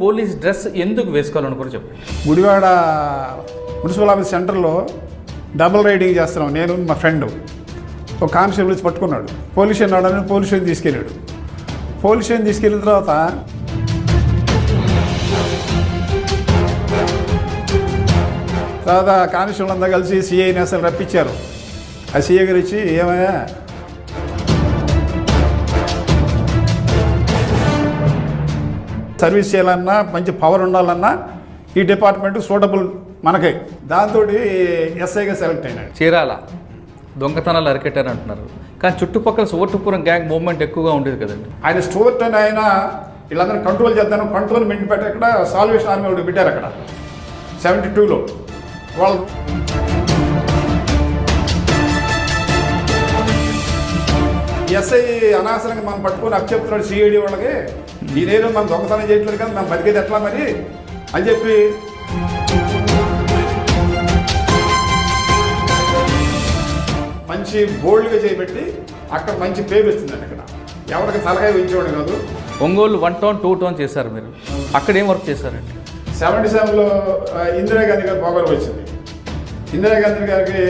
Police dress ఎందుకు వేసుకోవాలని కూడా చెప్పండి. గుడివాడ మున్సిపల్ ఆఫీస్ సెంటర్లో డబుల్ రైడింగ్ చేస్తున్నాం. నేను మా ఫ్రెండ్ ఒక కానిస్టేబుల్ వచ్చి పట్టుకున్నాడు. పోలీస్ స్టేషన్ రావడానికి పోలీస్ స్టేషన్ తీసుకెళ్ళాడు. పోలీస్ స్టేషన్ తీసుకెళ్ళిన తర్వాత కానిస్టేబుల్ అంతా కలిసి సిఐని అసలు రప్పించారు. ఆ సిఐ గారు ఇచ్చి ఏమయ్యా సర్వీస్ చేయాలన్నా మంచి పవర్ ఉండాలన్నా ఈ డిపార్ట్మెంట్ సూటబుల్ మనకే. దాంతో ఎస్ఐగా సెలెక్ట్ అయినాడు. చీరాల దొంగతనాలు అరికెట్టారు అంటున్నారు, కానీ చుట్టుపక్కల సువర్ణపురం గ్యాంగ్ మూవ్మెంట్ ఎక్కువగా ఉండేది కదండి. ఆయన స్టోర్ అని ఆయన వీళ్ళందరూ కంట్రోల్ చేద్దాను కంట్రోల్ మెంట్ పెట్టి అక్కడ సాల్వేషన్ ఆర్మీ ఒకటి పెట్టారు అక్కడ 72లో. వాళ్ళు ఎస్ఐ అనవసరంగా మనం పట్టుకొని అప్పచెప్తున్నాడు సిఐడి వాళ్ళకి, ఈయనేదో మనం దొంగతనం చేయట్లేదు కదా, మనం బతికేది ఎట్లా మరి అని చెప్పి మంచి బోల్డ్గా చేయబెట్టి అక్కడ మంచి పేరు వచ్చిందండి. అక్కడ ఎవరికి తలకాయ ఉంచేవాడు కాదు. ఒంగోలు 1 టౌన్ 2 టౌన్ చేశారు మీరు, అక్కడ ఏం వర్క్ చేశారండి? 77లో ఇందిరాగాంధీ గారు పోగొరకు వచ్చింది. ఇందిరాగాంధీ గారికి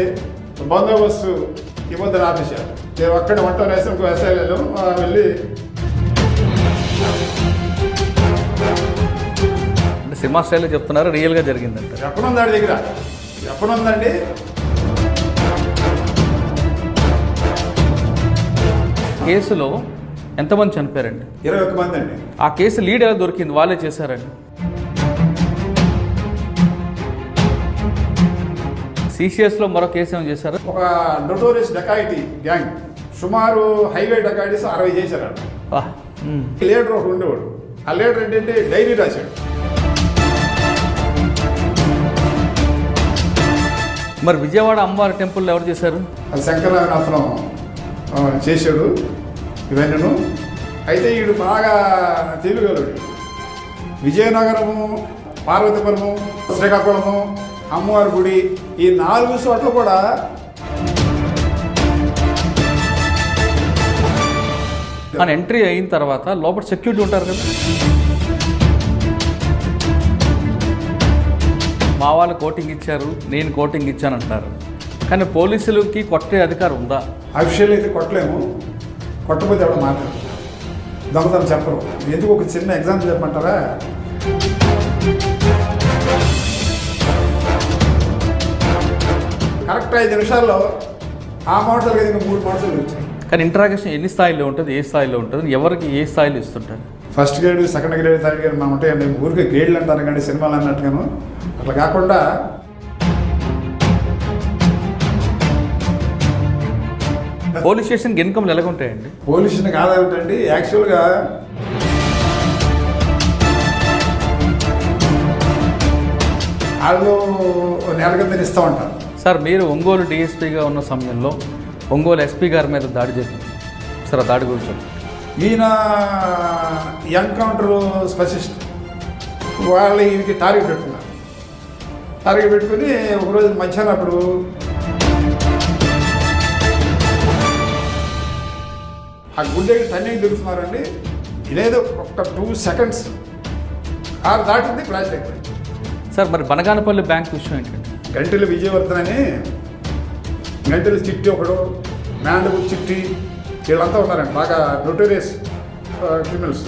బందోబస్తు ఇవ్వద్దని ఆఫీసారు. నేను అక్కడ 1 టౌన్ వేసాం ఎస్ఐలలో వెళ్ళి అంటే సినిమా స్టైల్లో చెప్తున్నారు, రియల్గా జరిగిందంట. ఎక్కడుంది ఆడి దగ్గర ఎక్కడుందండి? కేసులో ఎంతమంది చనిపోయారండి? 21 మంది అండి. ఆ కేసు లీడ్ ఎలా దొరికింది? వాళ్ళే చేశారండి. సిసిఎస్లో మరో కేసు ఏమైనా చేశారు? ఒక నోటోరియస్ డకాయిటీ గ్యాంగ్ సుమారు హైవే డకాయిటీస్ 60 చేశారు. లీడర్ ఒకటి ఉండేవాడు. ఆ లీడర్ ఏంటంటే డైరీ రాశాడు. మరి విజయవాడ అమ్మవారి టెంపుల్లో ఎవరు చేశారు? అది శంకరనాథం చేశాడు ఇవన్నీ. అయితే వీడు బాగా తెలుగలుడు. విజయనగరము, పార్వతీపురము, శ్రీకాకుళము, అమ్మవారి గుడి ఈ 4 చోట్ల కూడా మన ఎంట్రీ అయిన తర్వాత లోపల సెక్యూరిటీ ఉంటారు కదా. మా వాళ్ళు కోటింగ్ ఇచ్చారు, నేను కోటింగ్ ఇచ్చాను అంటారు, కానీ పోలీసులకి కొట్టే అధికారం ఉందా? అఫీషియల్ అయితే కొట్టలేము. కొట్టకపోతే ఎవడో మాట్లాడు దొంగతనం చెప్పరు. ఎందుకు ఒక చిన్న ఎగ్జాంపుల్ చెప్పమంటారా? కరెక్ట్ 5 నిమిషాల్లో ఆ మోటార్లు కదా ఇంకా 3 మోటార్లు వచ్చాయి. కానీ ఇంట్రాగేషన్ ఎన్ని స్థాయిలో ఉంటుంది, ఏ స్థాయిలో ఉంటుంది, ఎవరికి ఏ స్థాయిలో ఇస్తుంటారు? First grade, second grade, third grade మనం ఉంటాయండి. ఊరికే గ్రేడ్లు అంటారు కానీ సినిమాలు అన్నట్టుగాను అట్లా కాకుండా పోలీస్ స్టేషన్కి ఇన్కమ్లు ఎలాగ ఉంటాయండి? పోలీస్ స్టేషన్కి ఆదాయం ఏంటండి యాక్చువల్గా వాళ్ళు నెల కింద ఇస్తూ ఉంటారు. సార్ మీరు ఒంగోలు డిఎస్పీగా ఉన్న సమయంలో ఒంగోలు ఎస్పీ గారి మీద దాడి జరిగింది సార్, ఆ దాడి గురించి. ఈయన ఎన్కౌంటర్ స్పెషలిస్ట్ వాళ్ళు ఈయనకి టార్గెట్ పెట్టుకున్నారు. టార్గెట్ పెట్టుకుని ఒకరోజు మధ్యాహ్నం అప్పుడు ఆ గుండెకి టర్నింగ్ తిరుగుతున్నారండి. ఇదేదో ఒక 2 సెకండ్స్ కారు దాటింది, ఫ్లాష్ అయిపోయింది. సార్ మరి బనగానపల్లి బ్యాంక్ విషయం ఏంటంటే గంటెల విజయవర్ధన్ అని, గంటెల చిట్టి ఒకడు, మ్యాండబు చిట్టి వీళ్ళంతా ఉన్నారండి బాగా నోటోరియస్ క్రిమినల్స్.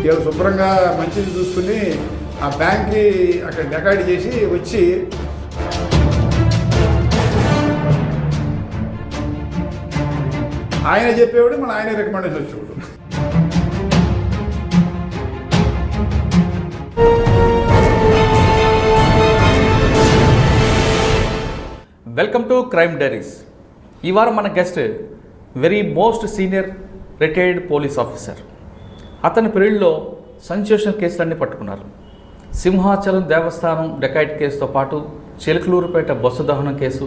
వీళ్ళు శుభ్రంగా మంచిది చూసుకుని ఆ బ్యాంక్కి అక్కడ డకాయిట్ చేసి వచ్చి ఆయన చెప్పేవాడు, మన ఆయన రికమెండేషన్ వచ్చేవాడు. Welcome to crime diaries. ఈ వారం మన guest very most senior retired police officer. అతని పీరియడ్లో సెన్సేషనల్ కేసులన్నీ పట్టుకున్నారు. సింహాచలం దేవస్థానం డెకాయిట్ కేసుతో పాటు చిలకలూరుపేట బస్సు దహనం కేసు,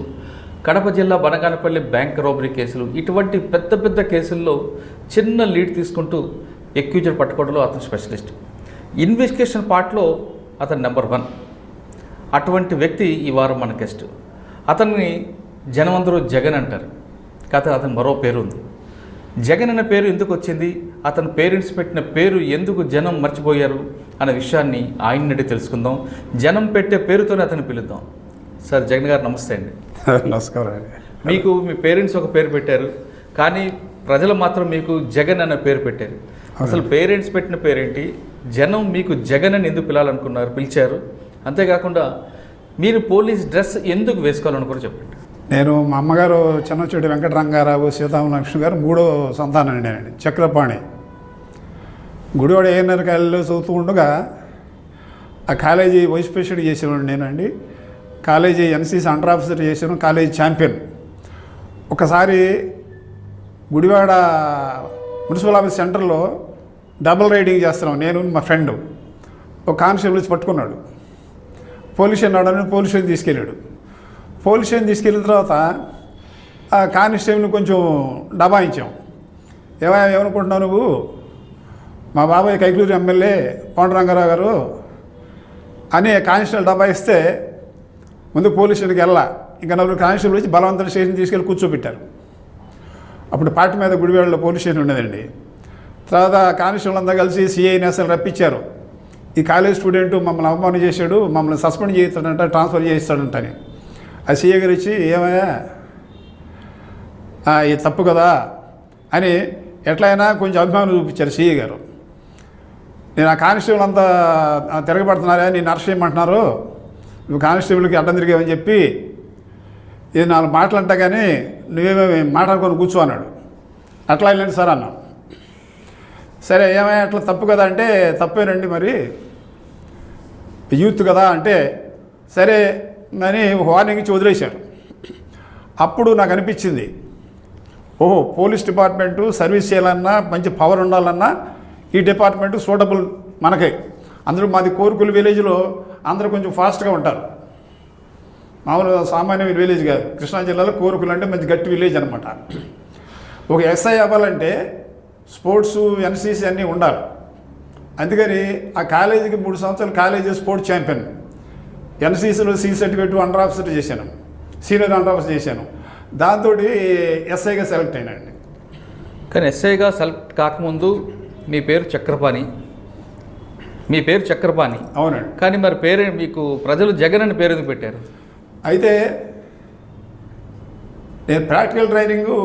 కడప జిల్లా బనగానపల్లి బ్యాంక్ రాబరీ కేసులు, ఇటువంటి పెద్ద పెద్ద కేసుల్లో చిన్న లీడ్ తీసుకుంటూ ఎక్యూజర్ పట్టుకోవడంలో అతను స్పెషలిస్ట్. ఇన్వెస్టిగేషన్ పార్ట్లో అతను నెంబర్ 1. అటువంటి వ్యక్తి ఈ వారం మన గెస్ట్. అతన్ని జనమందరూ జగన్ అంటారు, కాకపోతే అతని మరో పేరు ఉంది. జగన్ అనే పేరు ఎందుకు వచ్చింది, అతని పేరెంట్స్ పెట్టిన పేరు ఎందుకు జనం మర్చిపోయారు అనే విషయాన్ని ఆయన నుండి తెలుసుకుందాం. జనం పెట్టే పేరుతోనే అతన్ని పిలుద్దాం. సార్ జగన్ గారు నమస్తే అండి. నమస్కారం అండి. మీకు మీ పేరెంట్స్ ఒక పేరు పెట్టారు, కానీ ప్రజలు మాత్రం మీకు జగన్ అనే పేరు పెట్టారు. అసలు పేరెంట్స్ పెట్టిన పేరేంటి, జనం మీకు జగన్ అని ఎందుకు పిలాలనుకున్నారు, పిలిచారు? అంతేకాకుండా మీరు పోలీస్ డ్రెస్ ఎందుకు వేసుకోవాలనుకుని చెప్పండి. నేను మా అమ్మగారు చిన్నచోటి వెంకటరంగారావు సీతారామలక్ష్మి గారు 3వ సంతానం నేనండి. చక్రపాణి గుడివాడ ఏఎన్ఆర్ కాలేజీలో చదువుతూ ఉండగా ఆ కాలేజీ వైస్ ప్రెసిడెంట్ చేసేవాడు నేనండి. కాలేజీ ఎన్సీసీ అండర్ ఆఫీసర్ చేశాను, కాలేజీ ఛాంపియన్. ఒకసారి గుడివాడ మున్సిపల్ ఆఫీస్ సెంటర్లో డబుల్ రైడింగ్ చేస్తున్నాం, నేను మా ఫ్రెండ్. ఒక కానిస్టేబుల్ వచ్చి పట్టుకున్నాడు. పోలీస్ స్టేషన్ రావడానికి పోలీస్ స్టేషన్ తీసుకెళ్ళాడు. పోలీస్ స్టేషన్ తీసుకెళ్ళిన తర్వాత ఆ కానిస్టేబుల్ని కొంచెం దబాయించాం. ఏమనుకుంటున్నావు నువ్వు, మా బాబాయ్ కైకలూరు ఎమ్మెల్యే కోనరంగారావు గారు అని కానిస్టేబుల్ దబాయిస్తే ముందు పోలీస్ స్టేషన్కి వెళ్ళా. ఇంకా 4 కానిస్టేబుల్ వచ్చి బలవంతం స్టేషన్ తీసుకెళ్ళి కూర్చోబెట్టారు. అప్పుడు పార్టీ మీద గుడివాడలో పోలీస్ స్టేషన్ ఉండేదండి. తర్వాత కానిస్టేబుల్ అంతా కలిసి సిఐని అసలు రప్పించారు. ఈ కాలేజ్ స్టూడెంట్ మమ్మల్ని అవమానం చేశాడు, మమ్మల్ని సస్పెండ్ చేయిస్తాడంట, ట్రాన్స్ఫర్ చేయిస్తాడంటని. ఆ సిఐ గారు ఇచ్చి ఏమయ్యా ఇది తప్పు కదా అని ఎట్లయినా కొంచెం అభిమానం చూపించారు సిఐ గారు. నేను ఆ కానిస్టేబుల్ అంతా తిరగబడుతున్నారా, నేను అరెస్ట్ చేయమంటున్నారు, నువ్వు కానిస్టేబుల్కి అడ్డం తిరిగావని చెప్పి ఇది 4 మాటలు అంటా కానీ నువ్వేమేమి మాట్లాడుకొని కూర్చో అన్నాడు. అట్లా వెళ్ళండి సార్ అన్నా. సరే ఏమయ్యా అట్లా తప్పు కదా అంటే, తప్పేనండి మరి యూత్ కదా అంటే, సరే అని వార్నింగ్ ఇచ్చి వదిలేశారు. అప్పుడు నాకు అనిపించింది, ఓహో పోలీస్ డిపార్ట్మెంటు సర్వీస్ చేయాలన్నా మంచి పవర్ ఉండాలన్నా ఈ డిపార్ట్మెంటు సూటబుల్ మనకే. అందరూ మాది కోరుకుల విలేజ్లో అందరూ కొంచెం ఫాస్ట్గా ఉంటారు. మామూలు సామాన్య విలేజ్ కాదు, కృష్ణా జిల్లాలో కోరుకులు అంటే మంచి గట్టి విలేజ్ అనమాట. ఒక ఎస్ఐ అవ్వాలంటే స్పోర్ట్స్ ఎన్సీసీ అన్నీ ఉండాలి. అందుకని ఆ కాలేజీకి 3 సంవత్సరాలు కాలేజీ స్పోర్ట్స్ ఛాంపియన్, ఎన్సీసీలో సి సర్టిఫికేట్ అండర్ ఆఫీసర్ చేశాను, సీనియర్ అండర్ ఆఫీసర్ చేశాను. దాంతో ఎస్ఐగా సెలెక్ట్ అయినాండి. కానీ ఎస్ఐగా సెలెక్ట్ కాకముందు మీ పేరు చక్రపాణి, మీ పేరు చక్రపాణి. అవునండి. కానీ మరి పేరు మీకు ప్రజలు జగన్ అని పేరు ఎందుకు పెట్టారు? అయితే నేను ప్రాక్టికల్ ట్రైనింగు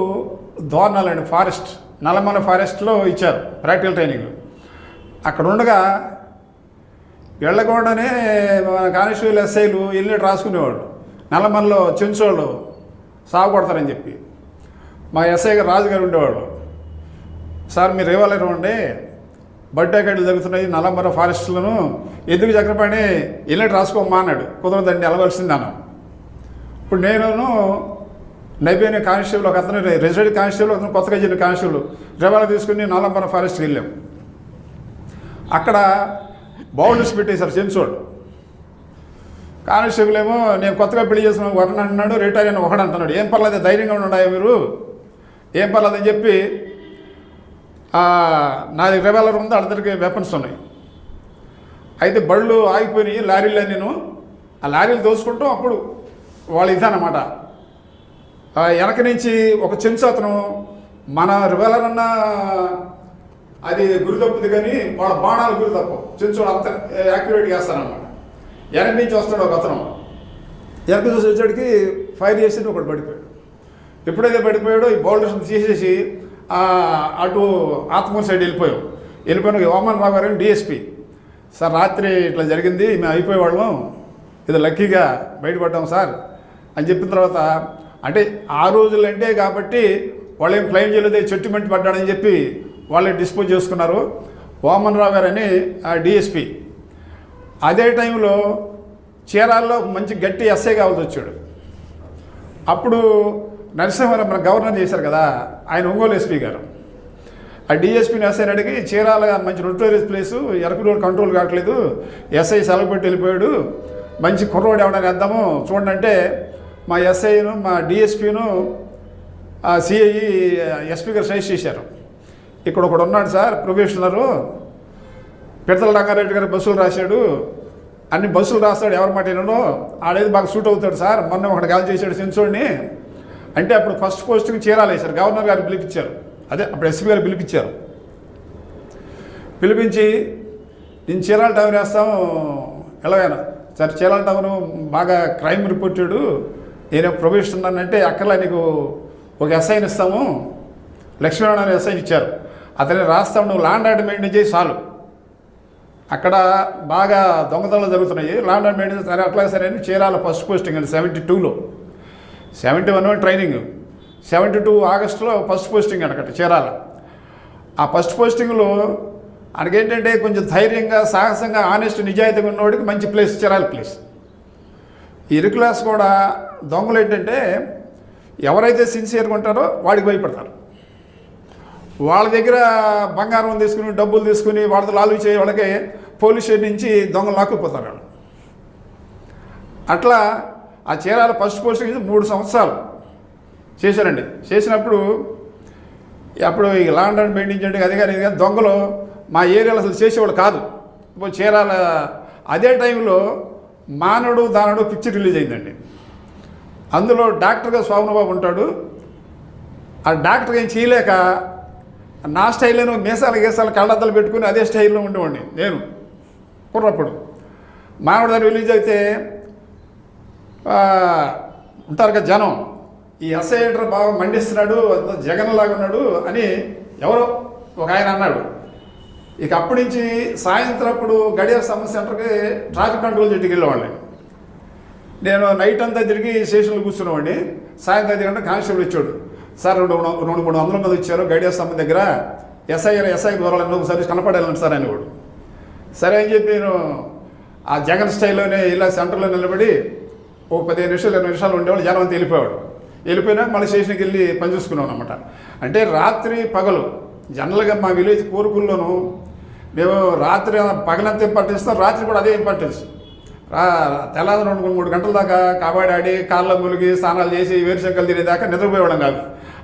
దోర్నాలండి ఫారెస్ట్, నల్లమల ఫారెస్ట్లో ఇచ్చారు ప్రాక్టికల్ ట్రైనింగ్. అక్కడ ఉండగా వెళ్ళకుండానే కానిస్టేబుల్ ఎస్ఐలు వెళ్ళి రాసుకునేవాళ్ళు, నల్లమల్లో చెంచోళ్ళు సాగు కొడతారని చెప్పి. మా ఎస్ఐ గారు రాజుగారు ఉండేవాళ్ళు, సార్ మీరు ఇవ్వలేరు అండి, బర్త్డే కార్డులు జరుగుతున్నాయి నల్లమల ఫారెస్ట్లను, ఎందుకు చక్రపాణి వెళ్ళి రాసుకోమ్మా అన్నాడు. కుదరదండి వెళ్ళవలసింది అన్నాం. ఇప్పుడు నేను నైబేని కానిస్టేబుల్ ఒక అతను రెసిడెంట్ కానిస్టేబుల్, అతను కొత్తగా చేరిన కానిస్టేబుల్ రివాల్వర్ తీసుకుని నల్లమల ఫారెస్ట్కి వెళ్ళాం. అక్కడ బౌండరీస్ పెట్టేశారు చెంచోడు. కానిస్టేబుల్ ఏమో నేను కొత్తగా పెళ్లి చేసిన ఒకటి అంటున్నాడు, రిటైర్ అయిన ఒకటి అంటున్నాడు. ఏం పర్లేదు ధైర్యంగా ఉన్నాయా మీరు, ఏం పర్లేదని చెప్పి నాది రివాల్వర్ ఉంది, అందరికీ వెపన్స్ ఉన్నాయి. అయితే బళ్ళు ఆగిపోయినాయి, లారీలో నేను ఆ లారీలు దోసుకుంటాం. అప్పుడు వాళ్ళు ఇదన్నమాట, వెనక నుంచి ఒక చెంచు అతను మన రివాల్వర్ అన్న అది గురి తప్పుది కానీ వాళ్ళ బాణాలు గురి తప్పు, చెంచోడు అంత యాక్యురేట్గా వేస్తారనమాట. వెనక నుంచి వస్తాడు ఒక అతను, వెనక చూసి వచ్చేటికి ఫైర్ చేసి ఒకటి పడిపోయాడు. ఎప్పుడైతే పడిపోయాడో ఈ బౌల్డర్స్ తీసేసి అటు ఆత్మూరు సైడ్ వెళ్ళిపోయిన వామన్ రావు గారు డిఎస్పీ, సార్ రాత్రి ఇట్లా జరిగింది, మేము అయిపోయేవాళ్ళం, ఇది లక్కీగా బయటపడ్డాం సార్ అని చెప్పిన తర్వాత, అంటే ఆ రోజులంటే కాబట్టి వాళ్ళు ఏం క్లెయిమ్ చేయలేదు, చెట్టుమెంట్ పడ్డాడని చెప్పి వాళ్ళే డిస్పోజ్ చేసుకున్నారు. వామన్ రావు గారు అని ఆ డిఎస్పీ. అదే టైంలో చీరాల్లో మంచి గట్టి ఎస్ఐ కావాల్సి వచ్చాడు. అప్పుడు నరసింహారావు మన గవర్నర్ చేశారు కదా, ఆయన ఒంగోలు ఎస్పీ గారు. ఆ డిఎస్పీని ఎస్ఐని అడిగి, చీరాల మంచి నోటోరియస్ ప్లేసు, ఎరకు రోడ్ కంట్రోల్ కావట్లేదు, ఎస్ఐ సెలవు పెట్టి వెళ్ళిపోయాడు, మంచి కుర్రోడు ఎవడని వేద్దాము చూడండి అంటే, మా ఎస్ఐను మా డిఎస్పీను సిఐ ఎస్పీ గారు సజెస్ట్ చేశారు. ఇక్కడ ఒకడు ఉన్నాడు సార్ ప్రొఫెషనరు, పిడతల రంగారెడ్డి గారు బస్సులు రాశాడు, అన్ని బస్సులు రాస్తాడు, ఎవరి మాట వినడో ఆడేది బాగా సూట్ అవుతాడు సార్, మొన్న ఒకటి కాల్ చేశాడు సెన్సోడిని అంటే. అప్పుడు ఫస్ట్ పోస్ట్కి చీరాలు వేశారు, గవర్నర్ గారు పిలిపించారు. అదే అప్పుడు ఎస్పీ గారు పిలిపించారు. పిలిపించి నేను చీరాల టౌన్ వేస్తాం ఎలాగైనా సరే, చీరాల టౌన్ బాగా క్రైమ్ రిపోర్టెడ్, నేను ప్రొబేషన్ ఉన్నానంటే అక్కర్లా నీకు ఒక ఎస్ఐని ఇస్తాము, లక్ష్మీనారాయణ ఎస్ఐని ఇచ్చారు. అతన్ని రాస్తాం, నువ్వు ల్యాండ్ ఆర్డర్ మెయింటైన్ చేసి చాలు. అక్కడ బాగా దొంగతనాలు జరుగుతున్నాయి, ల్యాండ్ ఆర్డర్ మెయింటైన్ సరే అట్లా సరే అని చీరాల ఫస్ట్ పోస్టింగ్ అండి 72లో. 71 ట్రైనింగ్, 72 ఆగస్టులో ఫస్ట్ పోస్టింగ్ అనమాట చీరాల. ఆ ఫస్ట్ పోస్టింగ్లో ఆయనకేంటంటే కొంచెం ధైర్యంగా సాహసంగా ఆనెస్ట్ నిజాయితీగా ఉన్నవాడికి మంచి ప్లేస్ చీరాల ప్లేస్. ఈ ఇరు క్లాస్ కూడా దొంగలు ఏంటంటే ఎవరైతే సిన్సియర్గా ఉంటారో వాడికి భయపడతారు. వాళ్ళ దగ్గర బంగారం తీసుకుని డబ్బులు తీసుకుని వాళ్ళతో లాలు చేయ వాళ్ళకి పోలీస్ స్టేషన్ నుంచి దొంగలు లాక్కుపోతారు. అట్లా ఆ చీరాల ఫస్ట్ పోస్టింగ్ 3 సంవత్సరాలు చేశారండి. చేసినప్పుడు అప్పుడు ఈ ల్యాండ్ అండ్ మెయింటైన్ చేయడం అది కానీ ఇది కానీ దొంగలు మా ఏరియాలో అసలు చేసేవాళ్ళు కాదు. ఇప్పుడు చీరాల అదే టైంలో మానవుడు దానవుడు పిక్చర్ రిలీజ్ అయిందండి. అందులో డాక్టర్గా స్వామిబాబు ఉంటాడు. ఆ డాక్టర్గా ఏం చేయలేక నా స్టైల్లోనూ మీసాలు కళ్ళద్దాలు పెట్టుకుని అదే స్టైల్లో ఉండేవాడిని నేను కుర్రప్పుడు. మానవుడు దాన్ని రిలీజ్ అయితే ఉంటారు కదా జనం, ఈ ఎస్ఐ బాగా మండిస్తున్నాడు, జగన్ లాగా ఉన్నాడు అని ఎవరో ఒక ఆయన అన్నాడు. ఇక అప్పటి నుంచి సాయంత్రం అప్పుడు గడియార సమస్య సెంటర్కి ట్రాఫిక్ కంట్రోల్ చెట్టుకి వెళ్ళేవాడిని. నేను నైట్ అంతా తిరిగి స్టేషన్లో కూర్చునేవాడిని. సాయంత్రం 5 గంటలకు కానిస్టేబుల్ వచ్చాడు. సార్ 200-300 మంది వచ్చారు గడియార సమస్య దగ్గర, ఎస్ఐ ద్వారా ఒకసారి కనపడాలంటే సార్ అనేవాడు. సరే అని చెప్పి నేను ఆ జగన్ స్టైల్లోనే ఇలా సెంటర్లో నిలబడి ఒక 15 నిమిషాలు 20 నిమిషాలు ఉండేవాళ్ళు. జనం అంతా వెళ్ళిపోయినా మళ్ళీ స్టేషన్కి వెళ్ళి పని చూసుకున్నాం అనమాట. అంటే రాత్రి పగలు జనరల్గా మా విలేజ్ కోరుకుల్లోనూ మేము రాత్రి పగలంతా ఇంపార్టెన్స్, రాత్రి కూడా అదే ఇంపార్టెన్స్. తెల్లారి 2-3 గంటల దాకా కబడ్డీ ఆడి కాళ్ళ ములిగి స్నానాలు చేసి వేరుశంకలు తినేదాకా నిద్రపోయేవాళ్ళం కాదు.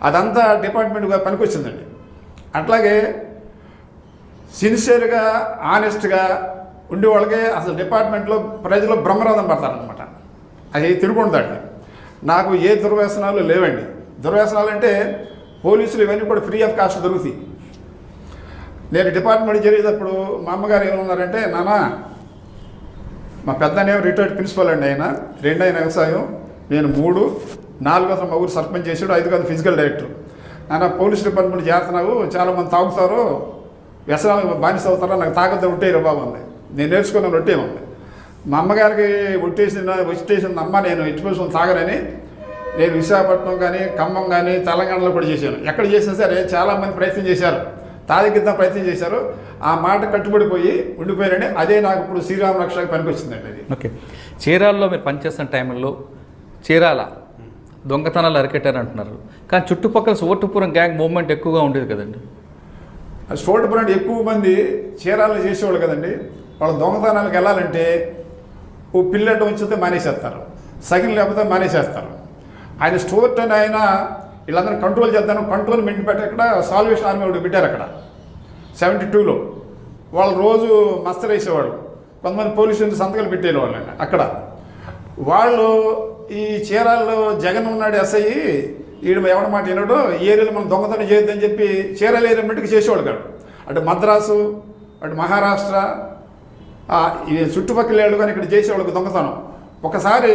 అదంతా డిపార్ట్మెంట్గా పనికొచ్చిందండి. అట్లాగే సిన్సియర్గా ఆనెస్ట్గా ఉండే వాళ్ళకి అసలు డిపార్ట్మెంట్లో ప్రజలు బ్రహ్మరథం పడతారనమాట. అది తిరుగుండదండి. నాకు ఏ దుర్వ్యసనాలు లేవండి. దుర్వ్యసనాలు అంటే పోలీసులు ఇవన్నీ కూడా ఫ్రీ ఆఫ్ కాస్ట్ దొరుకుతాయి. నేను డిపార్ట్మెంట్ జరిగేటప్పుడు మా అమ్మగారు ఏమన్నారంటే, నాన్న మా పెద్దనేమో రిటైర్డ్ ప్రిన్సిపల్ అండి, ఆయన 2 ఆయన వ్యవసాయం, నేను 3, 4 మా ఊరు సర్పంచ్ చేసాడు, 5 ఫిజికల్ డైరెక్టర్. నాన్న పోలీస్ డిపార్ట్మెంట్ చేస్తున్నావు, చాలామంది తాగుతారు, వ్యసనాలు బానిస అవుతారో, నాకు తాగద్దు ఒట్టేరు బాబు అంది. నేను నేర్చుకున్నాను ఒట్టే ఉంది. మా అమ్మగారికి ఒట్టేసిన అమ్మ నేను ఎట్టి తాగనని నేను విశాఖపట్నం కానీ ఖమ్మం కానీ తెలంగాణలో కూడా చేశాను. ఎక్కడ చేసినా సరే చాలామంది ప్రయత్నం చేశారు, తాగిద్దాం ప్రయత్నం చేశారు. ఆ మాట కట్టుబడిపోయి ఉండిపోయారండి. అదే నాకు ఇప్పుడు శ్రీరామ రక్షకు పనికొచ్చిందండి అది. ఓకే, చీరాల్లో మీరు పనిచేస్తున్న టైంలో చీరాల దొంగతనాలు అరికెట్టారు అంటున్నారు, కానీ చుట్టుపక్కల సోటుపురం గ్యాంగ్ మూవ్మెంట్ ఎక్కువగా ఉండేది కదండి. సోటుపురం ఎక్కువ మంది చీరాల్లో చేసేవాళ్ళు కదండి. వాళ్ళు దొంగతనాలకు వెళ్ళాలంటే ఓ పిల్లట ఉంచితే మానేసేస్తారు, సగిన్ లేకపోతే మానేసేస్తారు. ఆయన స్టోర్ అని ఆయన వీళ్ళందరూ కంట్రోల్ చేద్దాను, కంట్రోల్ మెంట్ పెట్టి అక్కడ సాల్వేషన్ ఆర్మీ ఒకటి పెట్టారు అక్కడ 72లో. వాళ్ళు రోజు మస్తరు వేసేవాళ్ళు, కొంతమంది పోలీసులు సంతకాలు పెట్టేవాళ్ళు అండి అక్కడ. వాళ్ళు ఈ చీరాల్లో జగన్ ఉన్నాడు ఎస్ఐ, ఈడు ఎవడ మాట వినడు, ఈ ఏరియాలో మనం దొంగతనం చేయొద్దని చెప్పి చీరాల ఏరియా మట్టుకు చేసేవాళ్ళు కాదు. అటు మద్రాసు, అటు మహారాష్ట్ర, ఈ చుట్టుపక్కల ఏళ్ళు కానీ ఇక్కడ చేసేవాళ్ళకి దొంగతనం. ఒకసారి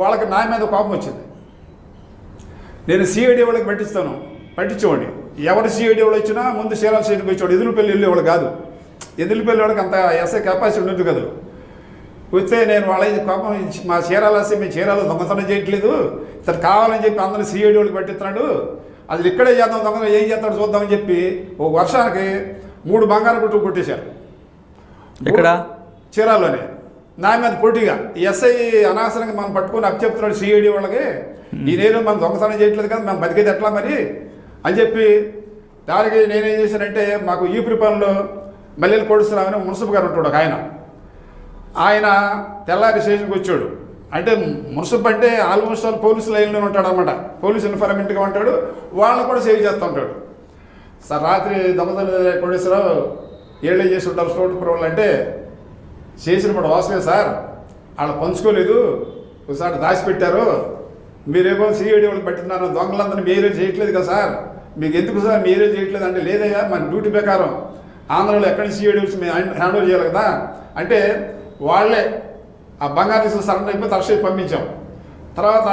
వాళ్ళకి నా మీద కోపం వచ్చింది. నేను సిఐడి వాళ్ళకి పట్టించేవాడిని. ఎవరు సిఐడి వాళ్ళు వచ్చినా ముందు చీరాల స్టేషన్కి వచ్చేవాడు, ఎదురుపల్లి వెళ్ళేవాళ్ళు కాదు. ఎదురుపల్లి వాళ్ళకి అంత ఎస్ఐ కెపాసిటీ ఉండదు కదా. వస్తే నేను వాళ్ళ కోపం, మా చీరాల మేము చీరాల దొంగతనం చేయట్లేదు, ఇతను కావాలని చెప్పి అందరూ సిఐడి వాళ్ళకి పట్టిస్తున్నాడు, అది ఇక్కడే చేద్దాం, దొంగతనం ఏం చేస్తాడు చూద్దామని చెప్పి ఒక వర్షానికి 3 బంగారు గుట్లు కొట్టేశారు ఇక్కడ చీరాల్లోనే. నా మీద పోటీగా ఎస్ఐ అనవసరంగా మనం పట్టుకొని అప్పచెప్తున్నాడు సిఐడి వాళ్ళకి, ఈ నేను మనం దొంగతనం చేయట్లేదు కదా, మనం బతికేది ఎట్లా మరి అని చెప్పి దానికి నేనేం చేశానంటే, మాకు ఈపురిపాలెంలో మల్లెలు కొడుస్తున్నామని మున్సిపల్ గారు ఉంటాడు ఒక ఆయన తెల్లారి స్టేషన్కి వచ్చాడు. అంటే మున్సిపల్ అంటే ఆల్మోస్ట్ ఆల్ పోలీసు లైన్లోనే ఉంటాడు అనమాట, పోలీసు ఇన్ఫార్మెంట్గా ఉంటాడు, వాళ్ళని కూడా సేవ్ చేస్తూ ఉంటాడు. సార్ రాత్రి దొంగతనం కోటేశ్వరరావు ఏళ్ళే చేసి ఉంటారు స్టోటుపురం వాళ్ళు అంటే, చేసినప్పుడు వాసమే సార్, వాళ్ళు పంచుకోలేదు, ఒకసారి దాచిపెట్టారు, మీరేమో సిఐడి వాళ్ళకి పట్టినారు, దొంగలందరినీ మీరే చేయట్లేదు కదా సార్, మీకు ఎందుకు సార్ మీరే చేయట్లేదు అంటే, లేదయ్యా మన డ్యూటీ ప్రకారం ఆంధ్రాలో ఎక్కడి నుంచి సీఐడి వచ్చి మేము హ్యాండ్ ఓవర్ చేయాలి కదా అంటే, వాళ్ళే ఆ బంగారు తీసుకుని సరెండర్ అయిపోయి తరచు పంపించాం. తర్వాత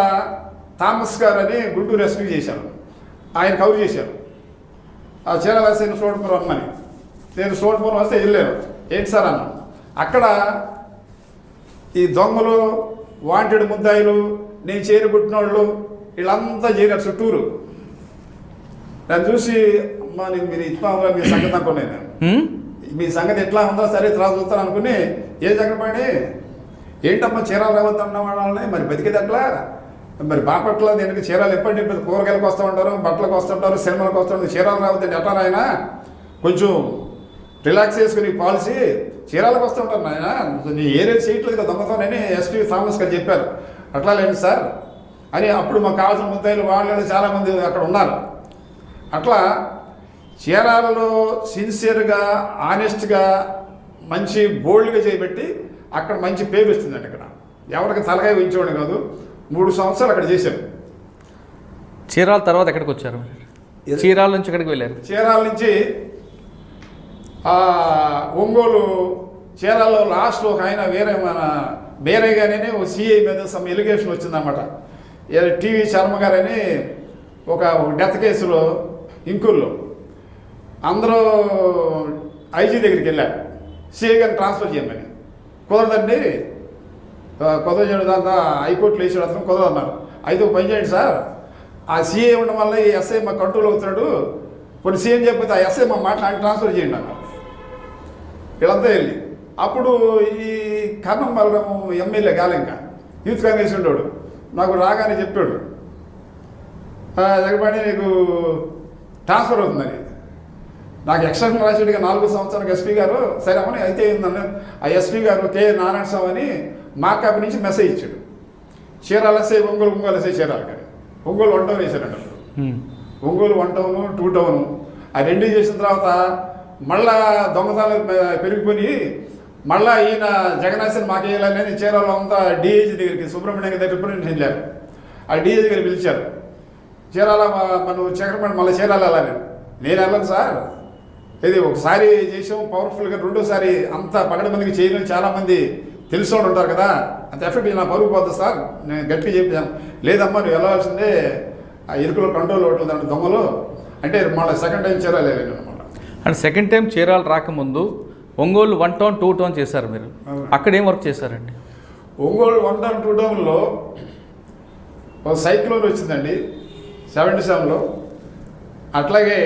థామస్ గారు అని గుంటూరు ఎస్పీ చేశారు, ఆయన కవర్ చేశారు. ఆ చీరాల ఎస్ఐని సోటపురం రమ్మని, నేను సోటపురం వస్తే వెళ్ళాను. ఏంటి సార్ అన్న, అక్కడ ఈ దొంగలు, వాంటెడ్ ముద్దాయిలు, నేను చేరుకుంటున్న వాళ్ళు వీళ్ళంతా చేరారు చుట్టూరు. నన్ను చూసి అమ్మా నేను మీరు ఇట్లా ఉందా మీ సంగతి అనుకున్నాను నేను, మీ సంగతి ఎట్లా ఉందో సరే తర్వాత చూస్తాను అనుకుని ఏ దగ్గర పడి ఏంటమ్మా చీరాలు రావద్దు అన్న వాళ్ళని, మరి బతికేది అట్లా, మరి బాపట్ల దీనికి చీరాలు ఎప్పటి కూరగాయలకు వస్తూ ఉంటారు, బట్టలకు వస్తుంటారు, సినిమాలకు వస్తుంటారు, చీరాలు రావద్దండి ఎట్లా ఆయన కొంచెం రిలాక్స్ చేసుకుని పాలసీ చీరాలకు వస్తుంటారు నాయన, నీ ఏరియా చేయట్లేదు కదా దొంగతోనని ఎస్పీ థామస్ గారు చెప్పారు. అట్లా లేదు సార్ అని అప్పుడు మాకు కావాల్సిన ముద్దాయిలు వాళ్ళు చాలామంది అక్కడ ఉన్నారు. అట్లా చీరాలలో సిన్సియర్గా, ఆనెస్ట్గా, మంచి బోల్డ్గా చేయబెట్టి అక్కడ మంచి పేరు వస్తుందండి. ఇక్కడ ఎవరికి తలకాయ ఉంచేవాడు కాదు. 3 సంవత్సరాలు అక్కడ చేశారు. చీరాల తర్వాత ఎక్కడికి వచ్చారు? చీరాల నుంచి ఎక్కడికి వెళ్ళారు? చీరాల నుంచి ఒంగోలు, చీరాల్లో లాస్ట్లో ఒక ఆయన వేరే మన బేరేగానే ఒక సిఐ మీద సమ్ ఎలిగేషన్ వచ్చిందన్నమాట. టీవీ శర్మ గారని ఒక డెత్ కేసులో ఇంకూరులో అందరూ ఐజీ దగ్గరికి వెళ్ళారు సిఐ గారిని ట్రాన్స్ఫర్ చేయమని. కుదరదండి, కుదరచేయడం దాంతో హైకోర్టులో వేసాడు, అతను కుదరదన్నారు. అయితే ఒక పని చేయండి సార్, ఆ సిఐ ఉండడం వల్ల ఈ ఎస్ఐ మా కంట్రోల్ అవుతున్నాడు, కొన్ని సీఎం చెప్పితే ఆ ఎస్ఐ మా మాట్లాడి ట్రాన్స్ఫర్ చేయండి అన్నారు. వీళ్ళంతా వెళ్ళి అప్పుడు ఈ కర్ణం బలరాం ఎమ్మెల్యే కాలింకా యూత్ కాంగ్రెస్ ఉండేవాడు, నాకు రాగానే చెప్పాడు జగపాటి నీకు ట్రాన్స్ఫర్ అవుతుందని. నాకు ఎక్స్టెన్షన్ రాసేట్టుగా 4 సంవత్సరాలకు ఎస్పీ గారు సరే అమ్మని అయితే ఏందన్న ఆ ఎస్పీ గారు కే నారాయణ స్వామి అని మా కాపీ నుంచి మెసేజ్ ఇచ్చాడు. చీరాల ఎస్ఐ ఒంగోలు ఎస్ఐ చీరాల కానీ ఒంగోలు 1 టౌన్ వేశారంట. ఒంగోలు 1 టౌను 2 టౌను ఆ 2 చేసిన తర్వాత మళ్ళా దొంగతనాలు పెరిగిపోయి మళ్ళీ ఈయన జగన్నాథన్ మాకు వేయాలని చీరాలో అంతా డిఐజీ దగ్గరికి సుబ్రహ్మణ్యం దగ్గర రిప్రజెంటేషన్ వెళ్ళారు. ఆ డిఐజీ దగ్గర పిలిచారు, చీరాల మనం చక్రపాణి మళ్ళీ చీరాల వెళ్ళాలి. నేను వెళ్ళను సార్, ఇది ఒకసారి చేసాం పవర్ఫుల్గా, రెండోసారి అంత 12 మందికి చేయలేని చాలామంది తెలిసినోడు ఉంటారు కదా, అంత ఎఫెక్ట్ నా పరుగు పోతుంది సార్. నేను గట్టిగా చెప్పాను, లేదమ్మా నువ్వు వెళ్ళవలసిందే, ఆ ఇరుకులో కంట్రోల్ అవ్వట్లేదు అంటే దొంగలు అంటే మళ్ళీ సెకండ్ టైం చీరాలు వెళ్ళాను అనమాట. అంటే సెకండ్ టైం చీరాలు రాకముందు ఒంగోలు 1 టౌన్ 2 టౌన్ చేశారు మీరు, అక్కడ ఏం వర్క్ చేశారండి? ఒంగోలు 1 టౌన్ 2 టౌన్లో ఒక సైక్లోన్ వచ్చిందండి 77లో. అట్లాగే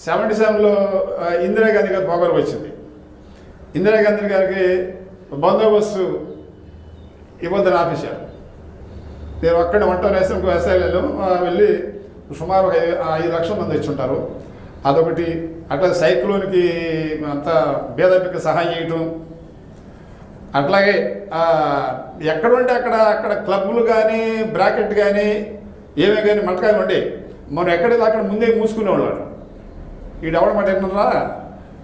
77లో ఇందిరాగాంధీ గారి పొగరు వచ్చింది. ఇందిరాగాంధీ గారికి బందోబస్తు ఇబ్బందులు ఆపేశారు. నేను అక్కడ 1 టౌన్ వేస్తే ఇంకో ఎస్ఐలు వెళ్ళి సుమారు 5 లక్షల మంది వచ్చి ఉంటారు. అదొకటి. అట్లా సైక్లోన్కి అంతా భేదపికి సహాయం చేయటం. అట్లాగే ఎక్కడ ఉంటే అక్కడ క్లబ్లు కానీ బ్రాకెట్ కానీ ఏమే కానీ మటకాయలు ఉండే మనం ఎక్కడైతే అక్కడ ముందే మూసుకునేవాళ్ళు. వీడు ఎవడమాట ఏంటరా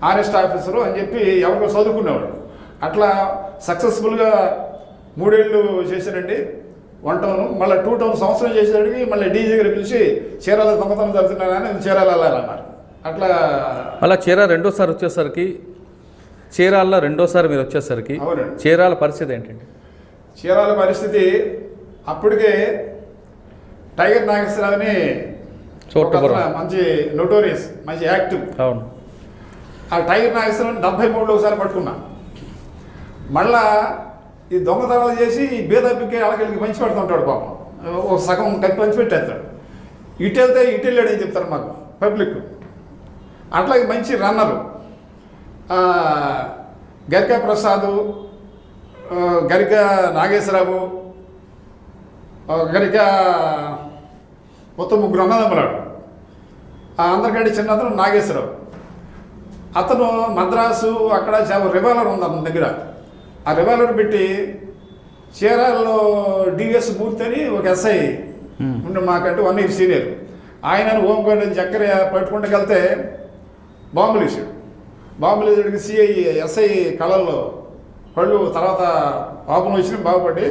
ఆనెస్ట్ ఆఫీసరు అని చెప్పి ఎవరికో చదువుకునేవాడు. అట్లా సక్సెస్ఫుల్గా 3 ఏళ్ళు చేశారండి 1 టౌన్. మళ్ళీ 2 టౌన్ సంవత్సరం చేసేసరికి మళ్ళీ డీజీ దగ్గర పిలిచి చీరాల దొంగతనం జరుగుతున్నారని చీరాల వెళ్ళాలన్నారు. అట్లా చీరాల రెండోసారి వచ్చేసరికి, చీరాల్లో రెండోసారి మీరు వచ్చేసరికి చీరాల పరిస్థితి ఏంటండి? చీరాల పరిస్థితి అప్పటికే టైగర్ నాగేశ్వరరావుని మంచి నోటోరియస్, మంచి యాక్టివ్. అవును. ఆ టైగర్ నాగేశ్వరరావుని 73లో ఒకసారి పట్టుకున్నా. మళ్ళా ఈ దొంగతనాలు చేసి ఈ బేదపికి వాళ్ళకి పంచి పెడుతుంటాడు పాపం, ఒక సగం కలిపి పంచి పెట్టేస్తాడు. ఇటు వెళ్తే ఇటు వెళ్ళాడని చెప్తారు మాకు పబ్లిక్. అట్లాగే మంచి రన్నరు గరికా ప్రసాద్, గరికా నాగేశ్వరరావు, గరికా మొత్తం 3 అన్నదమ్ములాడు. అందరికంటే చిన్నతను నాగేశ్వరరావు. అతను మద్రాసు అక్కడ రివాల్వర్ ఉంది అతని దగ్గర. ఆ రివాల్వర్ పెట్టి చీరాల్లో డివిఎస్ మూర్తి అని ఒక ఎస్ఐ ఉండే మాకంటే 1 ఇయర్ సీనియర్, ఆయన హోంగార్డ్ చక్కెర పట్టుకుంటూ వెళ్తే బాంబులు వేసాడు. బాంబులు వేసాడికి సిఐ ఎస్ఐ కళ్ళల్లో కళ్ళు తర్వాత పాపం వచ్చిన బాగుపడి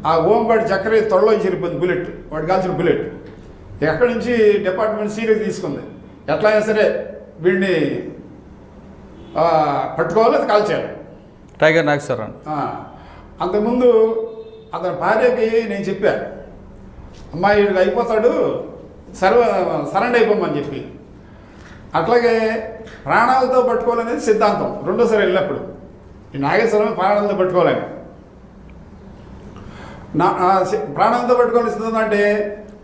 ఆ హోంగార్డ్ చక్కెర తొడలో చేరిపోయింది బుల్లెట్, వాడు కాల్చిన బుల్లెట్. ఎక్కడి నుంచి డిపార్ట్మెంట్ సీరియస్ తీసుకుంది. ఎట్లా అయినా సరే వీడిని పట్టుకోవాలి, అది కాల్చేయాలి. టైగర్ నాగేశ్వరరావు. అంతకుముందు అతని భార్యకి నేను చెప్పా, అమ్మాయి వీడికి అయిపోతాడు, సరెండర్ అయిపోమని చెప్పి. అట్లాగే ప్రాణాలతో పట్టుకోవాలనేది సిద్ధాంతం. రెండోసారి వెళ్ళినప్పుడు ఈ నాగేశ్వరం ప్రాణాలతో పట్టుకోవాలని, ప్రాణాలతో పట్టుకోవాలని సిద్ధాంతం అంటే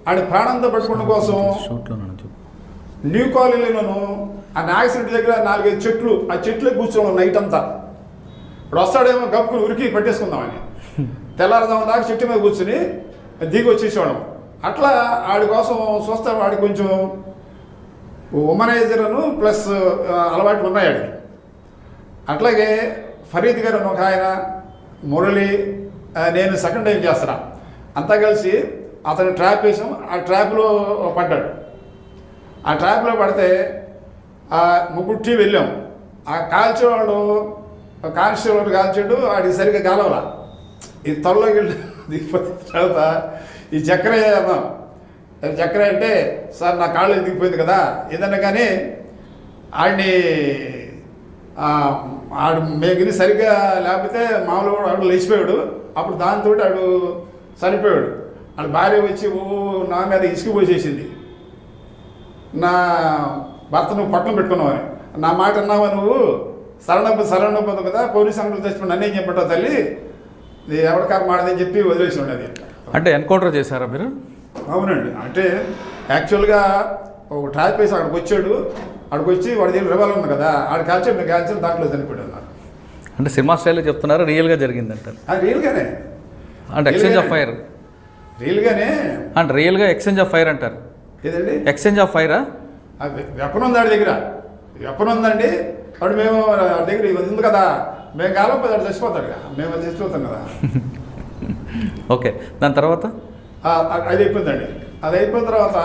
ఆడి ప్రాణంతో పట్టుకోవడం కోసం న్యూ కాలనీలోను ఆ నాగేశ్వరుడి దగ్గర 4-5 చెట్లు, ఆ చెట్లు కూర్చోవడం నైట్ అంతా. ఇప్పుడు వస్తాడేమో గప్పుకుని ఉరికి పట్టేసుకుందామని తెల్లారదాం దాకా చెట్టు మీద కూర్చుని దిగి వచ్చేసేవాడు. అట్లా ఆడి కోసం చూస్తే వాడికి కొంచెం ఉమనైజర్ను ప్లస్ అలవాట్లు ఉన్నాయి ఆడికి. అట్లాగే ఫరీద్ గారు ఒక ఆయన, మురళి, నేను సెకండ్ టైం చేస్తున్నా, అంతా కలిసి అతను ట్రాప్ వేసాం. ఆ ట్రాప్లో పడ్డాడు. ఆ ట్రాప్లో పడితే ముగ్గురు టీ వెళ్ళాం. ఆ కాల్చేవాడు కానిస్టేబుల్ కాల్చాడు, ఆడికి సరిగ్గా గాలవలా. ఈ త్వరలోకి వెళ్ళి దిగిపోతే తర్వాత ఈ చక్ర అన్నాం. చక్ర అంటే సార్ నా కాళ్ళు దిగిపోయింది కదా ఏదన్నా కానీ ఆడిని ఆడు మేగిని సరిగ్గా లేకపోతే మామూలు ఆడు లేచిపోయాడు. అప్పుడు దాంతో ఆడు చనిపోయాడు. ఆడు భార్య వచ్చి నా మీద ఇసుకుపోసేసింది, నా భర్త నువ్వు పట్టణం పెట్టుకున్నావని. నా మాట అన్నావా నువ్వు, సరణపోదు కదా, పోలీసు అంకులు తెచ్చుకుని నన్నేం చెప్పంటావు తల్లి, ఎవరికారు మాడదని చెప్పి వదిలేసి ఉండేది. అంటే ఎన్కౌంటర్ చేశారా మీరు? అవునండి. అంటే యాక్చువల్గా ఒక ట్రాప్ వేసి అక్కడికి వచ్చాడు. అక్కడికి వచ్చి వాడి దగ్గర రివాల్వర్ ఉంది కదా, ఆడు కాల్చాడు, నేను కాల్చాను, దాంట్లో చనిపోయాడు అన్నారు. అంటే సినిమా స్టైల్లో చెప్తున్నారు, రియల్గా జరిగిందంటారు? రియల్గానే. అంటే ఎక్స్చేంజ్ ఆఫ్ ఫైర్ రియల్గానే అంటే రియల్గా ఎక్స్చేంజ్ ఆఫ్ ఫైర్ అంటారు. ఏదండి ఎక్స్చేంజ్ ఆఫ్ ఫైరా? వెపన్ ఉంది ఆడి దగ్గర, వెపన్ ఉందండి. వాడు మేము వాడి దగ్గర ఇది ఉంది కదా, మేము కాలేకపోతే వాడు చచ్చిపోతాడు కదా, మేము చచ్చిపోతాం కదా. ఓకే, దాని తర్వాత అది అయిపోయిందండి. అది అయిపోయిన తర్వాత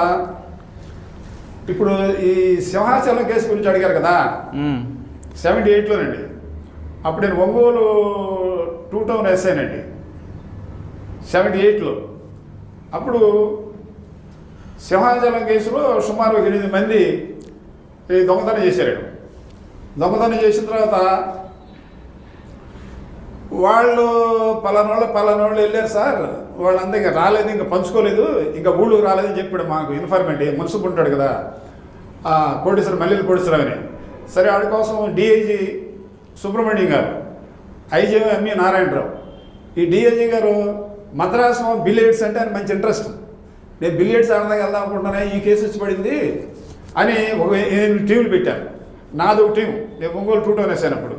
ఇప్పుడు ఈ సింహాచలం కేసు గురించి అడిగారు కదా, 78లోనండి. అప్పుడు నేను ఒంగోలు 2 టౌన్ వేసానండి 78లో. అప్పుడు సింహాచలం కేసులో సుమారు 8 మంది దొంగతనం చేశారు. దొంగతనం చేసిన తర్వాత వాళ్ళు పలానోళ్ళు వెళ్ళారు సార్, వాళ్ళంతా ఇంకా రాలేదు, ఇంకా పంచుకోలేదు, ఇంకా ఊళ్ళోకి రాలేదని చెప్పాడు మాకు ఇన్ఫర్మేట్. మున్సిపల్ ఉంటాడు కదా కోటేశ్వరం, మల్లెల కోటేశ్వరం అని. సరే ఆడి కోసం డిఐజీ సుబ్రహ్మణ్యం గారు, ఐజీ ఎంఈ నారాయణరావు. ఈ డిఐజీ గారు మద్రాసు బిలియర్డ్స్ అంటే ఆయన మంచి ఇంట్రెస్ట్. నేను బిలియర్డ్స్ ఆడదానికి వెళ్దాం అనుకుంటున్నా, ఈ కేసు వచ్చి పడింది అని ఒక 8 టీములు పెట్టారు. నాది ఒక టీము, నేను ఒంగోలు 2 టౌన్ వేసానప్పుడు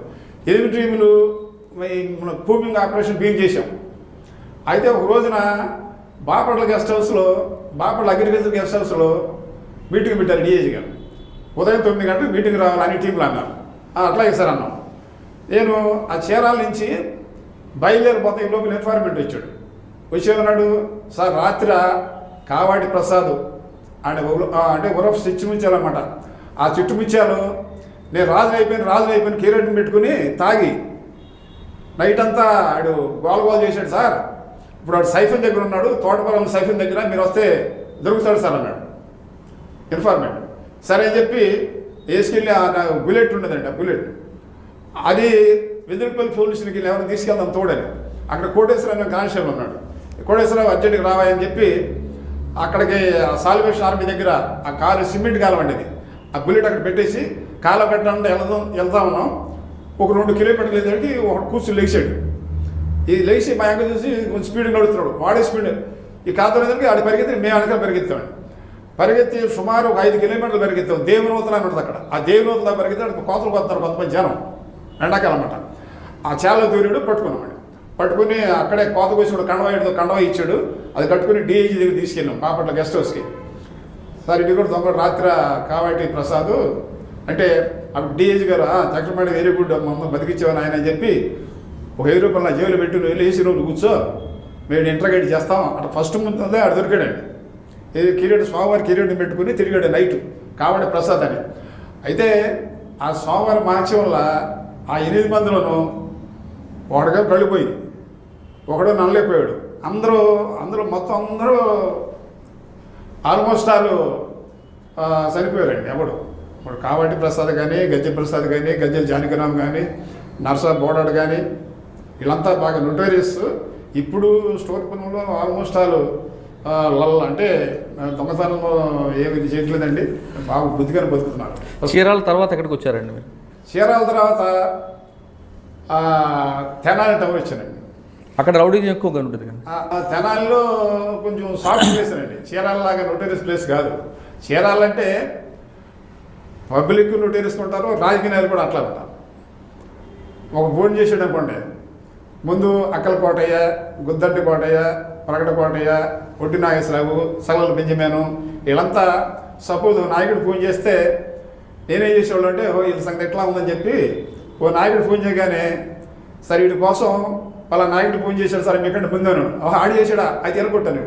8 టీములు మన కూపింగ్ ఆపరేషన్ బీమ్ చేసాం. అయితే ఒక రోజున బాపట్ల గెస్ట్ హౌస్లో, బాపట్ల అగ్రికల్చర్ గెస్ట్ హౌస్లో మీటింగ్ పెట్టారు డిఐజీ గారు. ఉదయం 9 గంటలకు మీటింగ్ రావాలి అన్ని టీంలు అన్నారు. అట్లాగే సార్ అన్నాం. నేను ఆ చీరాల నుంచి బయలుదేరిపోతే ఈ లోపల ఇన్ఫార్మేట్ వచ్చాడు. వచ్చేమన్నాడు, సార్ రాత్రి కావాటి ప్రసాద్ అంటే ఉరఫ్ చిట్టుముత్యాలన్నమాట. ఆ చిట్టుముత్యాలు నేను రాజుని అయిపోయిన కీరెడ్ని పెట్టుకుని తాగి నైట్ అంతా ఆడు గోల్ చేశాడు సార్. ఇప్పుడు వాడు సైఫన్ దగ్గర ఉన్నాడు, తోటపల్లం సైఫన్ దగ్గర, మీరు వస్తే దొరుకుతాడు సార్ అన్నాడు ఇన్ఫార్మేట్. సరే అని చెప్పి వేసుకెళ్ళి నాకు బుల్లెట్ ఉండదండి, ఆ బుల్లెట్ అది వెదురుపల్లి పోలీసులకి వెళ్ళి ఎవరైనా తీసుకెళ్దాం తోడని. అక్కడ కోటేశ్వరరావు కానిస్టేబుల్ ఉన్నాడు. కోటేశ్వరరావు అర్జెంట్గా రావాయని చెప్పి అక్కడికి సాల్వేషన్ ఆర్మీ దగ్గర ఆ కాలు సిమెంట్ కాలం అండి, ఆ బుల్లెట్ అక్కడ పెట్టేసి కాలు పెట్టాలంటే వెళ్తా ఉన్నాం. ఒక 2 కిలోమీటర్లు ఎదురికి ఒక కూర్చుని లేచాడు. ఈ లేచి మా యొక్క చూసి కొంచెం స్పీడ్గా నడుస్తున్నాడు. వాడే స్పీడ్ ఈ కాదు ఎదురికి ఆడ పరిగెత్తి మేము వెనకాల పరిగెత్తామండి. పరిగెత్తి సుమారు ఒక 5 కిలోమీటర్లు పరిగెత్తాం. దేవనూతల అని ఉంటుంది అక్కడ. ఆ దేవనూతల పరిగెత్తి అక్కడ కోతలు కొత్తారు కొంతమంది జనం, ఎండాకాలం అన్నమాట. ఆ చాలా దూరుడు పట్టుకున్నామండి. పట్టుకుని అక్కడే కోత కోసి కండవ ఇచ్చాడు. అది కట్టుకుని డిఐజీ దగ్గర తీసుకెళ్ళాం బాపట్ల గెస్ట్ హౌస్కి. సార్ ఇది కూడా దొంగ రాత్రి కావాటి ప్రసాద్ అంటే అప్పుడు డిఐజీ గారు చక్రపాణి వెరీ గుడ్ మమ్మల్ని బతికిచ్చేవాని ఆయన అని చెప్పి ఒక 10 రూపాయలు నా జేబులో పెట్టి నువ్వు వెళ్ళి ఏసీ రోజు కూర్చో, మేము ఇంటర్గేట్ చేస్తాం అట్లా ఫస్ట్ ముందే ఆడు దొరికాడండి. ఇది కిరీడు స్వామివారి కిరీడిని పెట్టుకుని తిరిగాడు నైట్ కావాటి ప్రసాద్ అని. అయితే ఆ స్వామివారి మార్చం వల్ల ఆ 8 మందిలోనూ ఒకటిగా కళ్ళిపోయింది, ఒకడో నల్లైపోయాడు. అందరూ మొత్తం ఆల్మోస్ట్ వాళ్ళు చనిపోయారండి ఎవడు. ఇప్పుడు కావాటి ప్రసాద్ కానీ, గజ్జె ప్రసాద్ కానీ, గజ్జెల జానకిరామ్ కానీ, నర్సా బోడాడు కానీ, వీళ్ళంతా బాగా నోటోరియస్. ఇప్పుడు స్టోర్ పనుల్లో ఆల్మోస్ట్ ఆల్ అంటే దొంగతనంలో ఏమి చేయట్లేదండి, బాగా బుద్ధిగానే బతుకుతున్నారు. చీరాల తర్వాత ఎక్కడికి వచ్చారండి మీరు? చీరాల తర్వాత తెనాలి టౌన్ వచ్చానండి. అక్కడ రౌడీజం ఎక్కువగా ఉంటుంది కదా. తెనాలిలో కొంచెం సాఫ్ట్ ప్లేస్ అండి, చీరాల లాగా నోటోరియస్ ప్లేస్ కాదు. చీరాలంటే పబ్లిక్ నోటోరియస్ ఉంటారు, రాజకీయ నాయకులు కూడా అట్లా ఉంటారు. ఒక భోజనం చేసాడు అనుకోండి, ముందు అక్కల కోటయ్య, గుద్దంటి కోటయ్య, ప్రకట కోటయ్య, ఒట్టి నాగేశ్వరరావు, సగల బెంజమేను, వీళ్ళంతా సపోజ్ నాయకుడు ఫోన్ చేస్తే నేనేం చేసేవాళ్ళు అంటే, వీళ్ళ సంగతి ఎట్లా ఉందని చెప్పి ఓ నాయకుడు ఫోన్ చేయగానే, సరే వీడి కోసం వాళ్ళ నాయకుడు ఫోన్ చేశాడు సార్ మీకంటే ముందాను, ఆడి చేశాడా అయితే ఎరగొట్టాను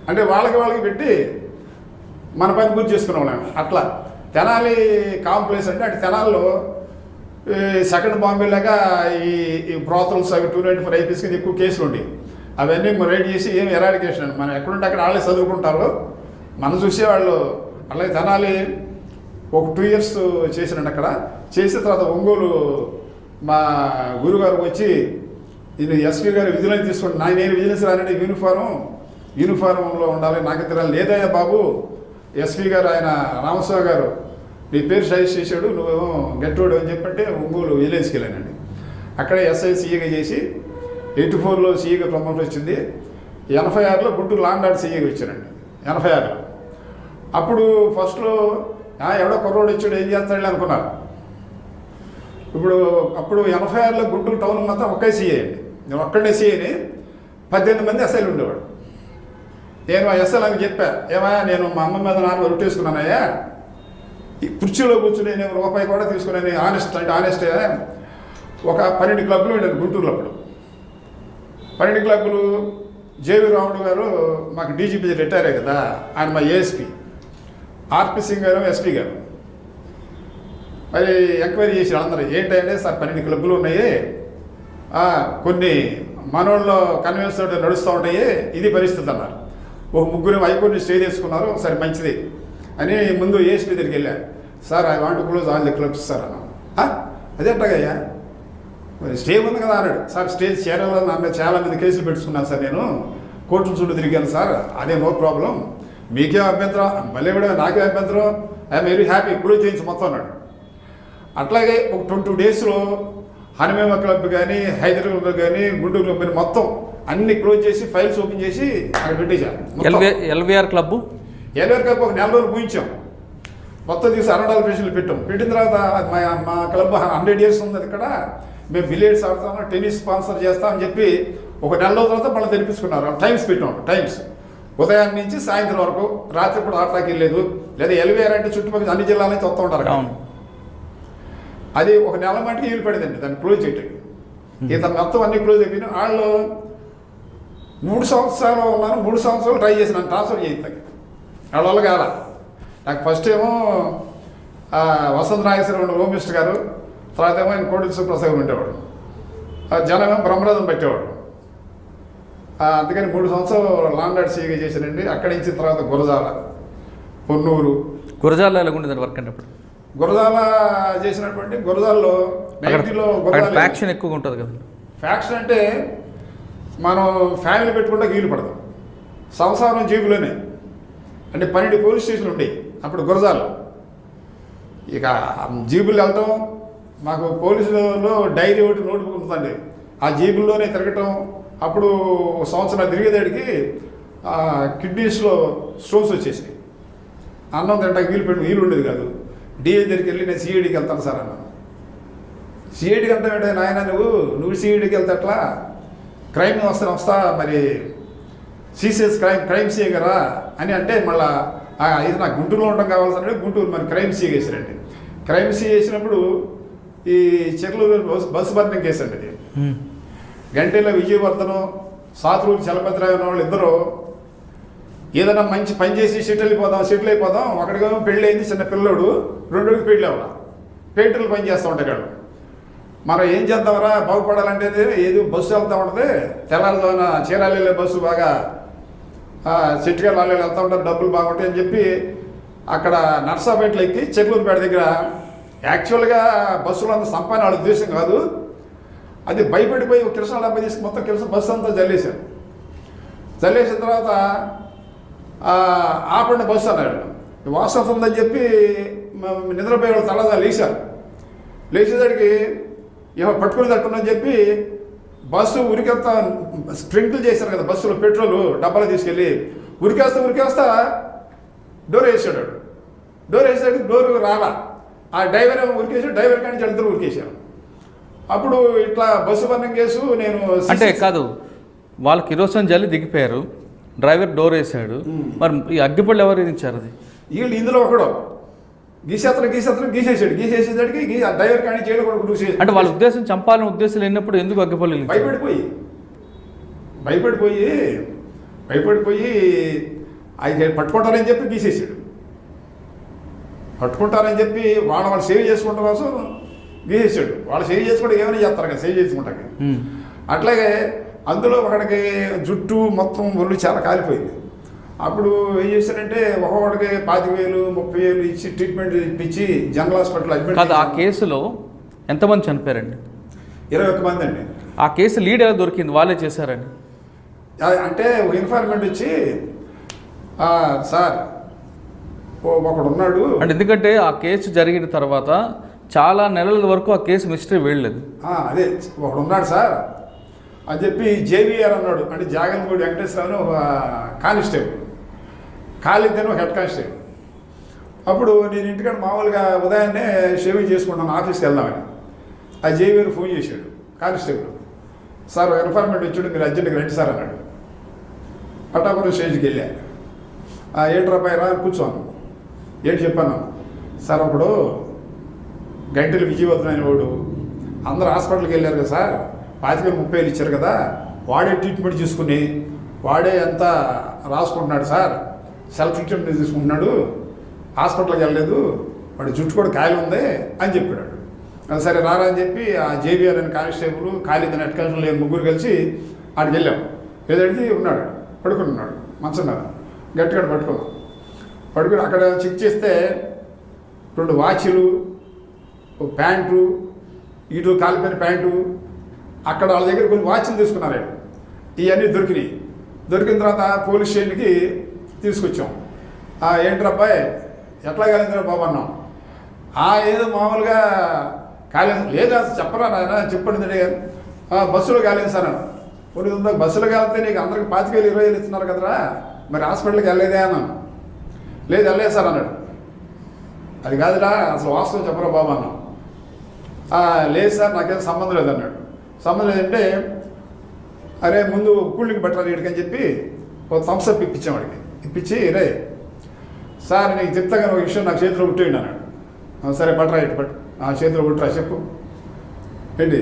అంటే వాళ్ళకి పెట్టి మన పని పూర్తి చేసుకున్నాం నేను. అట్లా తెనాలి కాంప్లెక్స్ అంటే అటు తెనాల్లో సెకండ్ బాంబే లాగా ఈ బ్రోతల్స్ అవి 294 ఐపీఎస్ కింద ఎక్కువ కేసులు ఉండి అవన్నీ రైడ్ చేసి ఏం ఎరాడికేషన్ అండి. మనం ఎక్కడుంటే అక్కడ వాళ్ళే చదువుకుంటారు, మనం చూసేవాళ్ళు. అలాగే తెనాలి ఒక 2 years చేసినట్టు అక్కడ చేసిన తర్వాత ఒంగోలు మా గురుగారు వచ్చి ఇది ఎస్పీ గారు విజిలెన్స్ తీసుకోండి, నేను విజిలెన్స్ రానంటే యూనిఫారంలో ఉండాలి, నాకు తినాలి. లేదయ్యా బాబు, ఎస్పీ గారు ఆయన రామస్వామి గారు నీ పేరు సజెస్ట్ చేశాడు, నువ్వేమో గెట్టోడు అని చెప్పంటే ఒంగోలు విజిలెన్స్కి వెళ్ళానండి. అక్కడే ఎస్ఐ సీఏగా చేసి 84లో సీఏగా ప్రమోషన్ వచ్చింది. 86లో గుంటూరు లాండ్ ఆర్డర్ సీఏగా వచ్చానండి. 86లో అప్పుడు ఫస్ట్లో ఎవడో కుర్రోడు వచ్చాడు ఏం చేస్తాడు అనుకున్నారు. అప్పుడు 86లో గుంటూరు టౌన్ మొత్తం ఒకే సీఏ అండి. నేను ఒక్కడే సీఏని, 18 మంది ఎస్ఐలు ఉండేవాడు. నేను ఆ ఎస్ఐలు అని చెప్పా, ఏమయ్యా నేను మా అమ్మ మీద నాన్న రొట్టేసుకున్నానయ్యా, ఈ కుర్చీలో కూర్చుని నేను రూపాయి కూడా తీసుకున్నాను, ఆనెస్ట్ ఒక 12 క్లబ్లు ఉండేది గుంటూరులో. అప్పుడు 12 క్లబ్లు జేవి రాముడు గారు మాకు డీజీపీ రిటైర్ అయ్యారు కదా, ఆయన మా ఏఎస్పీ, ఆర్పి సింగ్ గారు ఎస్పీ గారు మరి ఎంక్వైరీ చేసి అందరూ ఏంటంటే సార్ 12 క్లబ్లు ఉన్నాయి, కొన్ని మనోళ్ళు కన్వెన్స్ తోటి నడుస్తూ ఉంటాయి, ఇది పరిస్థితి అన్నారు. ఒక ముగ్గురు హైకోర్టు స్టే చేసుకున్నారు, సరే మంచిది అని ముందు ఏఎస్పీ దగ్గరికి వెళ్ళారు. Sir I want close all the clubs sir అన్నాను. అదేంటయ్యా మరి స్టే ఉంది కదా అన్నాడు. సార్ స్టే చేరాలని నా మీద చాలా మంది కేసులు పెట్టుకున్నాను సార్, నేను కోర్టు చుట్టూ తిరిగాను సార్, అదే నో ప్రాబ్లం, మీకే అభ్యంతరం, మళ్ళీ కూడా నాకే అభ్యంతరం, ఐఎమ్ వెరీ హ్యాపీ, క్లోజ్ చేయించి మొత్తం అన్నాడు. అట్లాగే ఒక 22 డేస్లో హనుమేమ క్లబ్ కానీ, హైదరాబాద్ కానీ, గుంటూరు క్లబ్ కానీ మొత్తం అన్ని క్లోజ్ చేసి ఫైల్స్ ఓపెన్ చేసి అక్కడ పెట్టేశాను. ఎల్వీఆర్ క్లబ్ ఒక 4 రోజులు పూయించాం, మొత్తం తీసి అరడాల పేషెంట్లు పెట్టిన తర్వాత మా క్లబ్ 100 years ఉంది ఇక్కడ, మేము బిలియర్డ్స్ ఆడతాము, టెన్నిస్ స్పాన్సర్ చేస్తామని చెప్పి ఒక 4 రోజుల తర్వాత మళ్ళీ తెరిపించుకున్నారు. టైమ్స్ పెట్టాం, టైమ్స్ ఉదయం నుంచి సాయంత్రం వరకు, రాత్రి కూడా ఆడటానికి వెళ్ళలేదు. లేదా ఎల్వీఆర్ అంటే చుట్టుపక్కల అన్ని జిల్లాల నుంచి వస్తూ ఉంటారు. అది ఒక నెల మటుకు వీలు పడిందండి దాన్ని క్లోజ్ చేయడానికి. ఇతను మొత్తం అన్ని క్లోజ్ అయిపోయినా వాళ్ళు 3 సంవత్సరాలు ఉన్నాను, 3 సంవత్సరాలు ట్రై చేసి నన్ను ట్రాన్స్ఫర్ చేయించాను. వాళ్ళ వల్ల కాల. నాకు ఫస్ట్ ఏమో వసంత నాగేశ్వరరావు హోమ్ మినిస్టర్ గారు, తర్వాత ఏమో ఆయన కోడి సుప్రసాద్ ఉండేవాడు, జనమేమో బ్రహ్మరథం పెట్టేవాడు. అందుకని 3 సంవత్సరాలు లాండ్ ఆర్డర్ సీగా చేశానండి. అక్కడి నుంచి తర్వాత గురజాల, పొన్నూరు. గురజాల ఎలాగుంటుంది వర్క్ అంటే? గురజాల చేసినటువంటి గురజాల్లో 90లో ఫ్యాక్షన్ ఎక్కువగా ఉంటుంది కదా. ఫ్యాక్షన్ అంటే మనం ఫ్యామిలీ పెట్టుకుంటే వీలు పడదు, సంసారం జీబులోనే. అంటే 12 పోలీస్ స్టేషన్లు ఉండేవి అప్పుడు గురజాల్లో. ఇక జీబులు వెళ్ళటం, మాకు పోలీసులలో డైరీ ఒకటి నోట్బుక్ ఉంటుందండి, ఆ జీబుల్లోనే తిరగటం. అప్పుడు సంవత్సరం తిరిగేదాడికి కిడ్నీస్లో స్టోన్స్ వచ్చేసాయి, అన్నం తింటానికి వీలు ఉండేది కాదు. డిఏ దగ్గరికి వెళ్ళి నేను సిఐడికి వెళ్తాను సార్ అన్నాను. సిఐడికి వెళ్తామంటే నాయన నువ్వు సిఐడికి వెళ్తే అట్లా, క్రైమ్ వస్తా మరి సిసిఎస్ క్రైమ్ సీఏ కదా అని అంటే, మళ్ళీ ఇది నాకు గుంటూరులో ఉండడం కావాల్సి గుంటూరు మరి క్రైమ్ సీఏ వేసారండి. క్రైమ్ సీఏ వేసినప్పుడు ఈ చెర్లూరు బస్సు బర్నింగ్ కేసు అండి. అది గంటలో విజయవర్ధనం, సాతులూరు చలపతిరావు అనే వాళ్ళు ఇద్దరు ఏదైనా మంచి పని చేసి సెటిల్ అయిపోదాం, ఒకటిగా పెళ్ళి అయింది, చిన్న పిల్లోడు, 2 రోజులు పెళ్ళి అవ్వాలి, పేటర్లు పని చేస్తూ ఉంటారు వాళ్ళు. మనం ఏం చేద్దామరా బాగుపడాలంటే ఏది బస్సు వెళ్తూ ఉంటుంది, తెల్లారుజామున చీరాలు వెళ్ళే బస్సు బాగా చెట్టుగా లాళ్ళు వెళ్తూ ఉంటారు, డబ్బులు బాగుంటాయి అని చెప్పి అక్కడ నర్సాపేటలో ఎక్కి చెర్లూరుపేట దగ్గర యాక్చువల్గా బస్సులో అంత సంపాదన వాళ్ళ ఉద్దేశం కాదు, అది భయపడిపోయి కృష్ణ డబ్బా తీసుకుని మొత్తం కృష్ణ బస్సు అంతా జల్లేశారు. జల్లేసిన తర్వాత ఆపండి బస్సు అన్నాడు. వాసన ఉందని చెప్పి నిద్రపోయే వాళ్ళు తలదా లేచారు. లేచేసరికి ఏమో పట్టుకునేటట్టుందని చెప్పి బస్సు ఉరికేస్తా స్ప్రింకిల్ చేశారు కదా బస్సులో పెట్రోలు డబ్బాలు తీసుకెళ్ళి ఉరికేస్తా డోర్ వేసాడు. డోర్ వేసేసరికి డోర్ రాలా. ఆ డ్రైవర్ ఏమో ఉరికేసాడు, డ్రైవర్ కానీ ఇద్దరు ఉరికేశారు. అప్పుడు ఇట్లా బస్సు బర్నింగ్ కేసు నేను అంటే కాదు, వాళ్ళు కిరోసిన్ జల్లి దిగిపోయారు, డ్రైవర్ డోర్ వేసాడు, మరి ఈ అగ్గిపళ్ళు ఎవరు ఇచ్చారు? అది వీళ్ళు ఇందులో ఒకడు గీసేసాడు. గీసేసేసరికి డ్రైవర్ కానీ జైలు కూడా చూసేసి అంటే వాళ్ళ ఉద్దేశం చంపాలని ఉద్దేశం లేనప్పుడు ఎందుకు అగ్గిపళ్ళు? భయపడిపోయి అది పట్టుకుంటారని చెప్పి గీసేసాడు. పట్టుకుంటారని చెప్పి వాళ్ళు సేవ్ చేసుకుంటాం కోసం గీసేసాడు. వాళ్ళు సేవ్ చేసుకోవడం ఏమైనా చేస్తారు కదా సేవ్ చేసుకుంటాక. అట్లాగే అందులో ఒకడికి జుట్టు మొత్తం ఒళ్ళు చాలా కాలిపోయింది. అప్పుడు ఏం చేశారంటే ఒకడికి 25,000 30,000 ఇచ్చి ట్రీట్మెంట్ ఇప్పించి జనరల్ హాస్పిటల్ అడ్మిట్. కాదు, ఆ కేసులో ఎంతమంది చనిపోయారండి? 21 మంది అండి. ఆ కేసు లీడ్ ఎలా దొరికింది? వాళ్ళే చేశారండి అంటే ఒక ఇన్ఫార్మెంట్ వచ్చి సార్ ఒకడు ఉన్నాడు అంటే, ఎందుకంటే ఆ కేసు జరిగిన తర్వాత చాలా నెలల వరకు ఆ కేసు మిస్టరీ వెళ్ళలేదు. అదే ఒకడు ఉన్నాడు సార్ అని చెప్పి జేవీఆర్ అన్నాడు. అంటే జాగన్మూడి వెంకటేశ్వరరావు ఒక కానిస్టేబుల్, కాళిద్దని ఒక హెడ్ కానిస్టేబుల్. అప్పుడు నేను ఇంటికాడ మామూలుగా ఉదయాన్నే షేవింగ్ చేసుకుంటాను ఆఫీస్కి వెళ్దామని. ఆ జేవీఆర్ ఫోన్ చేశాడు కానిస్టేబుల్, సార్ ఒక ఇన్ఫార్మెంట్ వచ్చాడు, మీరు అర్జెంట్గా రండి సార్ అన్నాడు. పటాపురం స్టేజ్కి వెళ్ళా. ఏంటి రూపాయి రా కూర్చోను. ఏంటి చెప్పాను సార్, ఒకడు గంటలు విజయవర్ధన్ అనేవాడు అందరూ హాస్పిటల్కి వెళ్ళారు కదా సార్, 25,000 ఇచ్చారు కదా, వాడే ట్రీట్మెంట్ తీసుకుని వాడే ఎంత రాసుకుంటున్నాడు సార్, సెల్ఫ్ ట్రీట్మెంట్ తీసుకుంటున్నాడు, హాస్పిటల్కి వెళ్ళలేదు, వాడి జుట్టు కూడా కాయలు ఉంది అని చెప్పాడు. సరే రారా అని చెప్పి ఆ జేబీఆర్ అని కానిస్టేబుల్ ఖాళీదని ఎట్కాల్సిన లేని ముగ్గురు కలిసి ఆడికి వెళ్ళాం. ఏదడికి ఉన్నాడు, పడుకున్నాడు మంచం మీద, గట్టిగా పడుకుని అక్కడ చెక్ చేస్తే 2 వాచీలు, ఒక ప్యాంటు, ఇటు కాలిపోయిన ప్యాంటు, అక్కడ వాళ్ళ దగ్గర కొన్ని వాచ్లు తీసుకున్నారు. ఇవన్నీ దొరికిన తర్వాత పోలీస్ స్టేషన్కి తీసుకొచ్చాం. ఏంట్రబ్బాయి ఎట్లా కాలిందిరా బాబు అన్నాం. ఏదో మామూలుగా కాలేదు, లేదా చెప్పరా నాయన చెప్పండి, బస్సులో కాలేదు సార్. కొన్ని ఉందా బస్సులో కాలితే నీకు అందరికి 25,000 20,000 ఇస్తున్నారు కదరా, మరి హాస్పిటల్కి వెళ్ళలేదే అన్నాను. లేదు వెళ్ళలేదు సార్ అన్నాడు. అది కాదురా అసలు వాస్తవం చెప్పరా బాబు అన్నాం. లేదు సార్ నాకేం సంబంధం లేదన్నాడు. సంబంధం లేదంటే అరే ముందు కూల్డ్రింక్ బెటర్ వీడికని చెప్పి ఒక థమ్స్అప్ ఇప్పించాం వాడికి. ఇప్పించి రే సార్ నీకు చెప్తాగా ఒక విషయం నాకు చేతిలో ఉట్టేయండి అన్నాడు. సరే పట్టరా ఇటు పట్టు, చేతిలో ఉట్టరా చెప్పు ఏంటి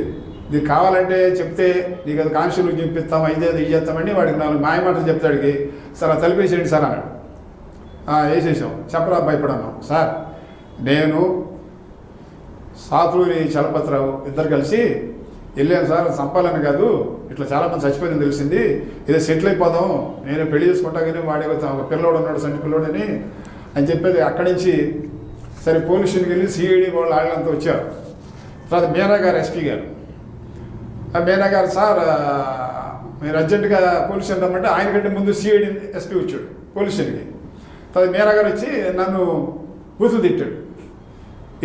నీకు కావాలంటే చెప్తే నీకు అది కాన్స్టిట్యూట్ చెప్పిస్తాం, ఇదేదో ఇది చేస్తామండి. వాడికి 4 మాయమాటలు చెప్తాడికి. సార్ అది తలిపేసేయండి సార్ అన్నాడు. వేసేసాం. చెప్పరా భయపడన్నాం. సార్ నేను సాతులూరి చలపతిరావు ఇద్దరు కలిసి వెళ్ళాను సార్, సంపాలని కాదు, ఇట్లా చాలామంది చచ్చిపోయిందని తెలిసింది, ఏదో సెటిల్ అయిపోదాం, నేను పెళ్లి చేసుకుంటా కానీ వాడే ఒక పిల్లోడు ఉన్నాడు సంటి పిల్లోడని అని చెప్పేది. అక్కడి నుంచి సరే పోలీస్ స్టేషన్కి వెళ్ళి సిఐడి వాళ్ళు వాళ్ళంతా వచ్చారు. తర్వాత మీనా గారు ఎస్పీ గారు, మీనా గారు సార్ మీరు అర్జెంటుగా పోలీస్ స్టేషన్ రమ్మంటే ఆయన కంటే ముందు సిఐడి ఎస్పీ వచ్చాడు పోలీస్ స్టేషన్కి. తర్వాత మీనా గారు వచ్చి నన్ను బూతులు తిట్టాడు,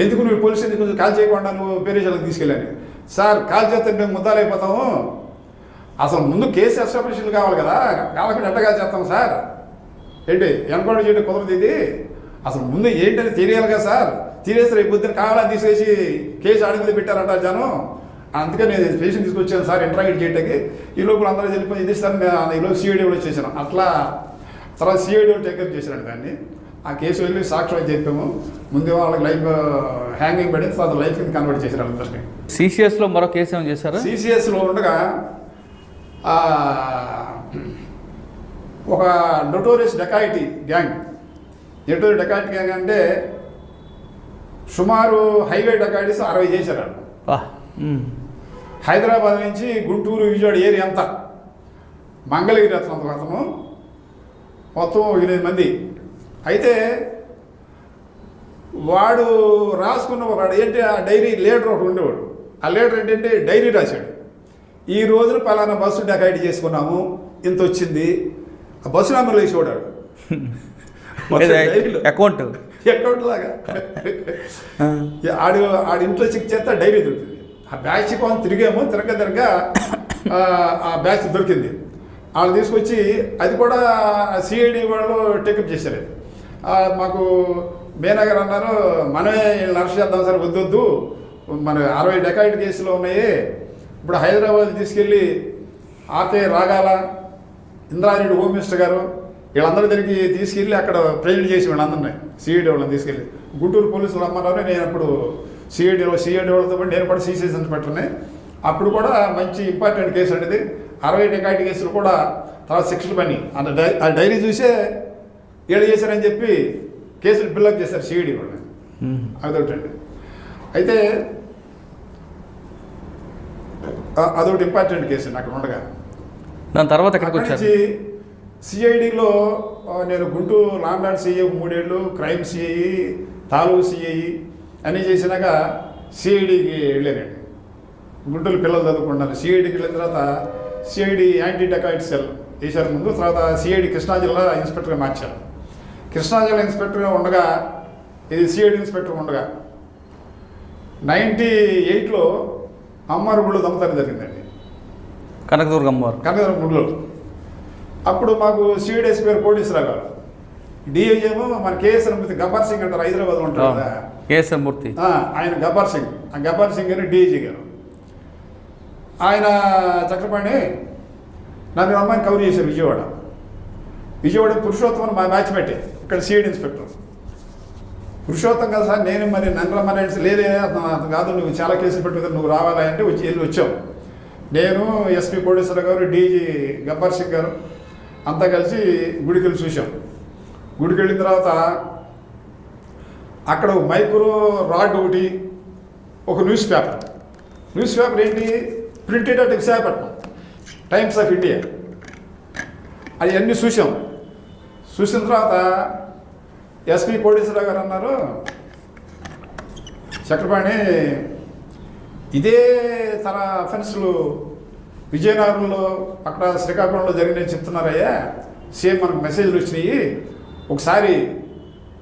ఎందుకు నువ్వు పోలీస్ స్టేషన్ కొంచెం కాల్ చేయకుండా నువ్వు పేరేజాలకు తీసుకెళ్ళాను. సార్ కాల్ చేస్తే మేము ముద్దాలైపోతాము, అసలు ముందు కేసు ఎస్టాబ్లిషన్ కావాలి కదా, కావాలని ఎట్లా కాల్ చేస్తాం సార్, ఏంటి ఎన్కౌంటర్ చేయడం కుదరదు, ఇది అసలు ముందు ఏంటని తెలియాలి కదా సార్, తెలియదు రేపు పొద్దున కావాలని తీసేసి కేసు ఆడి పెట్టారంట జనం, అందుకే నేను పేషెంట్ తీసుకొచ్చాను సార్ ఇంటరాగేట్ చేయడానికి. ఈ లోపల అందరూ వెళ్ళిపోయి ఇది సార్ ఈలోపు సిఐడి కూడా చేశాను. అట్లా తర్వాత సిఐడి కూడా టేకప్ చేశాడు దాన్ని. ఆ కేసు వెళ్ళి సాక్ష్యం చెప్పాము. ముందే వాళ్ళకి లైఫ్ హ్యాంగింగ్ పడింది, తర్వాత లైఫ్ కింద కన్వర్ట్ చేశారు అందరినీ. సిసిఎస్లో మరో కేసు ఏమైనా చేశారా? సిసిఎస్లో ఉండగా ఒక notorious dacoity gang. Notorious dacoity gang అంటే సుమారు హైవే డకాయిటీస్ 60 చేశారు. హైదరాబాద్ నుంచి గుంటూరు విజయవాడ ఏరియా అంతా, మంగళగిరి అతను మొత్తం 8 మంది. అయితే వాడు రాసుకున్న వాడు ఏంటి ఆ డైరీ లీడర్ ఒకటి ఉండేవాడు. ఆ లీడర్ ఏంటంటే డైరీ రాశాడు. ఈ రోజున పలానా బస్సు డెకాయిట్ చేసుకున్నాము, ఇంత వచ్చింది. ఆ బస్సు నెంబర్లు వేసి వాడాడు అకౌంట్ లాగా. ఆడి ఇంట్లో చెక్ చేస్తే డైరీ దొరికింది. ఆ బ్యాచ్ కోసం తిరిగాము, తిరగ ఆ బ్యాచ్ దొరికింది. వాళ్ళు తీసుకొచ్చి అది కూడా సిఐడి వాళ్ళు టేకప్ చేశారు. మాకు మేనగర్ అన్నారు, మనమే అరెస్ట్ చేద్దాం సార్, వద్దొద్దు, మన 60 డెకాయిట్ కేసులు ఉన్నాయి. ఇప్పుడు హైదరాబాద్ తీసుకెళ్ళి ఆర్కే రాగాల, ఇంద్రారెడ్డి హోమ్ మినిస్టర్ గారు వీళ్ళందరి దగ్గరికి తీసుకెళ్ళి అక్కడ ప్రెజెంట్ చేసి వీళ్ళందరినీ సిఐడి వాళ్ళని తీసుకెళ్ళి గుంటూరు పోలీసులు రమ్మన్నారు. నేను అప్పుడు సిఐడి వాళ్ళతో పాటు నేను కూడా సిసిఎస్ ఇన్స్పెక్టర్ని. అప్పుడు కూడా మంచి ఇంపార్టెంట్ కేసు అనేది 60 డెకాయిట్ కేసులు కూడా తర్వాత శిక్షలు పని ఆ డైరీ చూసే వీళ్ళు చేశారని చెప్పి కేసులు బిల్డప్ చేశారు సిఐడి వాళ్ళు. అదొకటండి. అయితే అదొకటి ఇంపార్టెంట్ కేసు అండి అక్కడ ఉండగా. దాని తర్వాత ఎక్కడికి వచ్చి సిఐడిలో నేను గుంటూరు లాంబ్లాండ్ సిఐ 3 ఏళ్ళు, క్రైమ్ సిఐ, తాలూకు సిఐ అన్నీ చేసినాక సిఐడికి వెళ్ళానండి. గుంటూరు పిల్లలు చదువుకున్నాను. సిఐడికి వెళ్ళిన తర్వాత సిఐడి యాంటీ డెకాయిట్ సెల్ వేశారు ముందు. తర్వాత సిఐడి కృష్ణా జిల్లా ఇన్స్పెక్టర్గా మార్చారు. కృష్ణా జిల్లా ఇన్స్పెక్టర్గా ఉండగా, ఇది సిఐడి ఇన్స్పెక్టర్ ఉండగా 98లో అమ్మవారి గుళ్ళు దొంగతనం జరిగిందండి, కనకదుర్గ గుడిలో. అప్పుడు మాకు సిఐడి ఎస్పీ గారు కోటేశ్వరరావు గారు, డిఐజీ ఏమో మన కేఎస్ఆర్ మూర్తి, గబ్బర్ సింగ్ అంటారు హైదరాబాద్లో ఉంటారు కదా, కేఎస్ఆర్ మూర్తి, ఆయన గబ్బర్ సింగ్. ఆ గబ్బర్ సింగ్ అని డిఐజీ గారు. ఆయన చక్రపాణి నన్ను అమ్మాయిని కవర్ చేశారు విజయవాడ పురుషోత్తం మా బ్యాచ్ పెట్టి ఇక్కడ సిఐడి ఇన్స్పెక్టర్. పురుషోత్తం కదా సార్, నేను మరి నన్ను రమ్మని లేదే అతను కాదు, నువ్వు చాలా కేసులు పెట్టుకుంటావు, నువ్వు రావాలా అంటే వెళ్ళి వచ్చావు. నేను ఎస్పీ కోటేశ్వర గారు, డీజీ గబ్బర్ సింగ్ గారు అంతా కలిసి గుడికి వెళ్ళి చూసాం. గుడికి వెళ్ళిన తర్వాత అక్కడ మైక్రో రాడ్ ఒకటి, ఒక న్యూస్ పేపర్ ఏంటి printed at Visakhapatnam, times of India, అవన్నీ చూసిన తర్వాత ఎస్పీ కోటేశ్వరరావు గారు అన్నారు, చక్రపాణి ఇదే తన అఫెన్స్లు విజయనగరంలో అక్కడ శ్రీకాకుళంలో జరిగినాయి చెప్తున్నారయ్యా, సేమ్ మనకు మెసేజ్లు వచ్చినాయి, ఒకసారి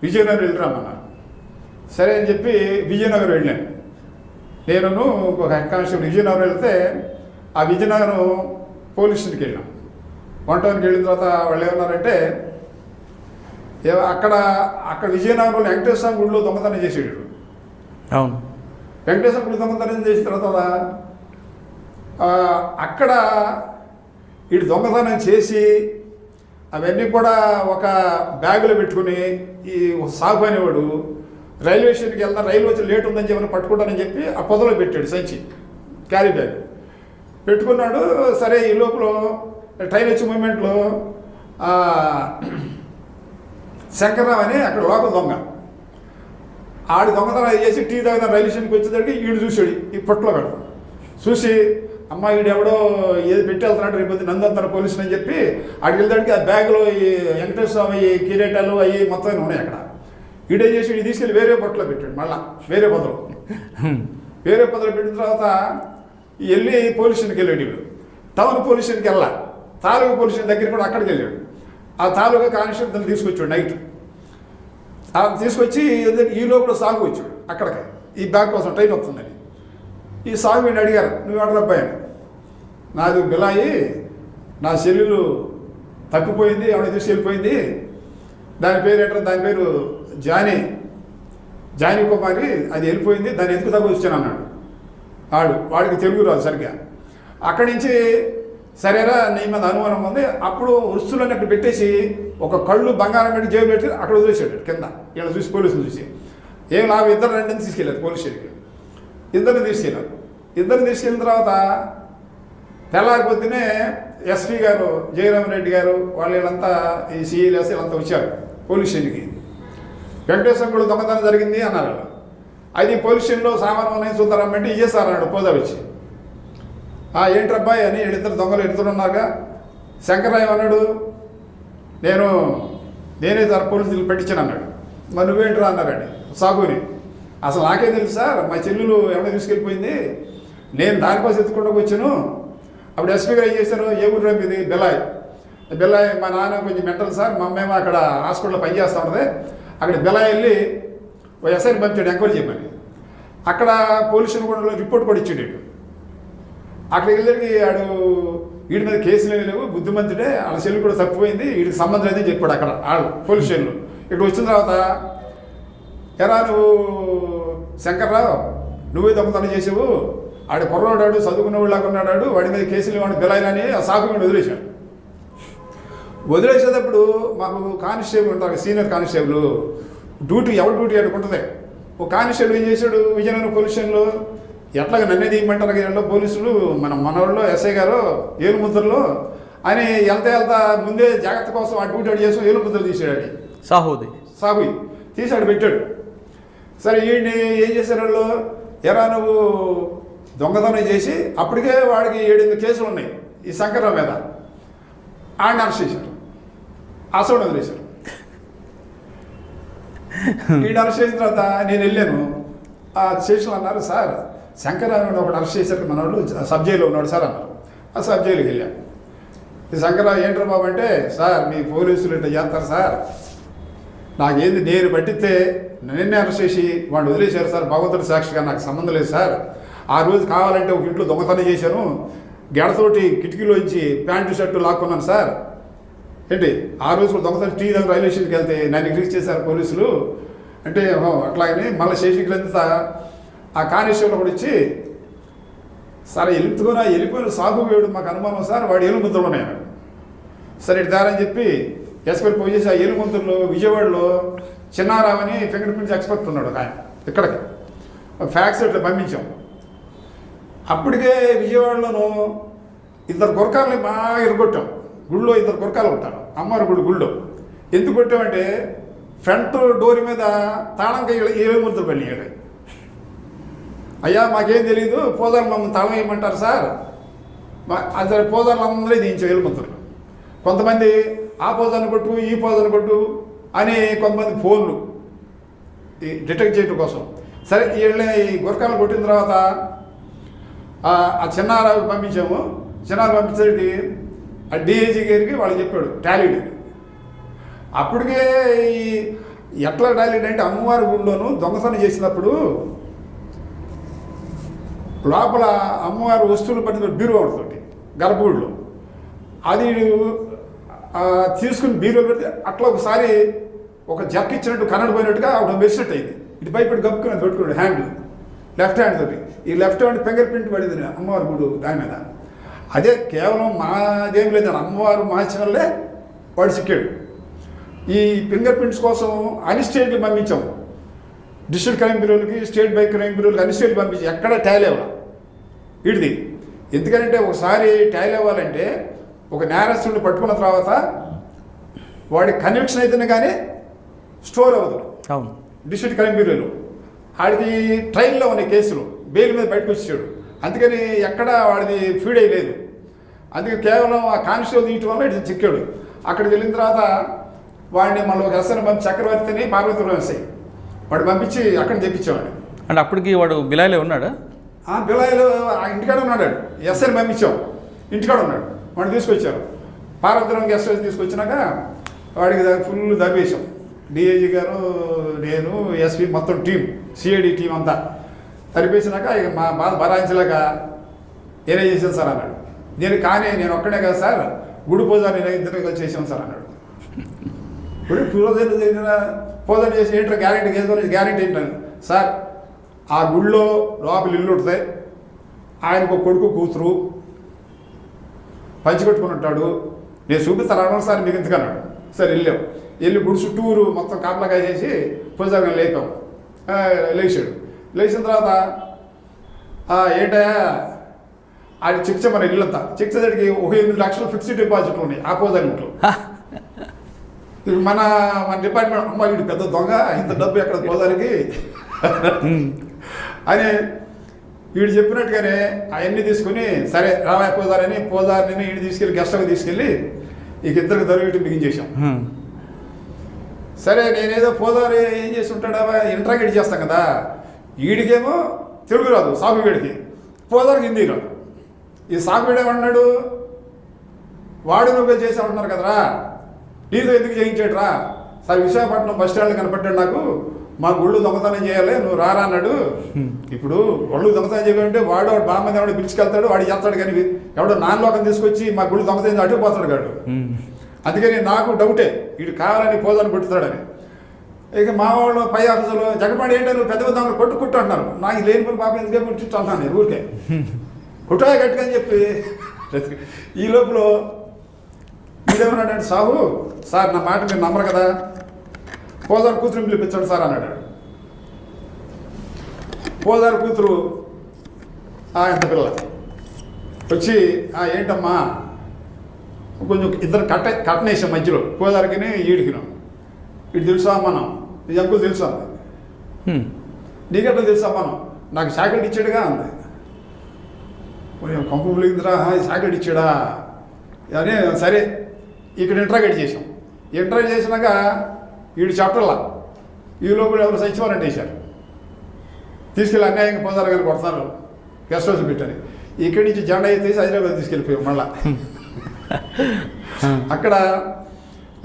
విజయనగరం వెళ్ళిరామన్నారు. సరే అని చెప్పి విజయనగరం వెళ్ళాను. నేను ఒక హెడ్ కానిస్టేబుల్ విజయనగరం వెళ్తే ఆ విజయనగరం పోలీస్ స్టేషన్కి వెళ్ళాం. 1 టౌన్కి వెళ్ళిన తర్వాత వాళ్ళు ఏమన్నారంటే, అక్కడ విజయనగరంలో వెంకటేశ్వర గుడిలో దొంగతనం చేసేడు. అవును, వెంకటేశ్వర గుడి దొంగతనం చేసిన తర్వాత అక్కడ ఇటు దొంగతనం చేసి అవన్నీ కూడా ఒక బ్యాగులో పెట్టుకుని ఈ సాగు అనేవాడు రైల్వే స్టేషన్కి వెళ్తా, రైలు వచ్చి లేట్ ఉందని చెప్పి పట్టుకుంటానని చెప్పి ఆ పొదలో పెట్టాడు సంచి, క్యారీ బ్యాగ్ పెట్టుకున్నాడు. సరే ఈ లోపల ట్రైన్ వచ్చే మూమెంట్లో శంకర్రావు అని అక్కడ లోకల్ దొంగ, ఆడి దొంగతనం చేసి టీ తాగిన రైల్వే స్టేషన్కి వచ్చేసరికి ఈడు చూసాడు ఈ పొట్టలో పెడతాం. చూసి అమ్మ ఈడు ఎవడో ఏది పెట్టి వెళ్తున్నాడు, రేపు నందంతర పోలీసులు అని చెప్పి ఆడికి వెళ్తాడికి ఆ బ్యాగ్లో ఈ వెంకటేశ్వర స్వామి కిరీటాలు అవి మొత్తం ఉన్నాయి అక్కడ. ఈడేం చేసి ఇది తీసుకెళ్ళి వేరే పొట్టలో పెట్టాడు, మళ్ళా వేరే పొదలో పెట్టిన తర్వాత వెళ్ళి పోలీస్ స్టేషన్కి వెళ్ళాడు. వీడు టౌన్ పోలీస్ స్టేషన్కి వెళ్ళా, తాలూకా పోలీస్ స్టేషన్ దగ్గర కూడా అక్కడికి వెళ్ళాడు. ఆ తాలూకా కానిస్టేబుల్ తను తీసుకొచ్చాడు నైట్. తీసుకొచ్చి ఈ లోపల సాగు వచ్చాడు అక్కడికి, ఈ బ్యాగ్ కోసం ట్రైన్ వస్తుందని. ఈ సాగు వీడిని అడిగారు, నువ్వు ఎవడబ్బాయి అని. నాది బిలాయి, నా సెల్లులు తప్పిపోయింది, ఎవడ తీసి వెళ్ళిపోయింది, దాని పేరు ఏంటంటే దాని పేరు జానీ కుమారి, అది వెళ్ళిపోయింది, దాన్ని ఎందుకు తగ్గు వచ్చాను అన్నాడు. వాడికి తెలుగు రాదు సరిగ్గా. అక్కడి నుంచి సరేరా నీ మీద అనుమానం ఉంది, అప్పుడు వస్తువులన్నీ అక్కడ పెట్టేసి ఒక కళ్ళు బంగారం పెట్టి జేబు పెట్టి అక్కడ వదిలేసాడు కింద. ఇలా చూసి పోలీసులు చూసి ఏం లాభం, ఇద్దరు రెండని తీసుకెళ్ళారు పోలీస్ స్టేషన్కి. ఇద్దరిని తీసుకెళ్ళిన తర్వాత తెల్లారిపోతేనే ఎస్పీ గారు జయరామరెడ్డి గారు వీళ్ళంతా ఈ సిఐలు వీళ్ళంతా వచ్చారు పోలీస్ స్టేషన్కి. వెంకటేశ్వర కూడా దొంగతనం జరిగింది అన్నారు. అది పోలీస్ స్టేషన్లో సామాను ఉన్నాయి చూద్దాం అంటే ఇయ్యేసారు అన్నాడు పోదా వచ్చి. ఏంట్రబ్బాయి అని వీళ్ళిద్దరు దొంగలు ఎడుతున్నారుగా. శంకర్రావు అన్నాడు, నేనే తన పోలీసులు పెట్టించాను అన్నాడు. మరి నువ్వేంట్రా అన్నారండి సాగుని. అసలు నాకేం తెలుసు సార్, మా చెల్లెలు ఎవడో తీసుకెళ్ళిపోయింది, నేను దానికోసం ఎత్తుకుంటూ వచ్చాను. అప్పుడు ఎస్పీ గారు ఏం చేశారు, ఏ ఊరు రేపు ఇది బెల్లాయి మా నాన్న కొంచెం మెంటల్ సార్, మా అమ్మేమో అక్కడ హాస్పిటల్లో పనిచేస్తూ ఉంటుంది, అక్కడ బెల్లాయి వెళ్ళి ఓ ఎస్ఐని పంపించాడు ఎంక్వైరీ చేయమని. అక్కడ పోలీసులు కూడా రిపోర్ట్ కూడా ఇచ్చాడు. అక్కడికి వెళ్ళి ఆడు వీడి మీద కేసులు ఏమీ లేవు, బుద్ధిమంతుడే, వాళ్ళ చెల్లి కూడా తప్పిపోయింది, వీడికి సంబంధం లేదని చెప్పాడు అక్కడ వాళ్ళు పోలీస్ స్టేషన్లో. ఇక్కడ వచ్చిన తర్వాత ఎరా నువ్వు శంకర్రావు నువ్వే దొంగతనం చేసావు, ఆడు కుర్రవాడాడు చదువుకున్నవాళ్ళగా ఉన్నాడు, వాడి మీద కేసులు ఇవ్వండి బెలాయిలని ఆ సాకు వదిలేశాడు. వదిలేసేటప్పుడు మాకు కానిస్టేబుల్ ఉంటారు, సీనియర్ కానిస్టేబుల్ డ్యూటీ, ఎవరి డ్యూటీ అడుగుంటుంది. ఒక కానిస్టేబుల్ ఏం చేశాడు, విజయనగరం పోలీస్ స్టేషన్లో ఎట్లాగ నన్నే తీయమంటారు కదా పోలీసులు, మన మనవాళ్ళు ఎస్ఐ గారు ఏలుముద్రలో అని వెళ్తా ముందే జాగ్రత్త కోసం ఆ డ్యూటీ అడి చేసి ఏలుముద్రలు తీసాడు. సాహు తీసాడు పెట్టాడు. సరే వీడిని ఏం చేశారు వాళ్ళు, ఎరా నువ్వు దొంగతనం చేసి, అప్పటికే వాడికి 7 కేసులు ఉన్నాయి ఈ శంకర్రావు మీద, ఆడిని అరెస్ట్ చేశారు, అసోడు వదిలేశారు. వీడు అరెస్ట్ చేసిన తర్వాత నేను వెళ్ళాను, ఆ స్టేషన్లో అన్నారు సార్ శంకర్రావు ఒకటి అరెస్ట్ చేశారు మన వాళ్ళు సబ్ జైల్లో ఉన్నాడు సార్ అన్నారు. ఆ సబ్ జైలుకి వెళ్ళాను. ఈ శంకర్రావు ఏంట్రా బాబు అంటే, సార్ మీ పోలీసులు ఇట్లా చేస్తారు సార్, నాకేంది నేను పట్టిస్తే నిన్నే అరెస్ట్ చేసి వాడిని వదిలేశారు సార్, భగవంతుడి సాక్షిగా నాకు సంబంధం లేదు సార్. ఆ రోజు కావాలంటే ఒక ఇంట్లో దొంగతనం చేశాను, గెడతోటి కిటికీలోంచి ప్యాంటు షర్టు లాక్కున్నాను సార్. ఏంటి ఆ రోజు కూడా దొంగతనం టీ దగ్గర రైల్వే స్టేషన్కి వెళ్తే నన్ను రిలీజ్ చేశారు పోలీసులు అంటే, అట్లాగని మళ్ళీ స్టేషన్కి వెళ్తే ఆ కానిస్టేబుల్ కూడా ఇచ్చి, సార్ వెళ్ళిపోయిన సాగు వేడు మాకు అనుమానం సార్, వాడు ఏలుముద్రలు ఉన్నాయన్నాడు. సరే ఇటు దారని చెప్పి ఎస్పీ పోయి చేసి ఆ ఏలుముద్రలు విజయవాడలో చిన్నారావు అని ఫింగర్ ప్రింట్స్ ఎక్స్పర్ట్ ఉన్నాడు ఒక ఆయన, ఇక్కడికి ఫ్యాక్స్ ఇట్లా పంపించాం. అప్పటికే విజయవాడలోనూ 2 గురకాలని బాగా ఎరగొట్టాం. గుళ్ళో 2 గురకాలు ఉంటారు, అమ్మవారి గుళ్ళో. ఎందుకు కొట్టామంటే ఫ్రంట్ డోర్ మీద తాళంకాయ ఏలుముద్రలు పడినాడు. అయ్యా మాకేం తెలియదు, పోదాలు మమ్మల్ని తాళం వేయమంటారు సార్, అసలు పోదాలు అందరూ దించాం ఏలుముద్రలు. కొంతమంది ఆ పోజాన్ని కొట్టు ఈ పోజాన్ని కొట్టు అని కొంతమంది ఫోన్లు డిటెక్ట్ చేయడం కోసం. సరే ఈ గురకాలు కొట్టిన తర్వాత ఆ చిన్నారావు పంపించాము. చిన్నారావు పంపించేది ఆ డిఐజీ గారికి వాళ్ళు చెప్పాడు టాలీడ్. అప్పటికే ఎట్లా టాలీడ్ అంటే అమ్మవారి గుడిలోనూ దొంగతనం చేసినప్పుడు లోపల అమ్మవారి వస్తువులు పట్టిన బీరువా ఉంటుంది గర్భగుడిలో, అది తీసుకుని బీరువా పెడితే అట్లా ఒకసారి ఒక జక్ ఇచ్చినట్టు కన్నడ పోయినట్టుగా ఆవిడ మెరిసినట్టు అయింది. ఇటు పైపెట్టి గప్పుకుని అది పెట్టుకోండి హ్యాండ్, లెఫ్ట్ హ్యాండ్ తోటి. ఈ లెఫ్ట్ హ్యాండ్ ఫింగర్ ప్రింట్ పడింది అమ్మవారి గుడి దాని మీద. అదే కేవలం మాదేం లేదని అమ్మవారు మహత్యంలో వాడు చిక్కాడు. ఈ ఫింగర్ ప్రింట్స్ కోసం అన్ని స్టేట్లు పంపించాం, డిస్ట్రిక్ట్ క్రైమ్ బ్యూరోలకి, స్టేట్ బై క్రైమ్ బ్యూరోలకి అన్ని స్టేట్లు పంపించి ఎక్కడ టాలీ అవ్వాలి వీడిది. ఎందుకంటే ఒకసారి టాలీ అవ్వాలంటే ఒక నేరస్తుడిని పట్టుకున్న తర్వాత వాడి కన్విక్షన్ అయితేనే కానీ స్టోర్ అవ్వదు డిస్ట్రిక్ట్ క్రైమ్ బ్యూరోలో. ఆడికి ట్రైన్లో ఉన్న కేసులు బెయిల్ మీద బయటకు వచ్చాడు, అందుకని ఎక్కడ వాడిది ఫీడ్ అయ్యలేదు. అందుకే కేవలం ఆ కానిస్టేబుల్ తీయటం వల్ల ఇటు చిక్కాడు. అక్కడికి వెళ్ళిన తర్వాత వాడిని మళ్ళీ ఒక ఎస్ఐని పంపి చక్రవర్తిని పార్వతీపురం ఎస్ఐ వాడు పంపించి అక్కడ తెప్పించావాడు. అంటే అప్పటికి వాడు బిలాయిలో ఉన్నాడా? బిలాయిలో ఇంటికాడ ఉన్నాడు. ఎస్ఐని పంపించాం, ఇంటికాడ ఉన్నాడు. వాడిని తీసుకొచ్చారు. పార్వతీపురం గెస్ట్ హౌస్ తీసుకొచ్చినాక వాడికి ఫుల్ దర్వేశాం. డిఐజీ గారు, నేను, ఎస్పీ మొత్తం టీం, సిఐడి టీం అంతా తరిపేసినాక ఇక మా బాధ భరాయించలేక నేనే చేశాను సార్ అన్నాడు. నేను ఒక్కడే కదా సార్, గుడి పూజ నేను 2 కలిసి చేసాను సార్ అన్నాడు. గుడి పూజ పూజ చేసి ఏంటో గ్యారెంటీ చేసుకోవాలి, గ్యారెంటీ ఏంటని సార్ ఆ గుడిలో లోపల ఇల్లు ఉంటుంది, ఆయనకు ఒక కొడుకు కూతురు పంచి కట్టుకుని ఉంటాడు, నేను చూపిస్తాను అన్నాను సార్ మీకు ఎందుకన్నాడు. సరే వెళ్ళి గుడి చుట్టూరు మొత్తం కాపలాగా చేసి పూజారిని లేపాం. లేచాడు. లేచిన తర్వాత ఏంటయ్యా అది చెక్ మన ఇల్లంతా చెక్ చేసేటికి 8 లక్షలు ఫిక్స్డ్ డిపాజిట్లు ఉన్నాయి ఆ పూజారి ఇంట్లో. మన డిపార్ట్మెంట్ అమ్మ వీడు పెద్ద దొంగ, ఇంత డబ్బు ఎక్కడ పూజారికి అని వీడు చెప్పినట్టుగానే అవన్నీ తీసుకుని సరే రామాయ పూజారిని వీడు తీసుకెళ్ళి గెస్ట్ హౌస్ తీసుకెళ్ళి ఇక 2 తరగతి బిగించేసాం. సరే నేనేదో పోదారి ఏం చేసి ఉంటాడా ఇంట్రాగేట్ చేస్తాం కదా, వీడికేమో తెలుగు రాదు సాగు వీడికి, పోదారికి హిందీ రాదు. ఈ సాగు వీడేమన్నాడు, వాడు నువ్వు చేసి ఉంటున్నారు కదరా, నీతో ఎందుకు చేయించాడురా, సార్ విశాఖపట్నం బస్ స్టాండ్ కనపడ్డాడు నాకు, మా గుళ్ళు దొంగతనం చేయాలి నువ్వు రారా అన్నాడు. ఇప్పుడు గుళ్ళు దొంగతనం చేయాలంటే వాడు బామ్మది ఎవడో పిలుచుకెళ్తాడు, వాడు చేస్తాడు, కానీ ఎవడో నాన్నలోకం తీసుకొచ్చి మా గుళ్ళు దొంగతనం అటుకుపోతాడు కాడు. అందుకని నాకు డౌటే వీడు కావాలని పోదాన్ని కొట్టుతాడని. ఇక మా వాళ్ళు పై ఆఫీసులో జగన్మోహన్ ఏంటో నువ్వు పెద్ద పెద్ద కొట్టు అంటున్నారు, నాకు లేని పని పాపం ఎందుకే కొట్టు అంటున్నాను నేను ఊరికే కుట్టాయ గట్టుకని చెప్పి. ఈ లోపల వీడేమన్నాడంటే, సాహు సార్ నా మాట మీరు నమ్మరు కదా, పోదారు కూతురు పిలిపించాడు సార్ అన్నాడు. పోదారు కూతురు ఎంత పిల్ల వచ్చి ఏంటమ్మా కొంచెం ఇద్దరు కట్టనేసాం మధ్యలో, పోదారికి ఈడికినాం, ఇటు తెలుసా మనం ఈ అంకులు తెలుసా నీకెట్లా తెలుసా మనం, నాకు చాక్లెట్ ఇచ్చాడుగా అంది. కంపు పులిగిందిరా చాక్లెట్ ఇచ్చాడా అని. సరే ఇక్కడ ఇంట్రాగేట్ చేసాం. ఇంట్రాగేట్ చేసినాక వీడు చెప్పటల్లా, ఈ లోపల ఎవరు సచివాలయం వేశారు, తీసుకెళ్ళి అన్యాయంగా పోదారు కానీ కొడతారు గెస్ట్ హౌస్ పెట్టని. ఇక్కడి నుంచి జెండా తీసి హైదరాబాద్ తీసుకెళ్ళిపోయాం. మళ్ళా అక్కడ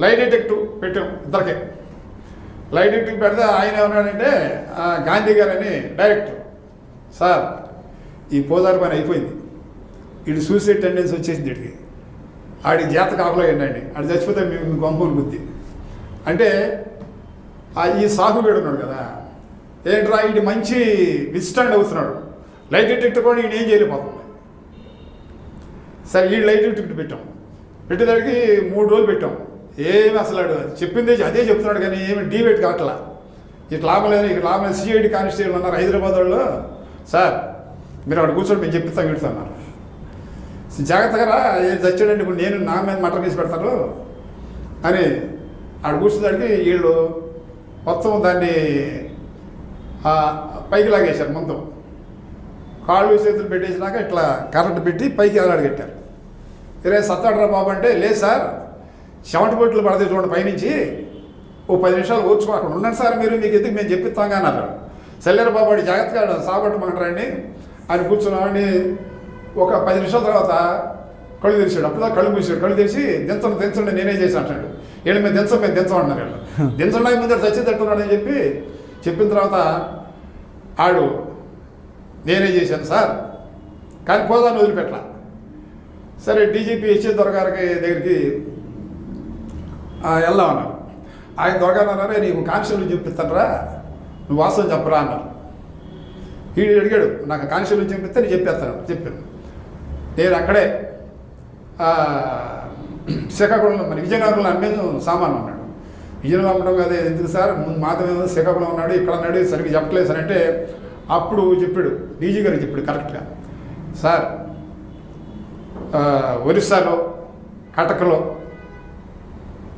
లై డిటెక్టివ్ పెట్టాం ఇద్దరికే. లై డిటెక్టివ్ పెడితే ఆయన ఏమన్నాడంటే, గాంధీ గారు అని డైరెక్టర్, సార్ ఈ పోదారు పని అయిపోయింది, వీడు సూసైడ్ టెండెన్సీ వచ్చేసింది, వీడికి ఆడికి జాత కాపలా ఏంటండి, ఆడు చచ్చిపోతే మేము గొంపని బుద్ధి అంటే. ఈ సాగు వీడు ఉన్నాడు కదా, ఏంట్రా వీడి మంచి విస్టాండ్ అవుతున్నాడు, లైట్ డిటెక్టర్ కూడా ఈయన ఏం చేయలేకపోతుంది. సరే ఈ లైట్ డిటెక్టర్ పెట్టాం, పెట్టేదానికి 3 రోజులు పెట్టాం. ఏమి అసలు చెప్పిందే అదే చెప్తున్నాడు, కానీ ఏమి డీవేట్ కావట్లా. ఇక లాభం లేదు, ఇక లాభం లేదు. సిఐడి కానిస్టేబుల్ ఉన్నారు హైదరాబాద్ వాళ్ళు, సార్ మీరు అక్కడ కూర్చొని మేము చెప్పిస్తాం వీడుతున్నారు, జాగ్రత్తగా ఏం చచ్చాడండి ఇప్పుడు నేను నా మీద మటర్ వేసి పెడతారు అని. ఆడ కూర్చున్నాడికి వీళ్ళు మొత్తం దాన్ని పైకి లాగేశారు, మొత్తం కాళ్ళు చేతులు పెట్టేసినాక ఇట్లా కరెంట్ పెట్టి పైకి ఎలాడగట్టారు. ఇరే సత్తాడరా బాబు అంటే, లేదు సార్ చెమట బొట్లు పడతాయి చూడండి పైనుంచి, ఓ 10 నిమిషాలు ఓర్చుకో అక్కడ ఉండండి సార్, మీరు మీకు ఎందుకు మేము చెప్పిస్తాం కానీ అన్నారు. సెల్లెర బాబు వాడి జాగ్రత్తగా సాగొట్టమంటారండి ఆయన కూర్చున్నామని. ఒక 10 నిమిషాల తర్వాత కళ్ళు తెరిచాడు, అప్పుడు కళ్ళు మూసాడు. కళ్ళు తెరిచి దించండి నేనే చేసి అంటాడు. వీళ్ళు మేము దించం అన్నారు. వీళ్ళు దించడానికి ముందు చచ్చేటట్టున్నాడు అని చెప్పిన తర్వాత ఆడు నేనే చేశాను సార్, కానీ పోదాన్ని వదిలిపెట్టలా. సరే డీజీపీ హెచ్ఏ దొరగారికి దగ్గరికి వెళ్దామన్నారు. ఆయన దొరగారు అన్నారే, నీకు కానిస్టేబుల్ చూపిస్తానరా, నువ్వు వాస్తవం చెప్పరా అన్నారు. వీడు అడిగాడు, నాకు కానిస్టేబుల్ చూపిస్తే నేను చెప్పాను. నేను అక్కడే శ్రీకాకుళంలో మన విజయనగరంలో అమ్మేది సామాను అన్నాడు. విజయనగరం అమ్మడం కదా ఎందుకు సార్, ముందు మాత్రమే శ్రీకాకుళం ఉన్నాడు, ఇక్కడ అన్నాడు, సరిగ్గా చెప్పట్లేదు సార్ అంటే. అప్పుడు చెప్పాడు డీజీ గారికి చెప్పాడు కరెక్ట్గా, సార్ ఒరిస్సాలో కటకలో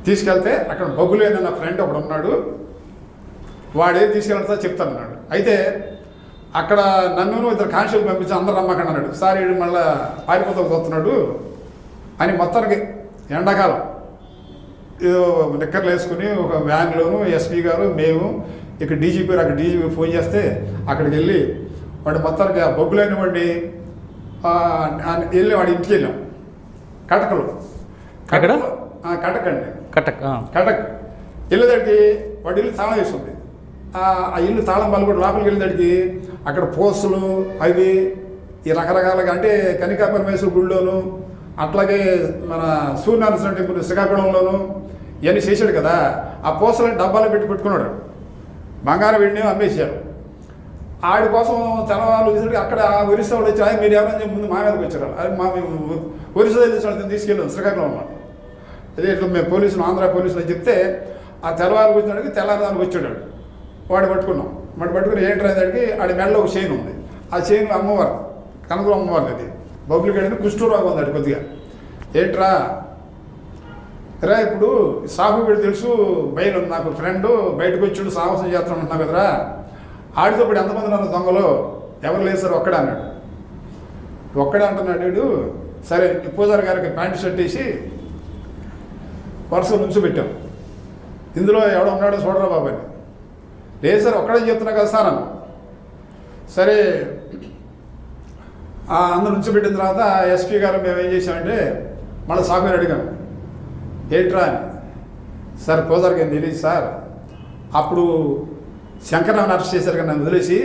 తీసుకెళ్తే అక్కడ బొగ్గులేని నా ఫ్రెండ్ ఒకడు ఉన్నాడు, వాడేది తీసుకెళ్తా చెప్తాను అన్నాడు. అయితే అక్కడ నన్ను ఇద్దరు కానిస్టేబుల్ పంపించి అందరు రమ్మకండి అన్నాడు. సార్ వీడు మళ్ళీ పారిపోతూ వస్తున్నాడు అని. మొత్తానికి ఎండాకాలం ఏదో నిక్కర్లు వేసుకుని ఒక వ్యాన్లోను ఎస్పీ గారు మేము ఇక్కడ డీజీపీ అక్కడ డీజీపీ ఫోన్ చేస్తే అక్కడికి వెళ్ళి వాడు మొత్తానికి ఆ బొగ్గులైన వాడిని వెళ్ళి వాడి ఇంటికి వెళ్ళాం కటకలో. కటక్ అండి, కటక్ వెళ్ళేదానికి వాడి ఇల్లు తాళం వేస్తుంది. ఆ ఇల్లు తాళం బల్ల కూడా లోపలికి వెళ్ళేదానికి అక్కడ పోస్టులు అవి ఈ రకరకాలుగా, అంటే కనికా పరమేశ్వర గుడిలోను అట్లాగే మన సూర్యనారాయణ టెంపుల్ శ్రీకాకుళంలోను ఇవన్నీ చేశాడు కదా. ఆ పోస్టులను డబ్బాలో పెట్టుకున్నాడు. బంగారం వెండి అమ్మేశారు. ఆడి కోసం తెల్లవాళ్ళు అక్కడ ఒరిస్సా వాళ్ళు వచ్చి మీరు ఎవరైనా ముందు మా మీదకి వచ్చారు. అది ఒరిస్సా తెలిసిన తీసుకెళ్ళాం శ్రీకాకుళం అన్నమాట. అదే ఇట్లా మేము పోలీసులు ఆంధ్ర పోలీసులు చెప్తే ఆ తెల్లవారు వచ్చినాడికి తెల్లవారుదానికి వచ్చాడు. వాడు పట్టుకుని ఏంటనేదానికి ఆడి మెడలో ఒక చైన్ ఉంది. ఆ చైన్ అమ్మవారు కనకం అమ్మవారిది, అది బొబ్బులు గడిని కుష్ఠరోగం ఉంది అది కొద్దిగా. ఏంట్రా రా ఇప్పుడు సాహు వీడు తెలుసు, బయలు నాకు ఫ్రెండ్ బయటకు వచ్చాడు సాహసం చేస్తాను అంటున్నావు కదరా, ఆడితో ఇప్పుడు ఎంతమంది నన్ను దొంగలు, ఎవరు లేదు సార్ ఒక్కడే అన్నాడు. ఒక్కడే అంటున్నాడు వీడు. సరే పూజారి గారికి ప్యాంటు షర్ట్ వేసి వరుస నుంచి పెట్టాం. ఇందులో ఎవడో ఉన్నాడో చూడరా బాబు అని. లేదు సార్ ఒక్కడే చెప్తున్నా కదా సార్ అన్న. సరే అందరు ఉంచిపెట్టిన తర్వాత ఎస్పీ గారు మేము ఏం చేసామంటే మళ్ళీ సాఫ్ట్వేర్ అడిగాం, ఏంట్రా అని. సార్ పోదారికి ఏం తెలియదు సార్, అప్పుడు శంకరరావు అరెస్ట్ చేశారు కదా నన్ను వదిలేసి,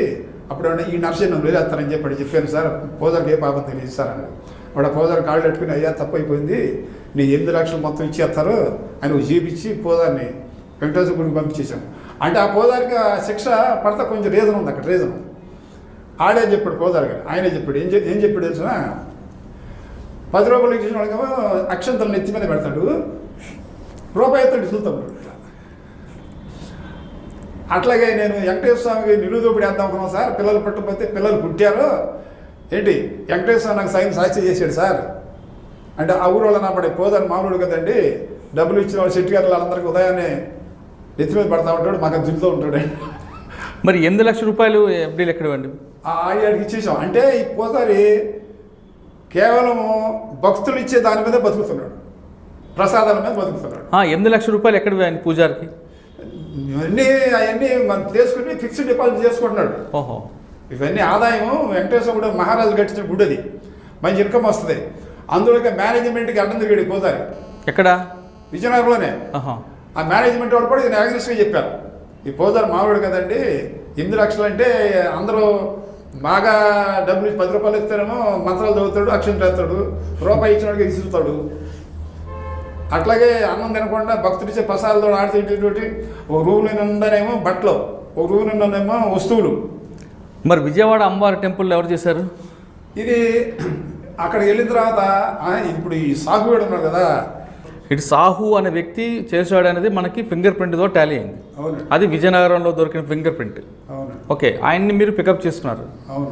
అప్పుడు ఈ నర్సు నన్ను వదిలేస్తారని చెప్పాను సార్, పోదారికి ఏ పాపం తెలియదు సార్ అని. వాడు పోదారు కాళ్ళు పెట్టుకుని, అయ్యా తప్పు అయిపోయింది, నీ 8 లక్షలు మొత్తం ఇచ్చేస్తారు అని జీపిచ్చి పోదారిని వెంకటేశ్వర గుడికి పంపించేశాం. అంటే ఆ పోదారికి ఆ శిక్ష పడతా కొంచెం రీజన్ ఉంది అక్కడ, రీజన్ ఆడే చెప్పాడు పోదారు గారు. ఆయనే చెప్పాడు, ఏం చెప్పాడు తెలిసిన, 10 రూపాయలు ఇచ్చిన వాళ్ళకేమో అక్షంతలు నెత్తి మీద పెడతాడు, రూపాయి ఎత్తాడు చూస్తాడు. అట్లాగే నేను వెంకటేశ్వర స్వామికి నిలుదోపిడి వేద్దాం అనుకున్నాను సార్, పిల్లలు పట్టకపోతే పిల్లలు పుట్టారు, ఏంటి వెంకటేశ్వర స్వామి నాకు సాక్షి చేశాడు సార్ అంటే, ఆ ఊరు వాళ్ళ నా పడే పోదారు మామూలు కదండి, డబ్బులు ఇచ్చిన వాళ్ళు శెట్టి గారు వాళ్ళందరికీ ఉదయాన్నే నెత్తి మీద పడతా ఉంటాడు, మాకు దిగుతూ ఉంటాడు. మరి 8 లక్షల రూపాయలు ఎఫ్డీలు ఎక్కడవండి? ఆడికి ఇచ్చేసాం. అంటే ఈ పోదారి కేవలం భక్తులు ఇచ్చే దాని మీద బతుకుతున్నాడు, ప్రసాదాల మీద బతుకుతున్నాడు. 8 లక్షల రూపాయలు ఎక్కడ ఆయన పూజారికి? అవన్నీ మనం తీసుకుని ఫిక్స్డ్ డిపాజిట్ చేసుకుంటున్నాడు. ఓహో, ఇవన్నీ ఆదాయం వెంకటేశ్వర గుడి మహారాజు కట్టించిన గుడి, అది మంచి ఇన్కమ్ వస్తుంది. అందులోకి మేనేజ్మెంట్కి అడ్డం తిరిగాడు పోదారి. ఎక్కడ? విజయనగరంలోనే. ఆ మేనేజ్మెంట్ వాళ్ళు కూడా ఇది అగ్రెసివ్గా చెప్పారు, ఈ పోదారు మావాడు కదండి, 8 లక్షలు అంటే అందరూ బాగా డబ్బులు 10 రూపాయలు ఇస్తారేమో మంత్రాలు చదువుతాడు, అక్షంతలు వేస్తాడు, రూపాయి ఇచ్చిన వాడికి ఇసురుతాడు. అట్లాగే అన్నం తినకుండా భక్తులు ఇచ్చే ప్రసాదాలతో ఆడితేటి ఒక రూమ్ నిండానేమో బట్టలు, ఒక రూమ్ నిండానేమో వస్తువులు. మరి విజయవాడ అమ్మవారి టెంపుల్లో ఎవరు చేశారు ఇది? అక్కడికి వెళ్ళిన తర్వాత ఇప్పుడు ఈ సాహువేడు ఉన్నాడు కదా, ఇటు సాహు అనే వ్యక్తి చేశాడు అనేది మనకి ఫింగర్ ప్రింట్తో టాలీ అయింది. అవును, అది విజయనగరంలో దొరికిన ఫింగర్ ప్రింట్. అవును, ఓకే, ఆయన్ని మీరు పికప్ చేసుకున్నారు. అవును.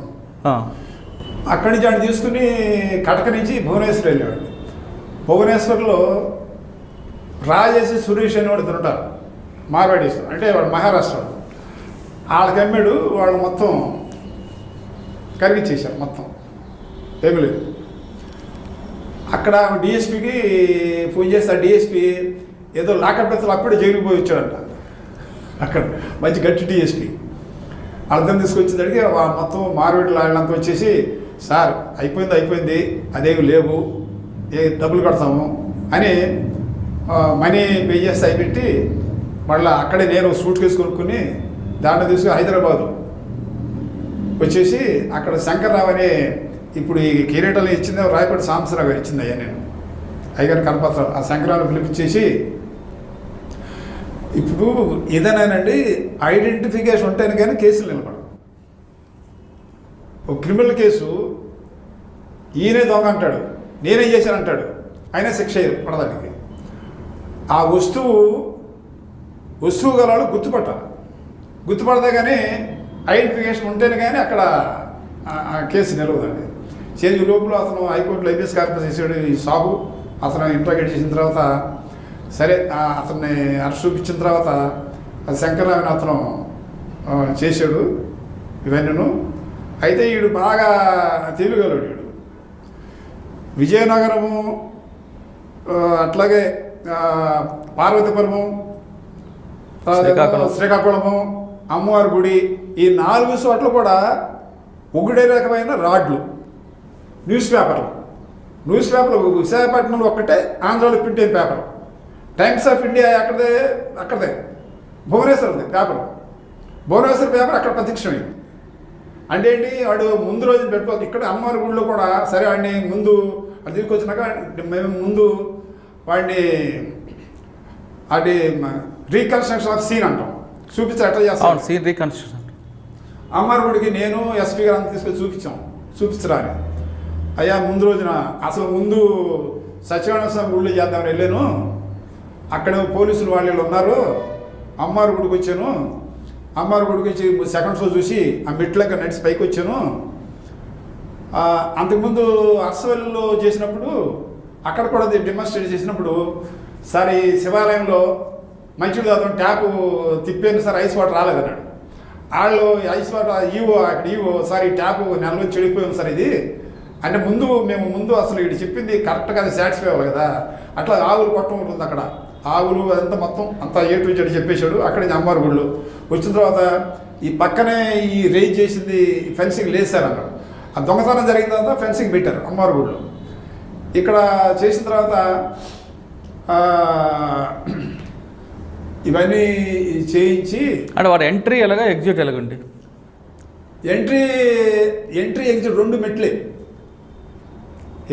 అక్కడి నుంచి ఆయన తీసుకుని కటక నుంచి భువనేశ్వర్ వెళ్ళాడు. భువనేశ్వర్లో రాజేసి సురేష్ అని వాడు తింటారు, మార్వాడీస్ అంటే వాడు మహారాష్ట్ర. వాళ్ళకి అమ్మాడు, వాళ్ళు మొత్తం కరిగిచ్చేశారు, మొత్తం ఏమి లేదు. అక్కడ డిఎస్పీకి ఫోన్ చేస్తే డిఎస్పీ ఏదో లాకప్ పెత్తలు అప్పుడే జైలుకి పోయి వచ్చాడంట. అక్కడ మంచి గట్టి డిఎస్పీ అర్థం తీసుకొచ్చేసరికి మొత్తం మార్వాడి వాళ్ళంతా వచ్చేసి, సార్ అయిపోయింది అదేమి లేవు, డబ్బులు కడతాము అని మనీ పే చేస్తే అయిపెట్టి మళ్ళీ అక్కడే నేను సూట్ కేసు కొనుక్కుని దాంట్లో తీసుకుని హైదరాబాదు వచ్చేసి అక్కడ శంకర్రావు అనే, ఇప్పుడు ఈ కిరీటాలు ఇచ్చింది రాయపడి సాంబశివరావు గారు ఇచ్చింది అయ్యా, నేను అయ్యగారి కనపత్రాలు ఆ శంకరాలను పిలిపించేసి, ఇప్పుడు ఏదైనానండి ఐడెంటిఫికేషన్ ఉంటేనే కానీ కేసులు నిలబడవు. ఒక క్రిమినల్ కేసు ఈయనే దొంగ అంటాడు, నేనేం చేశానంటాడు, అయినా శిక్ష పడదానికి. ఆ వస్తువు గల వాళ్ళు గుర్తుపడదా కానీ ఐడెంటిఫికేషన్ ఉంటేనే కానీ అక్కడ కేసు నిలవదండి. చేంజ్ లోపల అతను హైకోర్టులో ఐపీఎస్ కార్పొరేషన్ చేసాడు ఈ సాహు. అతను ఇంట్రాగేట్ చేసిన తర్వాత సరే అతన్ని అరెస్ట్ చూపించిన తర్వాత అది శంకర్రావుని అతను చేశాడు ఇవన్నీను. అయితే వీడు బాగా తెలియగలడు. వీడు విజయనగరము, అట్లాగే పార్వతీపురము, శ్రీకాకుళము, అమ్మవారి గుడి, ఈ 4 చోట్ల కూడా ఒకటే రకమైన రాడ్లు, న్యూస్ పేపర్లు విశాఖపట్నంలో ఒక్కటే ఆంధ్రాలో ప్రింట్ అయిన పేపర్. టైమ్స్ ఆఫ్ ఇండియా అక్కడే భువనేశ్వర్ది భువనేశ్వర్ పేపర్ అక్కడ ప్రత్యక్షమైంది. అంటే ఏంటి, వాడు ముందు రోజు పెట్టుకోవచ్చు. ఇక్కడ అమ్మవారి గుడిలో కూడా సరే వాడిని ముందు అది తీసుకొచ్చినాక మేము ముందు వాడిని అది రీకన్స్ట్రక్షన్ ఆఫ్ సీన్ అంటాం, చూపించారు ఎట్లా చేస్తాం సీన్ రీకన్స్ట్రక్షన్. అమ్మవారి గుడికి నేను ఎస్పీ గారు అంతా తీసుకొని చూపించరా అని. అయ్యా ముందు రోజున అసలు ముందు సత్యనారాయణ స్వామి గుడిలో చేద్దామని వెళ్ళాను, అక్కడ పోలీసులు వాళ్ళు ఉన్నారు, అమ్మవారి గుడికి వచ్చాను, అమ్మవారి గుడికి వచ్చి సెకండ్ షో చూసి ఆ మెట్లకి నడిచి పైకి వచ్చాను. అంతకుముందు అర్సవెల్లో చేసినప్పుడు అక్కడ కూడా డెమాన్స్ట్రేట్ చేసినప్పుడు సార్ ఈ శివాలయంలో మంచిది కాదు ట్యాపు తిప్పాను సార్, ఐస్ వాటర్ రాలేదన్నాడు. వాళ్ళు ఐస్ వాటర్ ఈవో సార్ ఈ ట్యాపు నెలలో చెడిపోయాం సార్ ఇది అంటే మేము ముందు అసలు వీడు చెప్పింది కరెక్ట్గా అది సాటిస్ఫై అవ్వాలి కదా, అట్లా ఆవులు కొట్టం ఉంటుంది అక్కడ ఆవులు అదంతా మొత్తం అంతా ఏ టు జెడ్ చెప్పేశాడు. అక్కడే అమ్మవారి గుళ్ళు వచ్చిన తర్వాత ఈ పక్కనే ఈ రేజ్ చేసింది ఫెన్సింగ్ లేసారు అక్కడ. ఆ దొంగతనం జరిగిన తర్వాత ఫెన్సింగ్ పెట్టారు అమ్మవారి గుళ్ళు. ఇక్కడ చేసిన తర్వాత ఇవన్నీ చేయించి అంటే వాడు ఎంట్రీ ఎలాగా ఎగ్జిట్ ఎలాగండి? Entry exit 2 మెట్లే.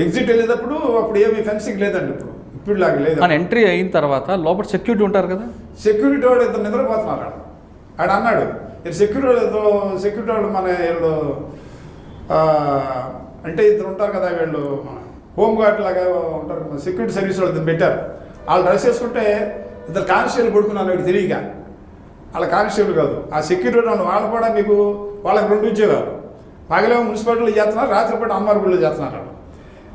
ఎగ్జిట్ వెళ్ళేటప్పుడు అప్పుడు ఏమి ఫెన్సింగ్ లేదండి, ఇప్పుడు లాగా లేదు. అని ఎంట్రీ అయిన తర్వాత లోపల సెక్యూరిటీ ఉంటారు కదా, సెక్యూరిటీ వాడు ఇద్దరు నిద్రపోతున్నారు. ఆడు అన్నాడు సెక్యూరిటీ వాళ్ళు మన వీళ్ళు అంటే ఇద్దరు ఉంటారు కదా, వీళ్ళు హోమ్ గార్డ్ లాగా ఉంటారు, సెక్యూరిటీ సర్వీస్ వాళ్ళు పెట్టారు. వాళ్ళు డ్రెస్ చేసుకుంటే ఇద్దరు కానిస్టేబుల్ పడుకున్నారు, వీడు తెలియక. వాళ్ళ కానిస్టేబుల్ కాదు, ఆ సెక్యూరిటీ వాళ్ళు కూడా మీకు వాళ్ళకి 2 ఉద్యోగాలు. పగలేమో మున్సిపాలిటీలో చేస్తున్నారు, రాత్రిపూట అమ్మారి గుడిలో చేస్తున్నారు.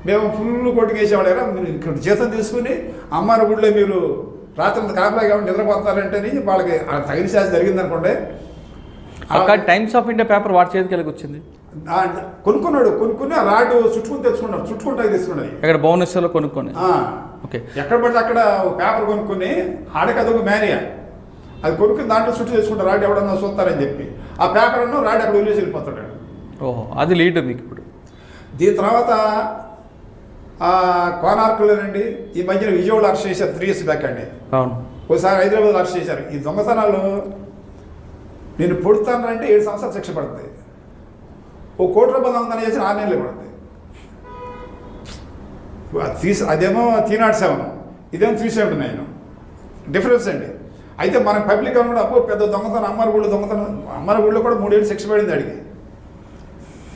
మేము ఫుల్ కోటింగ్ వేసేవాళ్ళు కదా, మీరు ఇక్కడ జీతం తీసుకుని అమ్మారి గుడిలో మీరు రాత్రి అంత కాపలా కాబట్టి నిద్రపోతున్నారంటే వాళ్ళకి తగిన శాస్త్రం జరిగింది అనుకోండి. టైమ్స్ ఆఫ్ ఇండియా పేపర్ వాడి చేతికి వెళ్ళి వచ్చింది. కొనుక్కుని రాడు చుట్టుకుంటా తీసుకున్నది. ఇక్కడ భువనేశ్వర్లో కొనుక్కొని ఓకే, ఎక్కడ పడితే అక్కడ పేపర్ కొనుక్కుని ఆడకి అదొక మేనియా. అది కొనుక్కుని దాంట్లో చుట్టూ తెచ్చుకుంటారు, రాడు ఎవడన్నా చూస్తారని చెప్పి. ఆ పేపర్ అన్న రాడు అక్కడ వదిలేసి వెళ్ళిపోతాడు. ఓహో, అది లీడ్ మీకు ఇప్పుడు. దీని తర్వాత కోనార్కులోనండి ఈ మధ్యన విజయవాడ అరెస్ట్ చేశారు 3 years బ్యాక్ అండి. అవును, ఒకసారి హైదరాబాద్ అరెస్ట్ చేశారు. ఈ దొంగతనాలు నేను పొడుతానంటే 7 సంవత్సరాలు శిక్ష పడుతుంది. ₹1 కోటి దొంగతనం చేసి 6 నెలలు పడుతుంది. అదేమో 307, ఇదేమో 379 డిఫరెన్స్ అండి. అయితే మన పబ్లిక్ కూడా అప్పో పెద్ద దొంగతనం అమ్మారి గుళ్ళు కూడా 3 ఏళ్ళు శిక్ష పడింది. అడిగి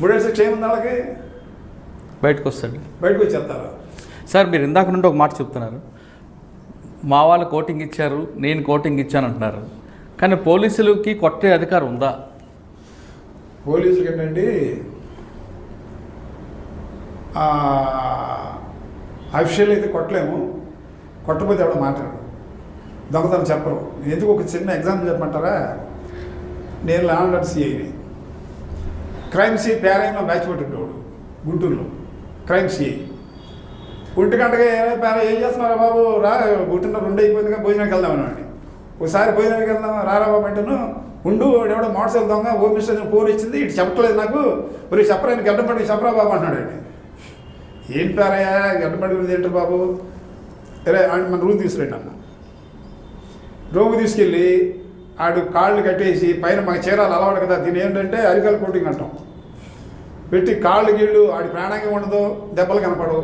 3 ఏళ్ళు శిక్ష ఏముంది వాళ్ళకి? బయటకు వస్తాడు, బయటకు వచ్చేస్తారు. సార్ మీరు ఇందాక నుండి ఒక మాట చెప్తున్నారు, మా వాళ్ళు కోటింగ్ ఇచ్చారు, నేను కోటింగ్ ఇచ్చాను అంటున్నారు. కానీ పోలీసులకి కొట్టే అధికారం ఉందా? పోలీసులకి ఏంటండి అఫిషియల్ అయితే కొట్టలేము, కొట్టకపోతే ఎవడో మాట్లాడు, దొంగతనం చెప్పరు. ఎందుకు ఒక చిన్న ఎగ్జాంపుల్ చెప్పమంటారా? నేను ల్యాండ్ సిఐని, క్రైమ్ సిఐ పేరైనా బ్యాచ్ పెట్టేవాడు గుంటూరులో. క్రైమ్ సిఐ 1 గంటగా ఏం చేస్తున్నారా బాబు, రా గుంటున్న 2 అయిపోయిందిగా భోజనానికి వెళ్దామని. ఒకసారి భోజనానికి వెళ్దామా, రారా బాబు అంటేను ఉండు, ఎవడో మోటార్ సైకిల్ దొంగ హోమ్ మినిస్టర్ ఫోన్ ఇచ్చింది, ఇటు చెప్పట్లేదు నాకు, మరి చెప్పరా గడ్డపడి చెప్పరా బాబు అంటున్నాడు అండి. ఏం పేరయ్యా గడ్డపడి గురించి ఏంటారు బాబు, అరే మన రూమ్ తీసుకురండి అన్న. రూమ్ తీసుకెళ్ళి ఆడు కాళ్ళు కట్టేసి పైన మాకు చీరాలు అలవాడు కదా, దీని ఏంటంటే అరికాల కోటింగ్ అంటాం, పెట్టి కాళ్ళు గీళ్ళు ఆడి ప్రాణంగా ఉండదు, దెబ్బలు కనపడవు,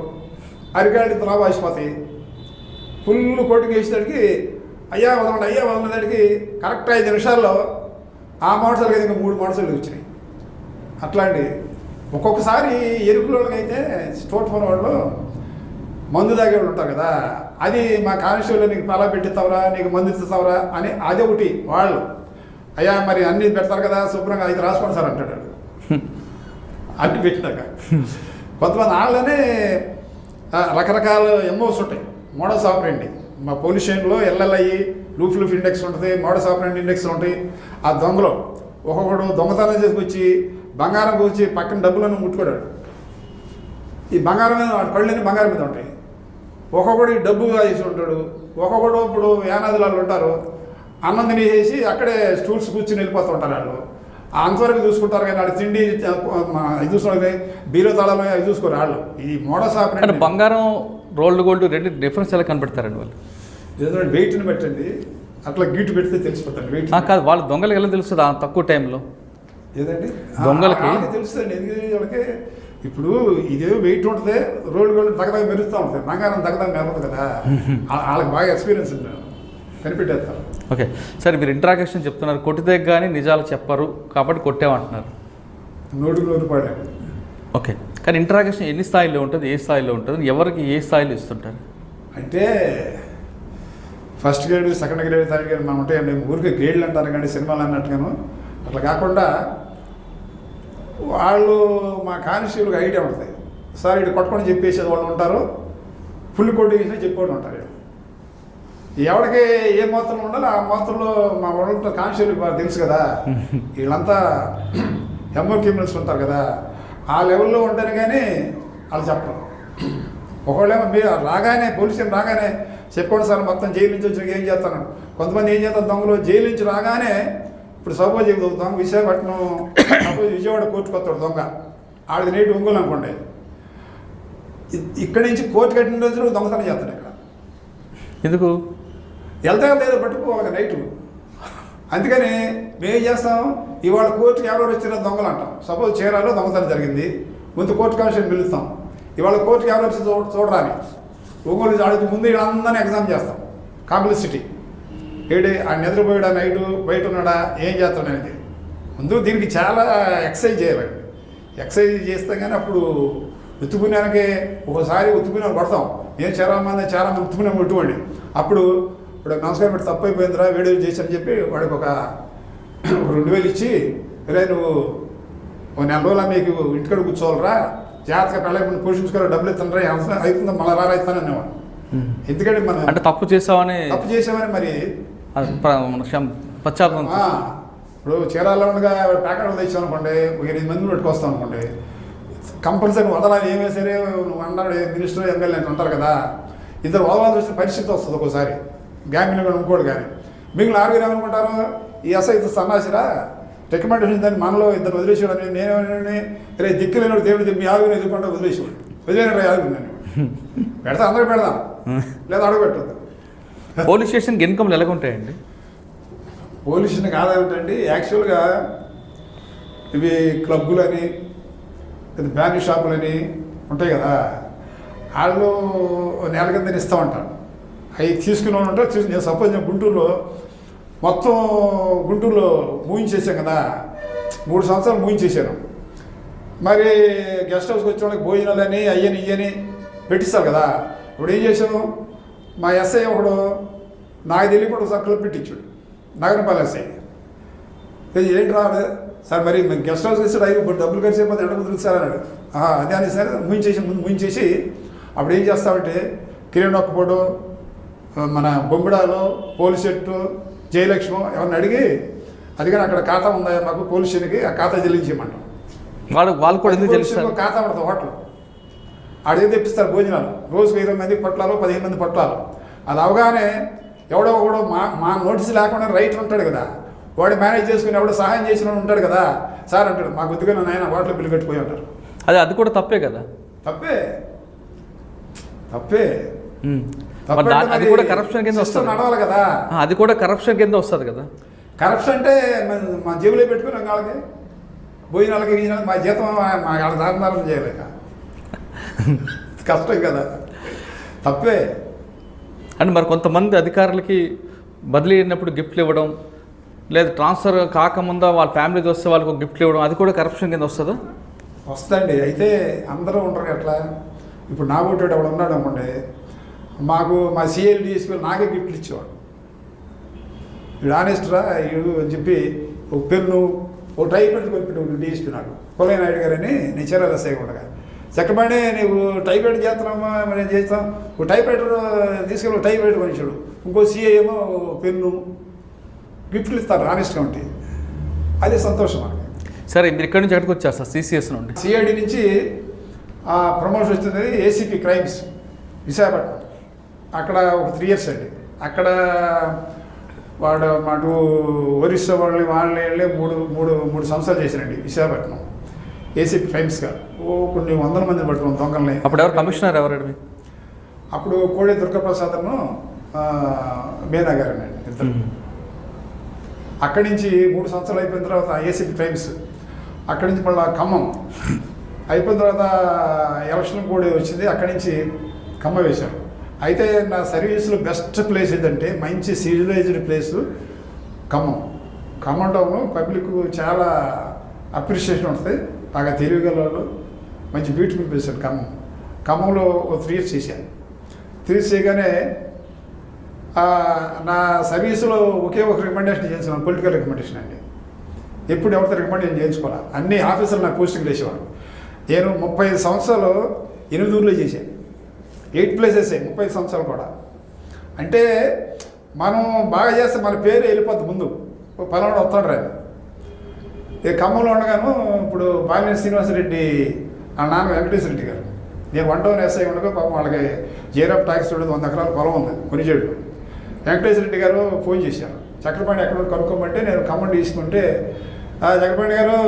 అరికాళ్ళు తలా వాసిపోతాయి. ఫుల్ కోటింగ్ వేసేదానికి అయ్యా వదలడానికి కరెక్ట్ 5 నిమిషాల్లో ఆ మోటార్ సైకిల్ ఇంకా 3 మోటార్ సైకిల్ వచ్చినాయి. అట్లా అండి. ఒక్కొక్కసారి ఎరుపులోకి అయితే స్టోట్ ఫోన్ వాళ్ళు మందు తాగే వాళ్ళు ఉంటారు కదా, అది మా కానిస్టేబుల్ నీకు పలా పెట్టిస్తావరా, నీకు మందు ఇస్తావరా అని అది ఒకటి వాళ్ళు. అయ్యా మరి అన్నీ పెడతారు కదా, శుభ్రంగా అయితే రాసుకోండి సార్ అంటాడు. అన్ని పెట్టినాక కొంతమంది వాళ్ళనే రకరకాల ఎంఓస్ ఉంటాయి, మోడల్స్ ఆపరేండి. మా పోలీస్ స్టేషన్లో ఎల్ఎల్ఐ లూఫ్ ఇండెక్స్ ఉంటుంది, మోడల్స్ ఆపరేండి ఇండెక్స్లు ఉంటాయి. ఆ దొంగలో ఒక్కొక్కడు దొంగతనం చేసుకొచ్చి బంగారం కూర్చి పక్కన డబ్బులను ముట్టుకోడాడు. ఈ బంగారం మీద కళ్ళని బంగారం మీద ఉంటాయి. ఒక్కొక్కడు ఈ డబ్బుగా వేసి ఉంటాడు, ఒక్కొక్కడు ఇప్పుడు యానాదులాలు ఉంటారు, అన్నం తినేసి అక్కడే స్టూల్స్ కూర్చుని వెళ్ళిపోతూ ఉంటారు. వాళ్ళు అంతవరకు చూసుకుంటారు కానీ వాళ్ళు తిండి ఇది చూసుకోవాలి, బీరో తాళాలు అవి చూసుకోరు వాళ్ళు. ఈ మోడల్స్ ఆపరేండి బంగారం రోల్డ్ గోల్డ్ 2 డిఫరెన్స్ ఎలా కనపెడతారండి వాళ్ళు? ఏదైనా వెయిట్ని పెట్టండి, అట్లా గీటు పెడితే తెలిసిపోతాను వెయిట్. కాదు, వాళ్ళు దొంగలకి ఎలా తెలుస్తుంది ఆ తక్కువ టైంలో? ఏదండి దొంగలకి తెలుస్తుంది. ఎందుకు వాళ్ళకి ఇప్పుడు ఇదే వెయిట్ ఉంటుంది, రోడ్డు గోల్డ్ తగ్గదాగా మెరుస్తూ ఉంటుంది, బంగారం తగ్గదాగా మెరవదు కదా. వాళ్ళకి బాగా ఎక్స్పీరియన్స్ ఉంది, కనిపెట్టేస్తారు. ఓకే సరే, మీరు ఇంట్రాగేషన్ చెప్తున్నారు, కొట్టితే కానీ నిజాలు చెప్పరు కాబట్టి కొట్టేమంటున్నారు. 100 రూపాయలు. ఓకే, కానీ ఇంట్రాగేషన్ ఎన్ని స్థాయిలో ఉంటుంది, ఏ స్థాయిలో ఉంటుంది, ఎవరికి ఏ స్థాయిలో ఇస్తుంటారు? అంటే first grade, second grade, third grade మనం ఉంటాయండి. ఊరికి గ్రేడ్లు అంటారు కానీ సినిమాలు అన్నట్టుగాను అట్లా కాకుండా వాళ్ళు మా కానిస్టేబుల్కి ఐడియా ఉంటుంది. సార్ ఇటు కొట్టుకొని చెప్పేసేది వాళ్ళు ఉంటారు, ఫుల్ కొట్టి వేసినా చెప్పేవాళ్ళు ఉంటారు. ఎవరికి ఏ మాత్రం ఉండాలో ఆ మాత్రంలో మా వాళ్ళతో కానిస్టేబుల్ బాగా తెలుసు కదా, వీళ్ళంతా ఎంఓ క్రిమినల్స్ ఉంటారు కదా, ఆ లెవెల్లో ఉంటారు కానీ వాళ్ళు చెప్పరు. ఒకళ్ళేమో మీరు రాగానే పోలీస్ స్టేషన్ రాగానే చెప్పుకోండి సార్ మొత్తం జైలు నుంచి వచ్చిన ఏం చేస్తాను. కొంతమంది ఏం చేస్తారు దొంగలు జైలు నుంచి రాగానే ఇప్పుడు సపోజ్ దొంగ విశాఖపట్నం సపోజ్ విజయవాడ కోర్టుకు వస్తాడు దొంగ, ఆడికి నేటి ఒంగోలు అనుకోండి, ఇక్కడి నుంచి కోర్టు కట్టిన రోజులు దొంగతనం చేస్తాడు. ఇక్కడ ఎందుకు వెళ్తా లేదో పట్టుకోవాలి నైటు. అందుకని మేము చేస్తాం, ఇవాళ కోర్టుకి ఎవరెవరు వచ్చిన దొంగలు అంటాం. సపోజ్ చీరాలో దొంగతనం జరిగింది, ముందు కోర్టు కమిషన్ పిలుస్తాం, ఇవాళ కోర్టుకి ఎవరు వచ్చి చూడరాని ఒంగోలు ఆడికి ముందు వీళ్ళందరినీ ఎగ్జామ్ చేస్తాం. కాంప్లిసిటీ ఏడే ఆ నిద్రపోయాడా నైటు బయట ఉన్నాడా ఏం చేస్తాడనేది ముందు దీనికి చాలా ఎక్సర్సైజ్ చేయాలండి. ఎక్సర్సైజ్ చేస్తే కానీ అప్పుడు ఉత్తుకున్నానికి ఒకసారి ఉత్తుకున్నాను కొడతాం. నేను చాలా మంది ఉత్తుకున్నాను కొట్టుకోండి. అప్పుడు ఇప్పుడు నమస్కారం పెట్టి తప్పు అయిపోయిందిరా వీడియో చేశాను చెప్పి వాడికి ఒక 2000 ఇచ్చి, రే నువ్వు ఓ 4 రోజులు మీకు ఇంటికాడ కూర్చోవాలరా, జాగ్రత్తగా పెళ్ళకుండా పోషించుకోవాలి, డబ్బులు ఇస్తానరా, అవుతుందా మళ్ళీ రారా ఇస్తాను అనేవాడు. ఎందుకంటే మనం అంటే తప్పు చేసామని మరి పశ్చాత్తాపం. ఇప్పుడు చీరాల్లో ఉండగా ప్యాకెట్ తెచ్చాం అనుకోండి, 8 మంది పెట్టుకొస్తాం అనుకోండి, కంపల్సరీ వదలాలి. ఏమైనా సరే నువ్వు అన్నాడు మినిస్టర్ ఎమ్మెల్యే అంటారు కదా, ఇద్దరు వదలాల్సి వచ్చిన పరిస్థితి వస్తుంది ఒక్కోసారి. గ్యాంగ్ని కూడా ఇంకోటి కానీ మిగిలిన 6 ఏమనుకుంటారు, ఈ ఎస్ఐ సన్నాసిరా రికమెండేషన్ దాన్ని మనలో ఇద్దరు వదిలేసేవాడు. నేనేమని రే దిక్కులేని దేవుడు మీ 6 ఎదుర్కొంటే వదిలేసేవాడు. వదిలేని 6 నేను పెడతా, అందరూ పెడదాం, లేదా అడుగు పెట్టద్దు. పోలీస్ స్టేషన్కి ఇన్కమ్లు ఎలా ఉంటాయండి? పోలీస్ స్టేషన్కి ఆదాయం ఏంటండి, యాక్చువల్గా ఇవి క్లబ్బులని బ్యాన్ షాపులని ఉంటాయి కదా, వాళ్ళు నెల కింద ఇస్తూ ఉంటారు. అవి తీసుకుని ఉంటారు. నేను సపోజ్ నేను గుంటూరులో మొత్తం గుంటూరులో మూయించేసాం కదా, 3 సంవత్సరాలు మూయించేసాను. మరి గెస్ట్ హౌస్కి వచ్చిన వాళ్ళకి భోజనాలని అయ్యని ఇయ్యని పెట్టిస్తారు కదా. ఇప్పుడు ఏం చేసాము, మా ఎస్ఐ ఒకడు నాకు తెలియకుండా సర్కులు పెట్టించాడు, నగరపాలెం ఎస్ఐ. ఏంటి రాదు సార్, మరి గెస్ట్ హౌస్కి వచ్చాడు, అయ్యి డబ్బులు ఖర్చు అయిపోతే ఎండ కుదురు సార్ అన్నాడు. అదే అని సరే ముంచేసి అప్పుడు ఏం చేస్తామంటే కిరణ్ ఒక్కపోటు మన బొమ్మిడాలో పోలీస్ సెట్టు జయలక్ష్మి ఎవరిని అడిగి అది కానీ అక్కడ ఖాతా ఉందా మాకు పోలీస్ స్టేషన్కి, ఆ ఖాతా చెల్లించేయమంటాం. వాళ్ళు కూడా ఎందుకు తెలుస్తారు? ఖాతా పడతాం హోటల్ ఆడికి తెప్పిస్తారు భోజనాలు, రోజుకు 20 మంది పట్లాలు 15 మంది పట్లాలు. అది అవగానే ఎవడో ఒకడు మా నోటీస్ లేకుండా రైటర్ ఉంటాడు కదా, వాడు మేనేజ్ చేసుకుని ఎవడో సహాయం చేసిన ఉంటాడు కదా, సార్ అంటాడు మా గుర్తుగా నాయన హోటల్ బిల్లు కట్టిపోయి అంటారు. అది కూడా తప్పే కదా. తప్పే అది కూడా కరప్షన్ కింద వస్తుంది, నడవాలి కదా. అది కూడా కరప్షన్ కింద వస్తుంది కదా. కరప్షన్ అంటే మా జేబులో పెట్టుకుని వాళ్ళకి భోజనాలకి మా జీతం మా దారుణారం చేయలేక కష్టం కదా, తప్పే. అంటే మరి కొంతమంది అధికారులకి బదిలీ అయినప్పుడు గిఫ్ట్లు ఇవ్వడం, లేదా ట్రాన్స్ఫర్ కాకముందా వాళ్ళ ఫ్యామిలీ వస్తే వాళ్ళకు గిఫ్ట్లు ఇవ్వడం, అది కూడా కరప్షన్ కింద వస్తుందా? వస్తుంది. అయితే అందరూ ఉంటారు ఎట్లా, ఇప్పుడు నా ఒకటి ఎవడు ఉన్నాడు అనుకోండి, మాకు మా సిఎల్ డిఎస్పీ నాకే గిఫ్ట్లు ఇచ్చేవాడు. వీడు ఆనెస్ట్రా వీడు అని చెప్పి ఒక పెన్ను ఒక టైప్ పెట్టి కొనిపెట్టి డిఎస్పీ నాకు కొలయ్య నాయుడు గారని నేను చీరాల ఎస్ఐ ఉండగా, చక్కబడి నువ్వు టైప్ రైటర్ చేస్తున్నామా మరి ఏం చేస్తాం, ఒక టైప్ రైటర్ తీసుకెళ్ళి టైప్ రైటర్ కొనిచ్చాడు, ఇంకో సిఐ ఏమో పెన్ను గిఫ్ట్లు ఇస్తారు ఆనెస్ట్గా ఉంటే, అదే సంతోషం మనకి. సరే మీరు ఇక్కడి నుంచి ఎక్కడికి వచ్చారు సార్? సిసిఎస్ నుండి. సిఐడి నుంచి ప్రమోషన్ వచ్చింది ఏసీపీ క్రైమ్స్ విశాఖపట్నం. అక్కడ ఒక 3 years అండి. అక్కడ వాడు మాకు ఒరిస్సా వాళ్ళని వెళ్ళి మూడు సంవత్సరాలు చేశారండి విశాఖపట్నం ఏసీపీ క్రైమ్స్గా. కొన్ని 100 మంది పట్టుకున్నాం దొంగల్ని. అప్పుడు ఎవరు కమిషనర్ ఎవరండి? అప్పుడు కోడే దుర్గాప్రసాద్ను మేనా గారండి ఇద్దరు. అక్కడి నుంచి 3 సంవత్సరాలు అయిపోయిన తర్వాత ఏసీపీ క్రైమ్స్, అక్కడి నుంచి మళ్ళీ ఖమ్మం అయిపోయిన తర్వాత ఎలక్షన్ కూడా వచ్చింది, అక్కడి నుంచి ఖమ్మం వేశారు. అయితే నా సర్వీస్లో బెస్ట్ ప్లేస్ ఏదంటే మంచి civilized place Khammam town. Public చాలా అప్రిషియేషన్ ఉంటుంది, బాగా తెలివిగల వాళ్ళు, మంచి బ్యూటిఫుల్ ప్లేస్ అండి ఖమ్మంలో ఒక 3 years చేశాను. 3 years చేయగానే నా సర్వీసులో ఒకే ఒక రికమెండేషన్ చేయించుకున్నాను, పొలిటికల్ రికమెండేషన్ అండి. ఎప్పుడు ఎవరితో రికమెండేషన్ చేయించుకోవాలి, అన్ని ఆఫీసులు నాకు పోస్టింగ్ వేసేవాడు. నేను 35 సంవత్సరాలు 8 ఊర్లో చేశాను, 8 places 35 సంవత్సరాలు కూడా. అంటే మనం బాగా చేస్తే మన పేరు వెళ్ళిపోద్ది ముందు, పలానా వస్తాడు రా. ఖమ్మంలో ఉండగాను ఇప్పుడు బాలినేని శ్రీనివాసరెడ్డి ఆ నాన్న వెంకటేశ్వర రెడ్డి గారు నేను 1 టౌన్ ఎస్ఐ ఉండగా పాపం వాళ్ళకి జేరాప్ ట్యాక్స్ 100 ఎకరాల పొలం ఉంది కొనిచేడు. వెంకటేశ్వర రెడ్డి గారు ఫోన్ చేశారు, చక్రపాణి ఎక్కడ కనుక్కోమంటే నేను ఖమ్మం తీసుకుంటే చక్రపాణి గారు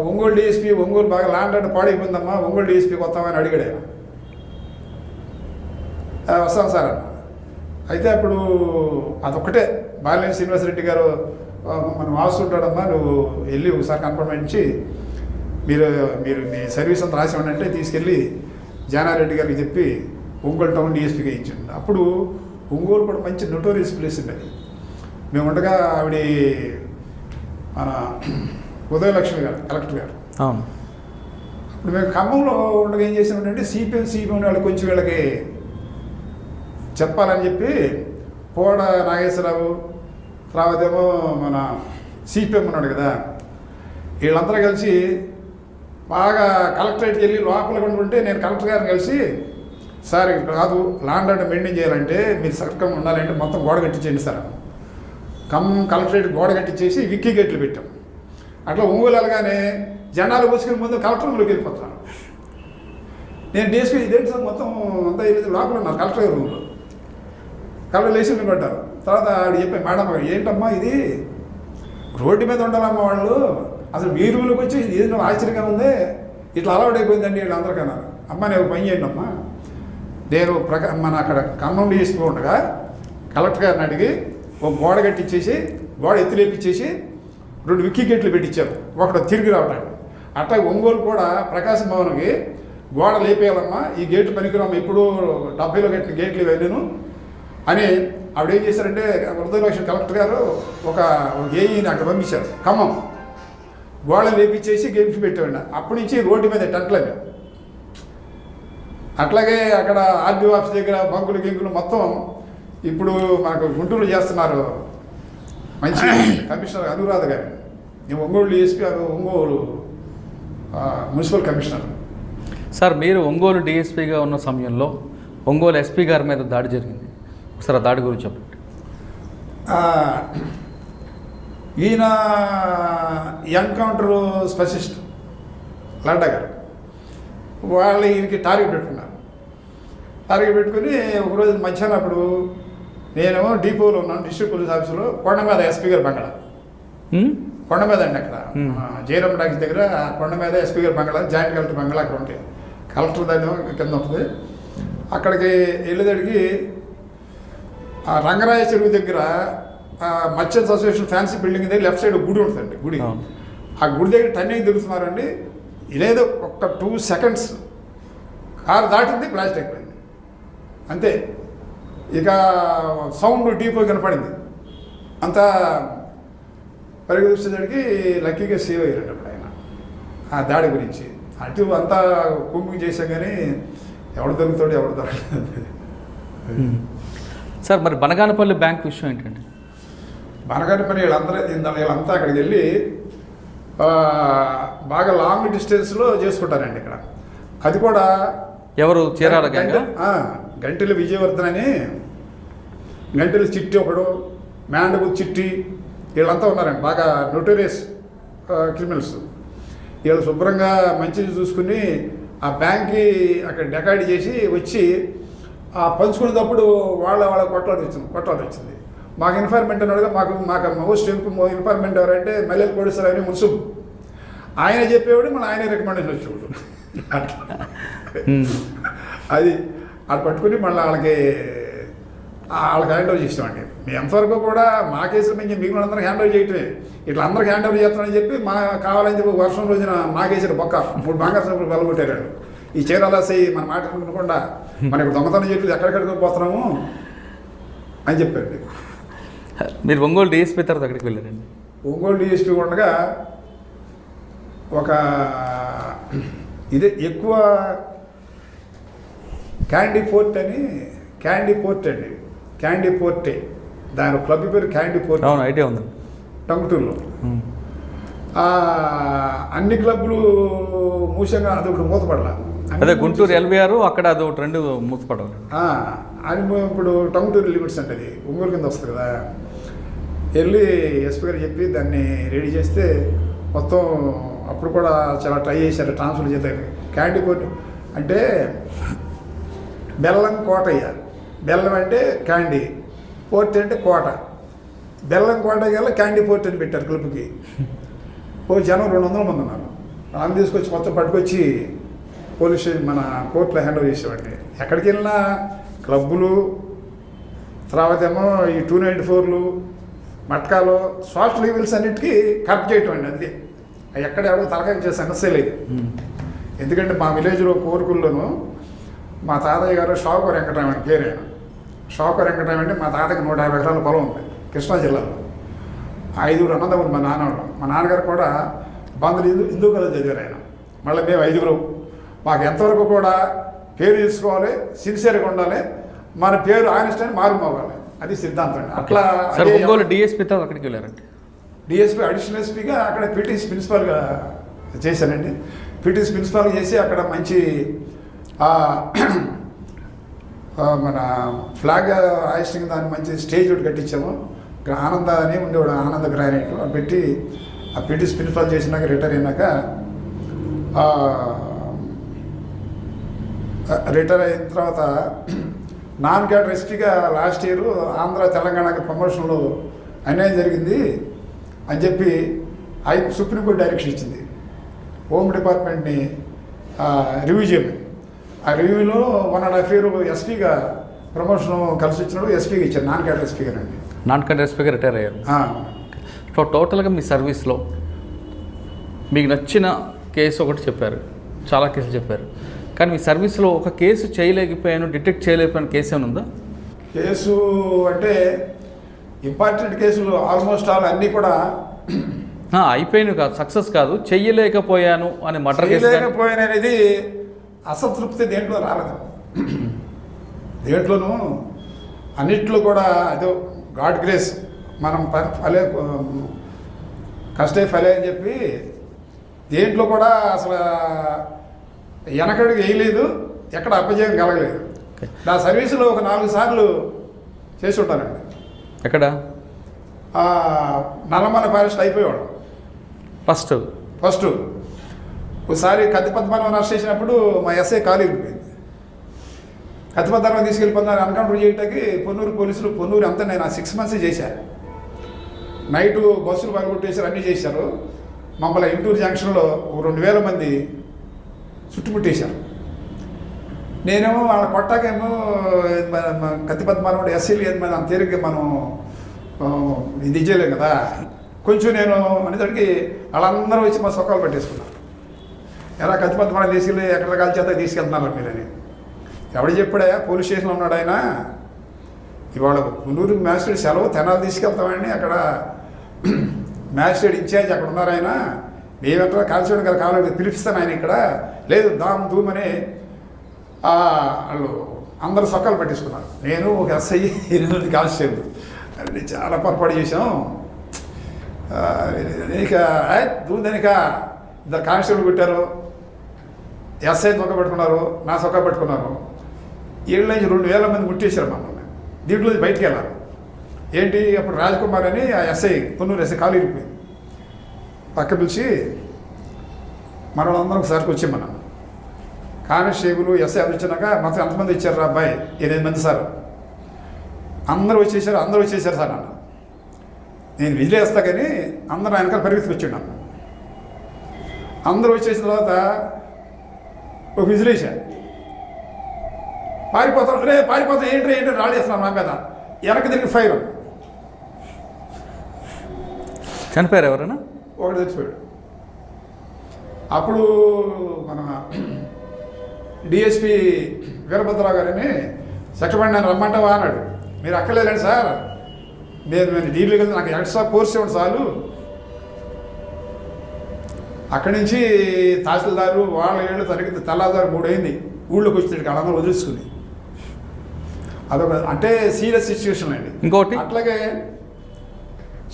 ఒంగోలు డిఎస్పీ, ఒంగోలు బాగా ల్యాండ్ అంటే పాడైపోయిందమ్మా, ఒంగోలు డిఎస్పీకి వస్తామని అడిగాడు ఆయన. వస్తాను సార్ అన్న. అయితే అప్పుడు అదొక్కటే బాలినేని శ్రీనివాసరెడ్డి గారు మనం వాస్తుంటాడమ్మా, నువ్వు వెళ్ళి ఒకసారి కన్ఫర్మ్ ఇచ్చి మీరు మీ సర్వీస్ అంతా రాసి అంటే తీసుకెళ్ళి జానారెడ్డి గారికి చెప్పి ఒంగోలు టౌన్ డిఎస్పీకి వేయించండి. అప్పుడు ఒంగోలు కూడా మంచి నోటోరియస్ ప్లేస్ ఉంది అది. మేము ఉండగా ఆవిడ మన ఉదయలక్ష్మి గారు కలెక్టర్ గారు. అప్పుడు మేము ఖమ్మంలో ఉండగా ఏం చేసామంటే సిపిఎం వాళ్ళకి కొంచెం వీళ్ళకి చెప్పాలని చెప్పి పోడ నాగేశ్వరరావు, తర్వాత ఏమో మన సిపిఎం ఉన్నాడు కదా, వీళ్ళందరూ కలిసి బాగా కలెక్టరేట్కి వెళ్ళి లోపల ఉంటే నేను కలెక్టర్ గారిని కలిసి, సార్ ఇక్కడ కాదు ల్యాండ్ ఆర్డర్ మెయింటైన్ చేయాలంటే మీరు సర్కం ఉండాలంటే మొత్తం గోడ కట్టించేయండి సార్. ఖమ్మం కలెక్టరేట్ గోడ కట్టించేసి విక్కీ గేట్లు పెట్టాం. అట్లా ఒంగోలు వెళ్ళగానే జెండాలు పోసుకుని ముందు కలెక్టర్ రూమ్లోకి వెళ్ళిపోతున్నాను. నేను డిఎస్పీ ఇదేంటి సార్ మొత్తం అంతా వెళ్ళి లోపల ఉన్నారు కలెక్టర్ రూమ్లో. కలెక్టర్ లేచి పెట్టారు. తర్వాత ఆవిడ చెప్పాను, మేడం ఏంటమ్మా ఇది రోడ్డు మీద ఉండాలమ్మా వాళ్ళు, అసలు మీ రూమ్లోకి వచ్చి ఇది ఆశ్చర్యంగా ఉంది, ఇట్లా అలవాటు అయిపోయిందండి వీళ్ళందరికన్నా. అమ్మ నేను పని చేయండి అమ్మా, నేను మన అక్కడ ఖమ్మం డిఎస్పీ ఉండగా కలెక్టర్ గారిని అడిగి ఒక గోడ కట్టించేసి గోడ ఎత్తులేపించేసి 2 విక్కీ గేట్లు పెట్టించారు, ఒకటి తిరిగి రావడానికి. అట్లా ఒంగోలు కూడా ప్రకాశం భవన్కి గోడ లేపేయాలమ్మా, ఈ గేట్లు పనికిరామ్మ, ఇప్పుడు 70లో కట్టిన గేట్లు ఇవన్నీ అని ఆవిడ ఏం చేశారంటే ఉదయలక్ష్మి కలెక్టర్ గారు ఒక ఏఈని అక్కడ పంపించారు ఖమ్మం. గోడ లేపించేసి గేమ్స్ పెట్టామండి. అప్పటి నుంచి రోడ్డు మీద టెంట్లవి. అట్లాగే అక్కడ ఆర్డీఓ ఆఫీస్ దగ్గర బంకులు గింకులు మొత్తం ఇప్పుడు మనకు గుంటూరు చేస్తున్నారు మంచి కమిషనర్ అనురాధ గారు. Ongole DSP, Ongole municipal commissioner. Sir మీరు ఒంగోలు డిఎస్పీగా ఉన్న సమయంలో ఒంగోలు ఎస్పీ గారి మీద దాడి జరిగింది, ఒకసారి ఆ దాడి గురించి చెప్పండి. ఈయన ఎన్కౌంటర్ స్పెషలిస్ట్ లడ్డా గారు వాళ్ళు ఈయనకి టార్గెట్ పెట్టుకున్నారు. టార్గెట్ పెట్టుకుని ఒకరోజు మధ్యాహ్నం అప్పుడు నేనేమో డిపోలో ఉన్నాను, డిస్ట్రిక్ట్ పోలీస్ ఆఫీసులో కొండ మీద ఎస్పీ గారు బంగళా, కొండ మీద అండి అక్కడ జయరామ్ టాకీస్ దగ్గర కొండ మీద ఎస్పీ గారు బంగళా, జాయింట్ కలెక్టర్ బంగళా అక్కడ ఉంటాయి. కలెక్టర్ దాని కింద ఉంటుంది. అక్కడికి వెళ్ళేదడికి ఆ రంగరాయ చెరువు దగ్గర మర్చెంట్స్ అసోసియేషన్ ఫ్యాన్సీ బిల్డింగ్ దగ్గర లెఫ్ట్ సైడ్ గుడి ఉంటుందండి. గుడి ఆ గుడి దగ్గర టర్నింగ్ తిరుగుతున్నారండి. ఇదేదో ఒక్క 2 సెకండ్స్ కారు దాటింది, బ్లాస్ట్ అయిపోయింది అంతే. ఇక సౌండ్ డీపో కనపడింది. అంతా పరిగెత్తించేసరికి లక్కీగా సేవ్ అయ్యారండి అప్పుడు ఆయన ఆ దాడి గురించి. అటు అంతా కుంభం చేశాం కానీ ఎవడు దొరుకుతాడు ఎవడు దొరకలేదు. సార్ మరి బనగానపల్లి బ్యాంక్ విషయం ఏంటండి? బనగానపల్లి వీళ్ళంతా అక్కడికి వెళ్ళి బాగా లాంగ్ డిస్టెన్స్లో చేసుకుంటారండి ఇక్కడ. అది కూడా ఎవరు చీరాల గంటెల విజయవర్ధన్ అని, గంటెల చిట్టి ఒకడు, మ్యాండగు చిట్టి, వీళ్ళంతా ఉన్నారండి బాగా నోటోరియస్ క్రిమినల్స్. వీళ్ళు శుభ్రంగా మంచిది చూసుకుని ఆ బ్యాంక్కి అక్కడ డెకాయిడ్ చేసి వచ్చి ఆ పంచుకునేటప్పుడు వాళ్ళ కొట్లాట వచ్చింది. మాకు ఇన్ఫార్మెంట్ అన్నాడుగా, మాకు మోస్ట్ ఇన్ఫార్మెంట్ ఎవరంటే మల్లెల కోడేశ్వర అని మున్సిపల్ ఆయన చెప్పేవాడు, మన ఆయన రికమెండేషన్ వచ్చేవాడు. అది అక్కడ పట్టుకుని మళ్ళీ వాళ్ళకి హ్యాండ్ ఓవర్ చేసామండి. మీ ఎంతవరకు కూడా మా కేసులు మేము మిగిలిన అందరికి హ్యాండ్ ఓవర్ చేయటమే. ఇట్లా అందరికి హ్యాండ్ ఓవర్ చేస్తామని చెప్పి కావాలని చెప్పి వర్షం రోజున మా కేసులు బొక్క 3 బంగారు సరుకులు బలగొట్టారండి. ఈ చీరాలసై మన మాట అనుకోకుండా మనం ఇప్పుడు దొంగతనం చేయట్లేదు, ఎక్కడికెక్కడికి పోతున్నాము అని చెప్పండి. మీరు ఒంగోలు డిఎస్పీ తర్వాత అక్కడికి వెళ్ళారండి? ఒంగోలు డిఎస్పీ ఉండగా ఒక ఇదే ఎక్కువ క్యాండీ పోర్ట్ అండి, క్యాండీ పోర్టే దాని క్లబ్ పేరు క్యాండీ పోర్ట్. అవును, ఐడియా ఉంది. టంగుటూరులో అన్ని క్లబ్లు మూసంగా అదొకటి మూతపడాల. అదే గుంటూరు ఎల్బీఆర్ అక్కడ అదొకటి 2 మూతపడాలి. అని ఇప్పుడు టంగుటూరు లిమిట్స్ అంటే అది ఒంగోలు కింద వస్తుంది కదా. వెళ్ళి ఎస్పీ గారు చెప్పి దాన్ని రెడీ చేస్తే మొత్తం అప్పుడు కూడా చాలా ట్రై చేశారు ట్రాన్స్ఫర్ చేస్తారు. క్యాండీ పోర్ట్ అంటే బెల్లం కోటయ్య, బెల్లం అంటే క్యాండీ, పోర్ట్ అంటే కోట, బెల్లం కోటయ్య గల క్యాండీ పోర్ట్ అని పెట్టారు క్లబ్కి. ఓ జనం 200 మంది ఉన్నారు. వాళ్ళని తీసుకొచ్చి మొత్తం పట్టుకొచ్చి పోలీస్ స్టేషన్ మన కోర్టులో హ్యాండ్ ఓవర్ చేసేవాడిని. ఎక్కడికి వెళ్ళినా క్లబ్బులు, తర్వాత ఏమో ఈ 294లు, మట్కాలు, సోషల్ ఈవెల్స్ అన్నిటికీ కరెక్ట్ చేయటం అండి. అంతే, ఎక్కడ ఎవడో తలకాయ చేసే సమస్య లేదు. ఎందుకంటే మా విలేజ్లో కోరుకుల్లోనూ మా తాతయ్య గారు షాకు వెంకటరామ అని పేరు. ఆయన షాకు వెంకటరామ అంటే మా తాతకి 150 ఎకరాల పొలం ఉంది కృష్ణా జిల్లాలో. 5 అన్నదమ్ములు మా నాన్నవాళ్ళు. మా నాన్నగారు కూడా బంధులు హిందూ కాలేజ్ చదివారు ఆయన. మళ్ళీ మేము 5 మాకు ఎంతవరకు కూడా పేరు తీసుకోవాలి, సిన్సియర్గా ఉండాలి, మన పేరు ఆనెస్ట్ అని మారుమోగాలి, అది సిద్ధాంతం అండి. అట్లా ఒంగోలు డిఎస్పీతో అక్కడికి వెళ్ళారండి. డిఎస్పీ అడిషనల్ ఎస్పీగా అక్కడ పీటీసీ ప్రిన్సిపాల్గా చేశానండి. పీటీసీ ప్రిన్సిపాల్గా చేసి అక్కడ మంచి మన ఫ్లాగ్ హాయిస్టింగ్ దాన్ని మంచి స్టేజ్ ఒకటి కట్టించాము. ఆనంద అని ఉండేవాడు, ఆనంద గ్రానైట్ పెట్టి ఆ పీటీసీ ప్రిన్సిపాల్ చేసినాక రిటైర్ అయినాక అయిన తర్వాత నాన్ క్యాడర్ ఎస్పీగా లాస్ట్ ఇయర్ ఆంధ్ర తెలంగాణకి ప్రమోషన్లు అన్యాయం జరిగింది అని చెప్పి సుప్రీంకోర్టు డైరెక్షన్ ఇచ్చింది హోమ్ డిపార్ట్మెంట్ని రివ్యూ చేయమని. ఆ రివ్యూలో 1.5 year ఎస్పీగా ప్రమోషన్ కలిసి వచ్చినాడు, ఎస్పీగా ఇచ్చారు, నాన్ క్యాడర్ ఎస్పీగానండి. నాన్ క్యాడర్ ఎస్పీగా రిటైర్ అయ్యారు. సో టోటల్గా మీ సర్వీస్లో మీకు నచ్చిన కేసు ఒకటి చెప్పారు, చాలా కేసులు చెప్పారు, కానీ మీ సర్వీస్లో ఒక కేసు చేయలేకపోయాను, డిటెక్ట్ చేయలేకపోయిన కేసు ఏమైనా ఉందా? కేసు అంటే ఇంపార్టెంట్ కేసులు ఆల్మోస్ట్ ఆల్ అన్నీ కూడా అయిపోయాను కాదు, సక్సెస్ కాదు, చెయ్యలేకపోయాను అని మర్డర్ కేసు చేయలేకపోయాను అనేది అసంతృప్తి దేంట్లో రాలేదు. దేంట్లోనూ అన్నిట్లో కూడా అదో గాడ్ గ్రేస్, మనం కష్టే ఫలే అని చెప్పి దేంట్లో కూడా అసలు వెనకడికి వేయలేదు, ఎక్కడ అపజయం కలగలేదు. నా సర్వీసులో ఒక 4 సార్లు చేసి ఉంటానండి. ఎక్కడ? నల్లమల ఫారెస్ట్ అయిపోయేవాడు ఫస్ట్. ఒకసారి కత్తిపద్మనాభం అరెస్ట్ చేసినప్పుడు మా ఎస్ఐ కాలు ఇరిగిపోయింది. కత్తిపద్మనాభం తీసుకెళ్ళిపోతున్నారు ఎన్కౌంటర్ చేయటానికి పొన్నూరు పోలీసులు, పొన్నూరు అంతా నేను 6 months చేశాను. నైటు బస్సులు పగలగొట్టేశారు, అన్నీ చేశారు. మమ్మల్ని ఇంటూరు జంక్షన్లో 2000 మంది చుట్టుముట్టేశారు. నేనేమో వాళ్ళ కొట్టాకేమో కత్తిపద్మనాభం ఎస్సీలు ఏది అంత తేలిగ్గా మనం ఇది చేయలేం కదా. కొంచెం నేను అనేసరికి వాళ్ళందరూ వచ్చి మా సొక్కాలు పెట్టేసుకున్నారు. ఎలా కత్తిపద్మనాభం తీసుకెళ్ళి ఎక్కడ కాల్చేత తీసుకెళ్తున్నారు మీరని. ఎవడు చెప్పాడా? పోలీస్ స్టేషన్లో ఉన్నాడు ఆయన. ఇవాళ గుంటూరు మ్యాజిస్ట్రేట్ సెలవు, తెనాలు తీసుకెళ్తామని అక్కడ మ్యాజిస్ట్రేట్ ఇన్ఛార్జ్ అక్కడ ఉన్నారు ఆయన. మేమెట్లా కాల్చేయడం కదా కావాలి, పిలిపిస్తాను ఆయన ఇక్కడ. లేదు దామ్ ధూమని వాళ్ళు అందరూ సొక్కాలు పెట్టేసుకున్నారు. నేను ఒక ఎస్ఐ 8 కానిస్టేబుల్ అది చాలా పొరపాటు చేసాం. ఇక దూదనిక 2 కానిస్టేబుల్ పెట్టారు, ఎస్ఐ సొక్క పెట్టుకున్నారు, నా సొక్క పెట్టుకున్నారు. 7 నుంచి 2000 మంది ముట్టేశారు మమ్మల్ని. దీంట్లో బయటికి వెళ్ళారు. ఏంటి అప్పుడు రాజ్కుమార్ అని ఆ ఎస్ఐ, పొన్నూరు ఎస్ఐ కాలు ఇరిగిపోయింది. పక్క పిలిచి మనోళ్ళందరం ఒకసారికి వచ్చి మనం కానిస్టేబుల్ ఎస్ఐ వచ్చినాక మొత్తం ఎంతమంది ఇచ్చారు రా అబ్బాయి? 8 మంది సార్. అందరూ వచ్చేసారు సార్ అన్న. నేను విజిలేస్తా కానీ అందరూ వెనకాల పరిగెత్తుకు వచ్చిండు. అందరూ వచ్చేసిన తర్వాత ఒక విజిలేసా, పారిపోతాం ఏంటి రాళ్ళు వేస్తున్నాను నా మీద. వెనక్కి తిరిగి ఫైర్. చనిపోయారు ఎవరైనా? ఒకటి చచ్చిపోయాడు. అప్పుడు మన డిఎస్పి వీరభద్రరావు గారిని సెక్రటరీ నన్ను రమ్మంటావా అన్నాడు. మీరు అక్కర్లేదండి సార్, నేను డీల్కి వెళ్తే నాకు ఎక్స్ట్రా కోర్స్ ఇవ్వండి చాలు. అక్కడి నుంచి తహసీల్దారు వీళ్ళు తరిగి తెల్లాదారు 3 అయింది. ఊళ్ళోకి వచ్చేటికి వాళ్ళందరూ వదిలేసుకుని. అదొక అంటే సీరియస్ సిచ్యువేషన్ అండి. ఇంకోటి అట్లాగే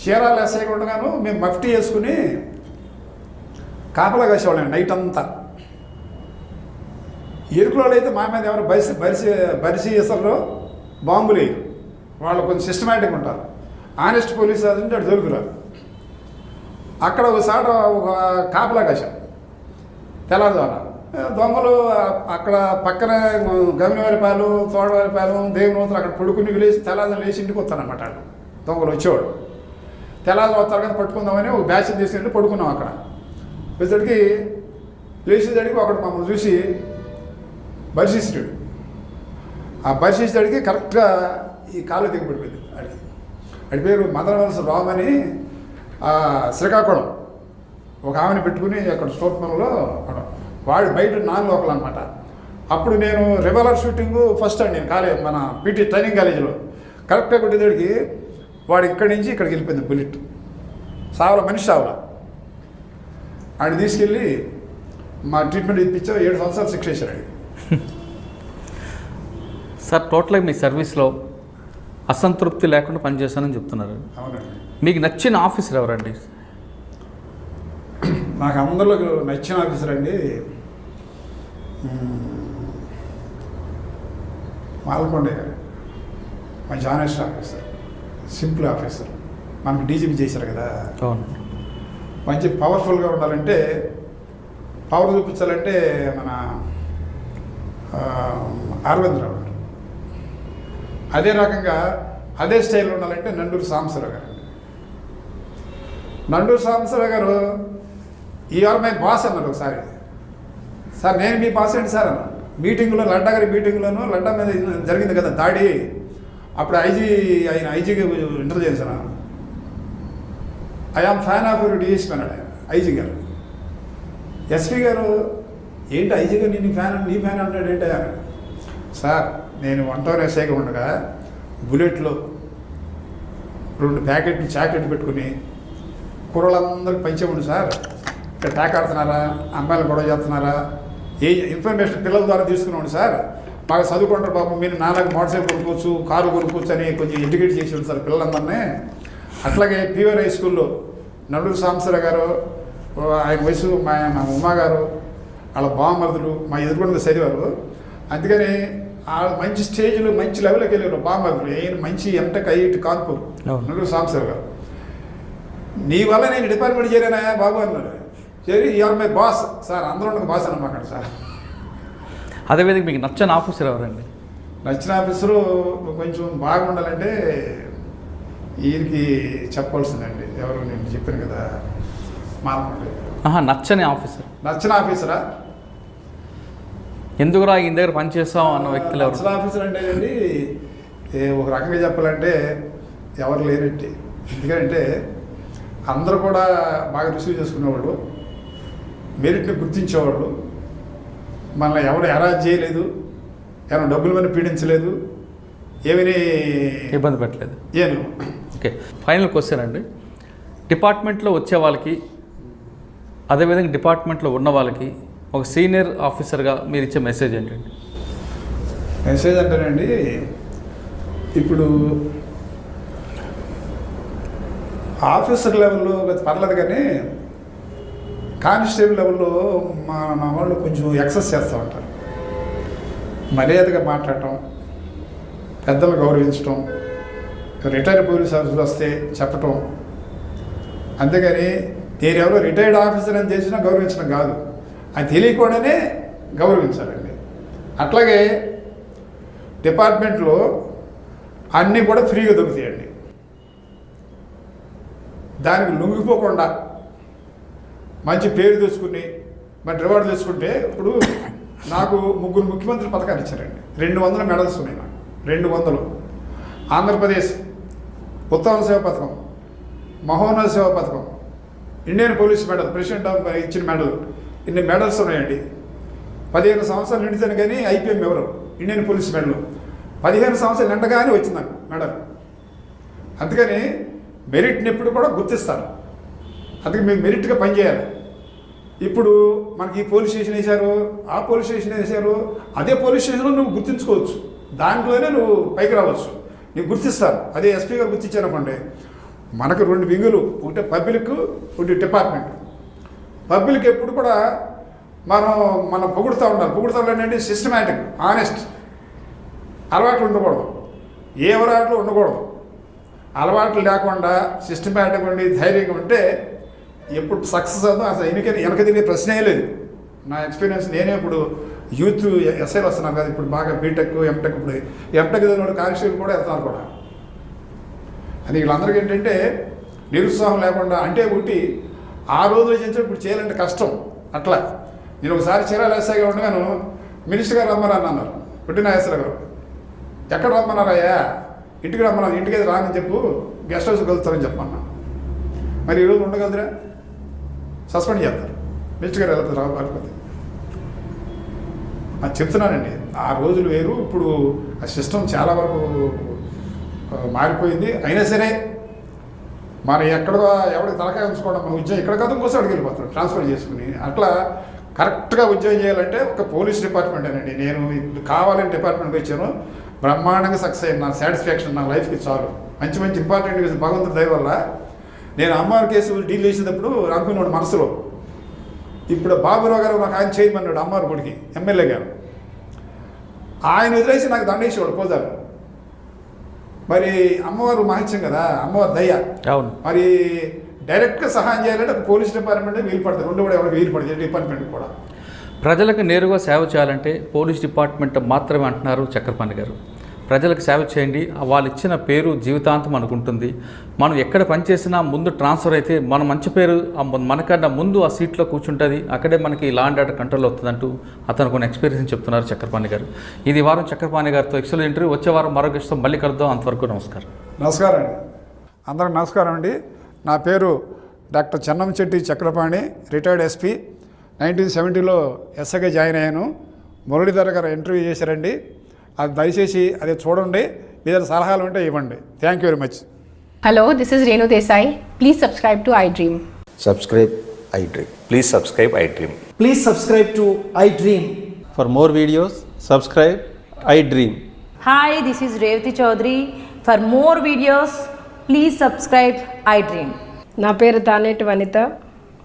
చీరాల ఎస్ఐగా ఉండగాను మేము మఫ్టీ వేసుకుని కాపలా కాసేవాళ్ళండి నైట్ అంతా. ఎరుకులో అయితే మా మీద ఎవరు బరిసి వేస్తారో బాంబులు వేయరు. వాళ్ళు కొంచెం సిస్టమేటిక్గా ఉంటారు. ఆనెస్ట్ పోలీస్ అది అటు దొరుకురారు. అక్కడ ఒకసారి ఒక కాపలా కాశాం తెల్లవారుజామున. దొంగలు అక్కడ పక్కన గమినవారిపాలు తోడవారిపాలు దేవునూతలు అక్కడ పడుకుని లేచి తెల్లారి లేచి ఇంటికి వస్తారనమాట వాళ్ళు దొంగలు వచ్చేవాడు. తెల్లారి వస్తారు కదా పట్టుకుందామని ఒక బ్యాచ్ తీసుకెళ్ళి పడుకున్నాం అక్కడ. వచ్చేటికి లేచేసరికి ఒకడు మమ్మల్ని చూసి బరిశిష్యుడు. ఆ బరిశిష్యుడికి కరెక్ట్గా ఈ కాళ్ళు దిగబడిపోయింది. అడి పేరు మదనవలస రామ్ అని శ్రీకాకుళం ఒక ఆమెను పెట్టుకుని అక్కడ స్టోర్పంలో వాడు బయట నాన్ లోకల్ అనమాట. అప్పుడు నేను రివాల్వర్ షూటింగ్ ఫస్ట్ అండి నేను కాలేజ్ మన పీటీ ట్రైనింగ్ కాలేజీలో కరెక్ట్గా కొట్టేదాడికి వాడు ఇక్కడి నుంచి ఇక్కడికి వెళ్ళిపోయింది బుల్లెట్. సావల మనిషి సావల. ఆయన తీసుకెళ్ళి మా ట్రీట్మెంట్ ఇప్పించా 7 సంవత్సరాలు శిక్ష వేశారు. సార్ టోటల్గా మీ సర్వీస్లో అసంతృప్తి లేకుండా పనిచేస్తానని చెప్తున్నారు. అవునండి. మీకు నచ్చిన ఆఫీసర్ ఎవరండి? నాకు అందరిలో నచ్చిన ఆఫీసర్ అండి మాల్కొండ గారు. మంచి ఆనెస్ట్ ఆఫీసర్, సింపుల్ ఆఫీసర్. మనకు డీజీపీ చేశారు కదా. అవును. మంచి పవర్ఫుల్గా ఉండాలంటే, పవర్ చూపించాలంటే మన అరవింద్ రావు గారు. అదే రకంగా అదే స్టైల్లో ఉండాలంటే నండూరి సాంబశివరావు గారు. నండూరి సాంబశివరావు గారు ఈఆర్ మై బాస్ అన్నారు ఒకసారి. సార్ నేను మీ బాస్ ఏంటి సార్ అన్న మీటింగ్లో, లడ్డా గారి మీటింగ్లోనూ లడ్డా మీద జరిగింది కదా దాడి. అప్పుడు ఆయన ఐజీకి ఇంటర్వ్యూ చేశాను. I am fan of your DSP అన్నాడు ఆయన, ఐజీ గారు. ఎస్పీ గారు ఏంటి ఐజీ గారు నీ ఫ్యాన్ అంటాడు ఏంటి అని. సార్ నేను వంటనే సేక ఉండగా బుల్లెట్లో 2 ప్యాకెట్లు చాకెట్లు పెట్టుకుని కుర్రలందరికీ పంచేవాడు సార్. ఇక్కడ ట్యాక్ ఆడుతున్నారా, అమ్మాయిలు గొడవ చేస్తున్నారా, ఏ ఇన్ఫర్మేషన్ పిల్లల ద్వారా తీసుకున్నాడు సార్. బాగా చదువుకుంటారు పాపం, మీరు నాలుగు మోటార్ సైకిల్ కొనుక్కోవచ్చు, కారు కొనుక్కోవచ్చు అని కొంచెం ఎడ్యుకేట్ చేసి ఉంది సార్ పిల్లలందరినీ. అట్లాగే పీవర్ హై స్కూల్లో నండూరి సాంబశివరావు గారు, ఆయన వయసు మా ఉమా గారు, వాళ్ళ బామ్మరుదులు మా ఎదుర్కొండ చదివారు. అందుకని మంచి స్టేజ్లో మంచి లెవెల్కి వెళ్ళారు బామ్మరుదులు. ఆయన మంచి ఎంటెక్ ఐఐటి కాన్పూర్ నండూరి సాంబశివరావు గారు. నీ వల్ల నేను డిపార్ట్మెంట్ చేరానా బాబు అన్నాడు. చేరి యూఆర్ మై బాస్ సార్, అందరూ బాస్ అన్నమాట సార్. అదేవిధంగా మీకు నచ్చని ఆఫీసర్ ఎవరండి? నచ్చిన ఆఫీసరు కొంచెం బాగుండాలంటే ఈయనకి చెప్పవలసిందండి. ఎవరు నేను చెప్పాను కదా మాల్కొండ. నచ్చని ఆఫీసర్. నచ్చిన ఆఫీసరా? ఎందుకురా ఈయన దగ్గర పనిచేస్తాం అన్న వ్యక్తులు ఎవరు? నచ్చిన ఆఫీసర్ అంటే అండి ఒక రకంగా చెప్పాలంటే ఎవరు లేనట్టే. ఎందుకంటే అందరూ కూడా బాగా రిసీవ్ చేసుకునేవాళ్ళు, మెరిట్ని గుర్తించేవాళ్ళు, మనల్ని ఎవరు హెరాస్ చేయలేదు, ఏమైనా డబ్బుల మీద పీడించలేదు, ఏమీ ఇబ్బంది పెట్టలేదు. ఏను. ఓకే, ఫైనల్ క్వశ్చన్ అండి. డిపార్ట్మెంట్లో వచ్చే వాళ్ళకి, అదేవిధంగా డిపార్ట్మెంట్లో ఉన్న వాళ్ళకి ఒక సీనియర్ ఆఫీసర్గా మీరు ఇచ్చే మెసేజ్ ఏంటండి? మెసేజ్ అంటేనండి, ఇప్పుడు ఆఫీసర్ లెవెల్లో పర్లేదు కానీ కానిస్టేబుల్ లెవెల్లో మా వాళ్ళు కొంచెం ఎక్సెస్ చేస్తూ ఉంటారు. మర్యాదగా మాట్లాడటం, పెద్దలు గౌరవించటం, రిటైర్డ్ పోలీస్ ఆఫీసర్లు వస్తే చెప్పటం. అంతేగాని నేను ఎవరో రిటైర్డ్ ఆఫీసర్ అని చేసినా గౌరవించడం కాదు, అది తెలియకుండానే గౌరవించాలండి. అట్లాగే డిపార్ట్మెంట్లో అన్నీ కూడా ఫ్రీగా దొరుకుతాయండి. దానికి లొంగిపోకుండా మంచి పేరు తెచ్చుకుని మంచి రివార్డు తెచ్చుకుంటే, ఇప్పుడు నాకు 3 ముఖ్యమంత్రి పథకాలు ఇచ్చారండి. 200 మెడల్స్ ఉన్నాయి నాకు. 200 ఆంధ్రప్రదేశ్ ఉత్తమ సేవ పథకం, మహోన్నత సేవ పథకం, Indian police medal, president of ఇచ్చిన మెడల్, ఇన్ని మెడల్స్ ఉన్నాయండి. 15 సంవత్సరాలు నిండితేనే కానీ ఐపీఎం ఎవరు ఇండియన్ పోలీస్ మెడల్ 15 సంవత్సరాలు నిండగానే వచ్చింది నాకు మెడల్. అందుకని మెరిట్ని ఎప్పుడు కూడా గుర్తిస్తారు. అందుకే మేము మెరిట్గా పనిచేయాలి. ఇప్పుడు మనకి ఈ పోలీస్ స్టేషన్ వేశారు, ఆ పోలీస్ స్టేషన్ వేశారు, అదే పోలీస్ స్టేషన్లో నువ్వు గుర్తించుకోవచ్చు, దాంట్లోనే నువ్వు పైకి రావచ్చు, నీకు గుర్తిస్తారు. అదే ఎస్పీ గారు గుర్తించారనుకోండి, మనకు 2 వింగులు, ఒకటి పబ్లిక్, ఒకటి డిపార్ట్మెంట్. పబ్లిక్ ఎప్పుడు కూడా మనం పొగుడుతూ ఉండాలి. పొగుడుతాంటే సిస్టమేటిక్, ఆనెస్ట్, అలవాట్లు ఉండకూడదు, ఏ అలవాట్లు ఉండకూడదు. అలవాట్లు లేకుండా సిస్టమేటిక్ ఉండి ధైర్యంగా ఉంటే ఎప్పుడు సక్సెస్ అవుతాం. అసలు వెనక తిరిగే ప్రశ్నే లేదు. నా ఎక్స్పీరియన్స్ నేనే ఇప్పుడు యూత్ ఎస్ఐలు వస్తున్నారు కదా, ఇప్పుడు బాగా బీటెక్ ఎంటెక్, ఇప్పుడు ఎంటెక్ చదివిన కానిస్టేబుల్ కూడా వెళ్తున్నారు కూడా. అది వీళ్ళందరికీ ఏంటంటే నిరుత్సాహం లేకుండా, అంటే ఒకటి ఆ రోజులు చేసి ఇప్పుడు చేయాలంటే కష్టం. అట్లా నేను ఒకసారి చీరాల ఎస్ఐగా ఉండగాను మినిస్టర్ గారు రమ్మన్నారు అన్నారు, పుట్టిన ఎస్ఐ గారు. ఎక్కడ రమ్మన్నారయ్యా? ఇంటికి రమ్మన్నారు. ఇంటికి రాని చెప్పు, గెస్ట్ హౌస్కి వెళ్తారని చెప్పమన్నా. మరి ఈరోజు ఉండగలదురా? సస్పెండ్ చేస్తారు. మినిస్టర్ గారు వెళ్తారు రాకపోతే. అది చెప్తున్నానండి, ఆ రోజులు వేరు, ఇప్పుడు ఆ సిస్టమ్ చాలా వరకు మారిపోయింది. అయినా సరే మనం ఎవరికి తలకాయ ఉంచుకోవడం, మన ఉద్యోగం ఇక్కడ కాదు ఇంకోసారి అడిగి వెళ్ళిపోతాం ట్రాన్స్ఫర్ చేసుకుని. అట్లా కరెక్ట్గా ఉద్యోగం చేయాలంటే ఒక పోలీస్ డిపార్ట్మెంటేనండి. నేను ఇప్పుడు కావాలని డిపార్ట్మెంట్కి వచ్చాను, బ్రహ్మాండంగా సక్సెస్ అయ్యాను. నా సాటిస్ఫాక్షన్ నా లైఫ్కి చాలు. మంచి మంచి ఇంపార్టెంట్ భగవంతుడి దయ వల్ల నేను అమ్మారు కేసు డీల్ చేసేటప్పుడు అనుకున్నాడు మనసులో, ఇప్పుడు బాబురావు గారు నాకు ఆయన చేయమన్నాడు అమ్మారు గుడికి ఎమ్మెల్యే గారు. ఆయన వదిలేసి నాకు దండేసేవాడు పోదారు. మరి అమ్మవారు మహత్యం కదా, అమ్మవారు దయ్య. అవును. మరి డైరెక్ట్గా సహాయం చేయాలంటే ఒక పోలీస్ డిపార్ట్మెంట్ వీలు పడుతుంది, రెండు కూడా ఎవరికి వీలు పడుతుంది డిపార్ట్మెంట్ కూడా. ప్రజలకు నేరుగా సేవ చేయాలంటే పోలీస్ డిపార్ట్మెంట్ మాత్రమే అంటున్నారు చక్రపాణి గారు. ప్రజలకు సేవ చేయండి, వాళ్ళు ఇచ్చిన పేరు జీవితాంతం అనుకుంటుంది. మనం ఎక్కడ పనిచేసినా ముందు ట్రాన్స్ఫర్ అయితే మన మంచి పేరు మనకన్నా ముందు ఆ సీట్లో కూర్చుంటుంది, అక్కడే మనకి లా అండ్ ఆర్డర్ కంట్రోల్ అవుతుందంటూ అతను కొన్ని ఎక్స్పీరియన్స్ చెప్తున్నారు చక్రపాణి గారు. ఇది వారం చక్రపాణి గారితో ఎక్సలెంట్ ఇంటర్వ్యూ. వచ్చే వారం మరొక ఇష్టం మళ్ళీ కలుద్దాం. అంతవరకు నమస్కారం. నమస్కారం అండి, అందరికి నమస్కారం అండి. నా పేరు doctor Chennamsetty Chakrapani, retired SP. 1970లో ఎస్ఐగా జాయిన్ అయ్యాను. మురళీధర్ గారు ఇంటర్వ్యూ చేశారండి, అది దయచేసి అది చూడండి, మీ దగ్గర సలహాలు ఉంటే ఇవ్వండి. Thank you very much. Hello, this is Renu Desai. Please subscribe to iDream. Subscribe iDream. Please subscribe iDream. Please subscribe to iDream. For more videos, subscribe iDream. Hi, this is Revati Chaudhary. For more videos, please subscribe iDream. నా పేరు Taneti Vanitha,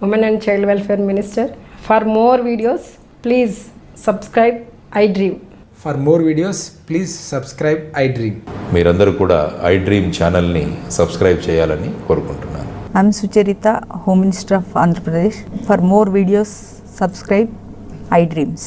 women and child welfare minister. For more videos please subscribe iDream. For more videos, please subscribe iDream. మీరందరూ కూడా iDream ఛానల్ని subscribe చేయాలని కోరుకుంటున్నాను. I'm Sucharita, Home Minister of Andhra Pradesh. For more videos, subscribe iDreams.